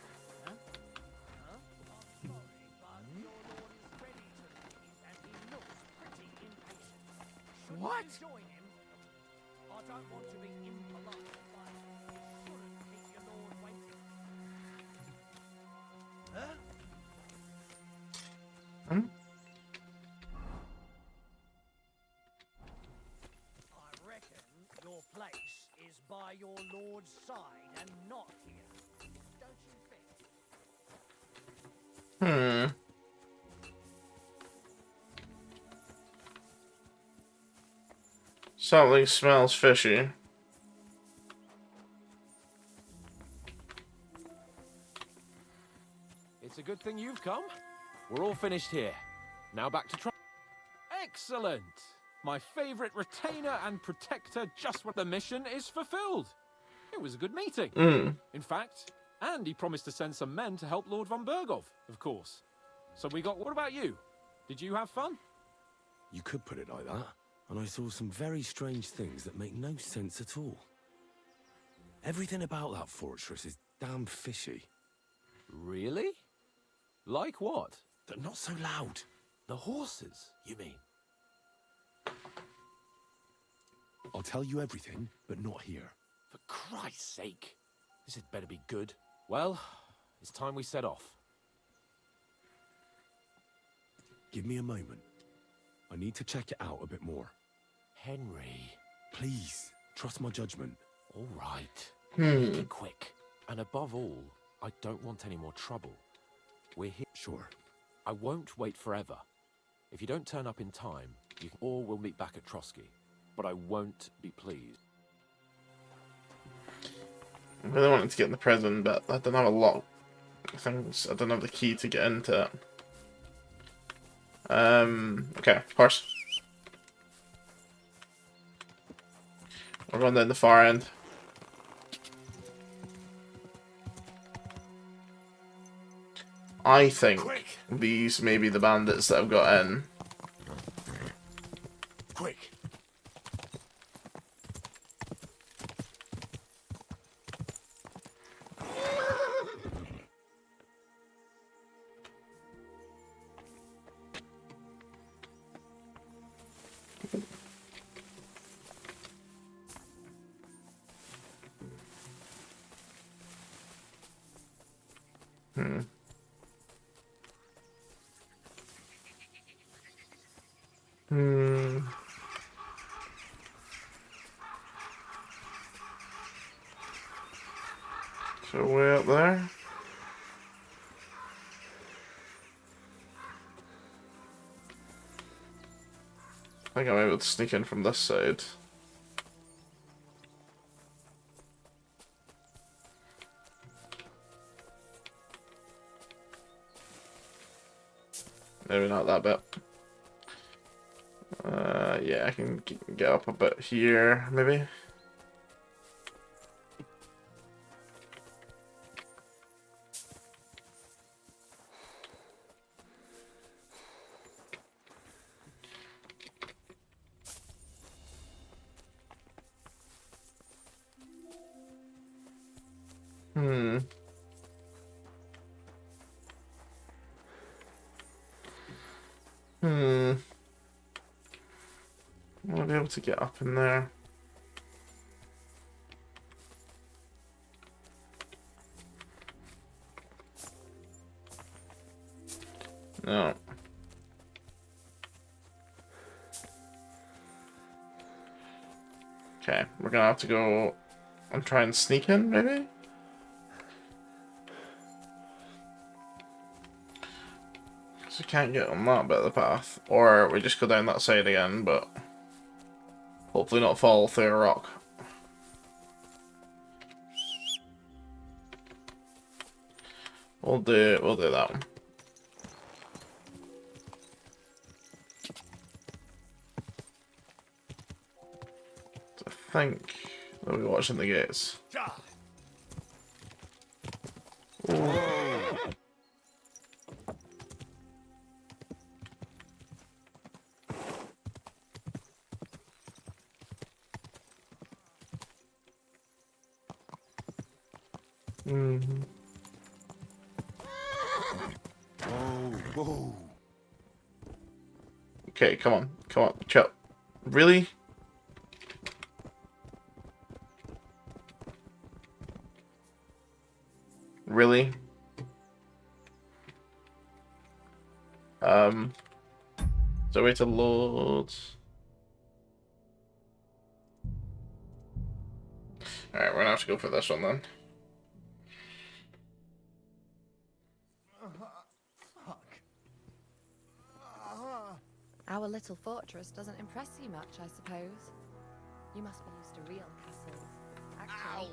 What? your lord's side and not here. Don't you think? Something smells fishy. It's a good thing you've come. We're all finished here. Now back to try. Excellent! My favorite retainer and protector just when the mission is fulfilled. It was a good meeting. In fact, and he promised to send some men to help Lord von Bergov, of course. So we got... What about you? Did you have fun? You could put it like that. And I saw some very strange things that make no sense at all. Everything about that fortress is damn fishy. Really? Like what? They're not so loud. The horses, you mean? I'll tell you everything, but not here. For Christ's sake. This had better be good. Well, it's time we set off. Give me a moment. I need to check it out a bit more. Henry. Please, trust my judgment. All right. Make it quick. And above all, I don't want any more trouble. We're here. Sure. I won't wait forever. If you don't turn up in time, you all will meet back at Trotsky. But I won't be pleased. I really wanted to get in the prison, but I don't have a lot of things. I don't have the key to get into it. Okay, of course. We're going down the far end. I think these may be the bandits that I've got in. Quick. So way up there. I think I'm able to sneak in from this side. Maybe not that bit. Yeah, I can get up a bit here, maybe. I'll be able to get up in there. No. Okay, we're gonna have to go and try and sneak in, maybe? Because we can't get on that bit of the path. Or we just go down that side again, but hopefully not fall through a rock. We'll do that one. I think they'll be watching the gates. Whoa. Okay, come on, chill. Really? Really? So wait to load. Alright, we're gonna have to go for this one then. Our little fortress doesn't impress you much, I suppose. You must be used to real castles. Actually,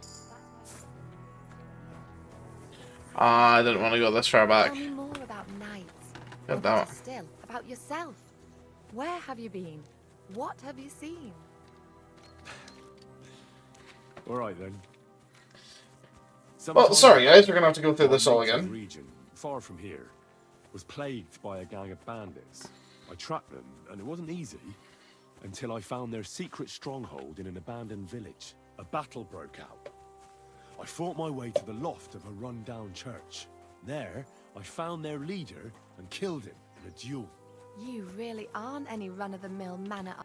I didn't want to go this far back. tell me more about knights. Or God better damn it. still, about yourself. Where have you been? What have you seen? All right then. Well, sorry guys, we're gonna have to go through this all again. Region, far from here, was plagued by a gang of bandits. I tracked them, and it wasn't easy until I found their secret stronghold in an abandoned village. A battle broke out. I fought my way to the loft of a run-down church. There, I found their leader and killed him in a duel. You really aren't any run-of-the-mill manor.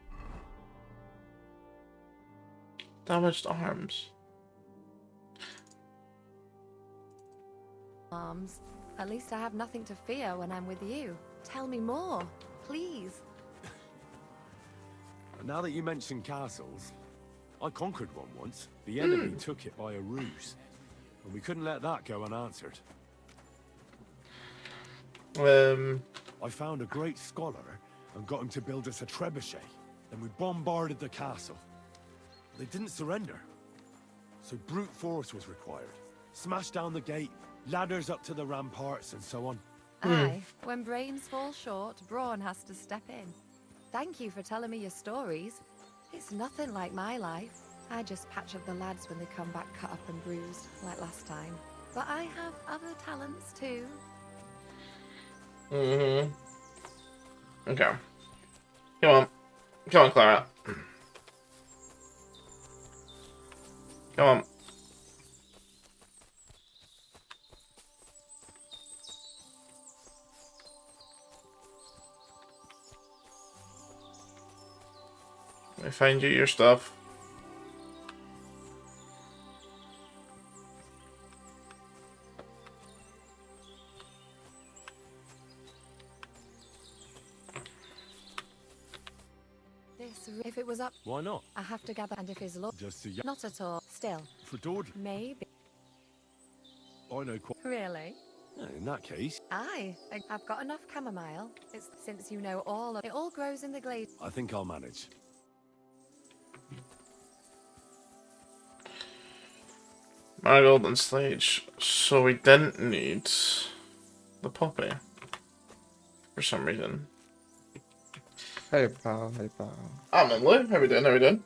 Damaged arms. Arms. At least I have nothing to fear when I'm with you. Tell me more, please. Now that you mention castles, I conquered one once. The enemy took it by a ruse, and we couldn't let that go unanswered. I found a great scholar and got him to build us a trebuchet. Then we bombarded the castle. They didn't surrender, so brute force was required. Smashed down the gate, ladders up to the ramparts, and so on. Aye, when brains fall short, brawn has to step in. Thank you for telling me your stories. It's nothing like my life. I just patch up the lads when they come back cut up and bruised, like last time. But I have other talents too. Okay. Come on. Come on, Clara. Come on. Let me find you your stuff. If it was up, Why not? I have to gather. And if his lord, Just a not at all. Still, for Dordrecht. maybe. I know quite. Really? In that case, Aye, I've got enough chamomile. It's since you know all of it. All grows in the glade. I think I'll manage. Marigold and Slage. So we didn't need the poppy. For some reason. Hey pal, hey pal. I'm in Lou. How we doing? How we doing?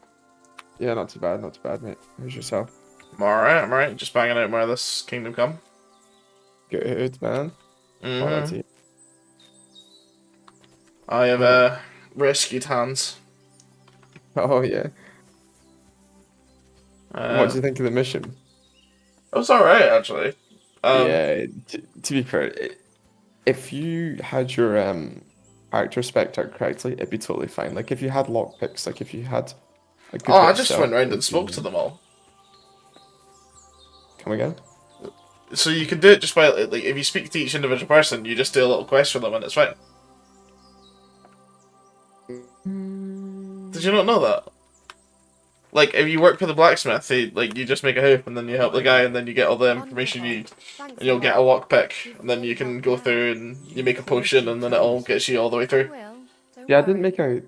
Yeah, not too bad, mate. How's yourself? I'm alright. Just banging out more of this Kingdom Come. Good, man. Quality. I have rescued hands. Oh, yeah. What do you think of the mission? It was alright, actually. Yeah, to be fair, if you had your character spec'd out correctly, it'd be totally fine. Like, if you had lockpicks, like, if you had a good I bit of just stealth, went around and it'd spoke be- to them all. Come again? So you can do it just by, like, if you speak to each individual person, you just do a little quest for them and it's fine. Did you not know that? Like, if you work for the blacksmith, you just make a hoop and then you help the guy and then you get all the information you need. And you'll get a lockpick and then you can go through and you make a potion and then it all gets you all the way through. Yeah, I didn't make a...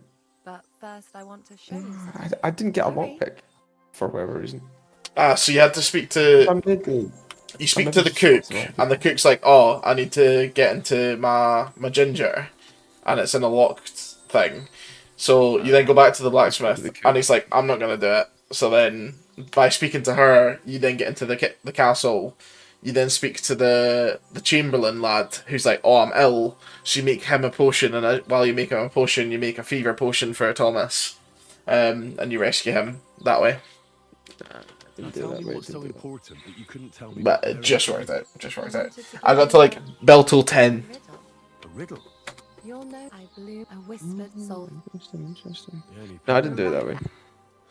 But first, I want to show you. I didn't get a lockpick, for whatever reason. So you had to speak to... You speak to the cook, and the cook's like, oh, I need to get into my ginger, and it's in a locked thing. So you then go back to the blacksmith, and he's like, I'm not going to do it. So then, by speaking to her, you then get into the castle. You then speak to the chamberlain lad, who's like, oh, I'm ill. So you make him a potion, and while you make him a potion, you make a fever potion for Thomas. And you rescue him that way. Tell me what's so important that you couldn't tell me. But it just worked out. I got to like Beltal 10. A riddle. You'll know I blew a whispered soul. Interesting. No, I didn't do it that way.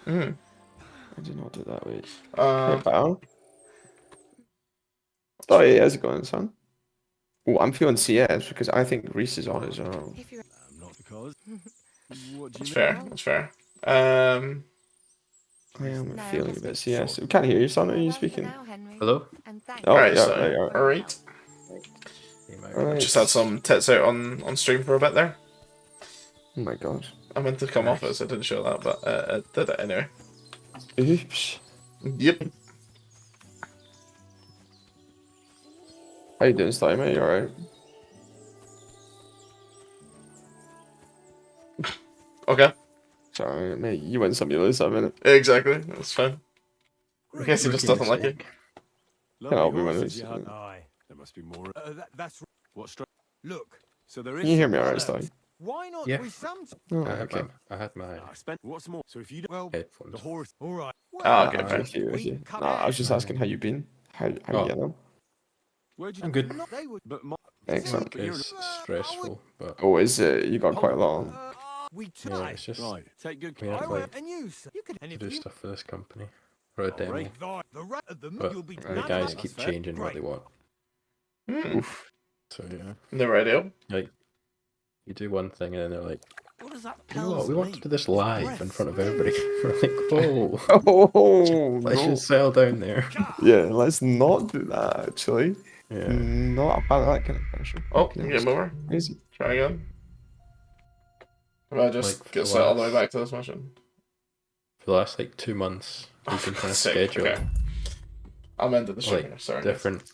I did not do it that way. Hey, pal. Oh, yeah, how's it going, son? Oh, I'm feeling CS because I think Reese is on his own. Not because. What do That's you fair. know? That's fair. I am No, feeling a must bit be CS. We can't hear you, son. Are you Well, for speaking? now, Henry. Hello? And thanks. Oh, Alright, yeah, so, right, alright. alright. Alright. Just had some tits out on stream for a bit there. Oh my god. I meant to come off it, so I didn't show that, but I did it anyway. Oops. Yep. How you doing, Sty, mate? You alright? Okay. Sorry, mate. You win some, you lose some, innit? Exactly. That's fine. In case he just doesn't like it. Can't help me when it's... Aye, there must be more. That's what. Look. So there is. Can you hear me alright, Sty? Why not? Yeah. We some. Oh, okay. I had my What's more? So if you don't, Well, headphones. the horse. All right. Oh, okay, I'm fine. with you, with you. Nah, I was just asking how you been. How you getting on? I'm good. But Excellent. It's stressful, but Oh, is it? You got quite long. We yeah, it's just right. Take good we care. have like And you, sir, you can. And to if do you stuff for this company for a demo, the rat of them, but you'll be. the guys keep changing what they want. Oof. So yeah, Never ideal. like you do one thing and then they're like, What does that you know what, we pills want to mean? do this live in front of everybody. We're like, whoa, Oh, let's no. just settle down there. Yeah, let's not do that, actually. Yeah. Not a fan of that kind of finisher. Oh, game over. Crazy. Try again. If I just Like, get for set all the way last- back to this mission. For the last like 2 months, we've been trying to Sick, schedule okay. I'm into the stream like here, sorry. different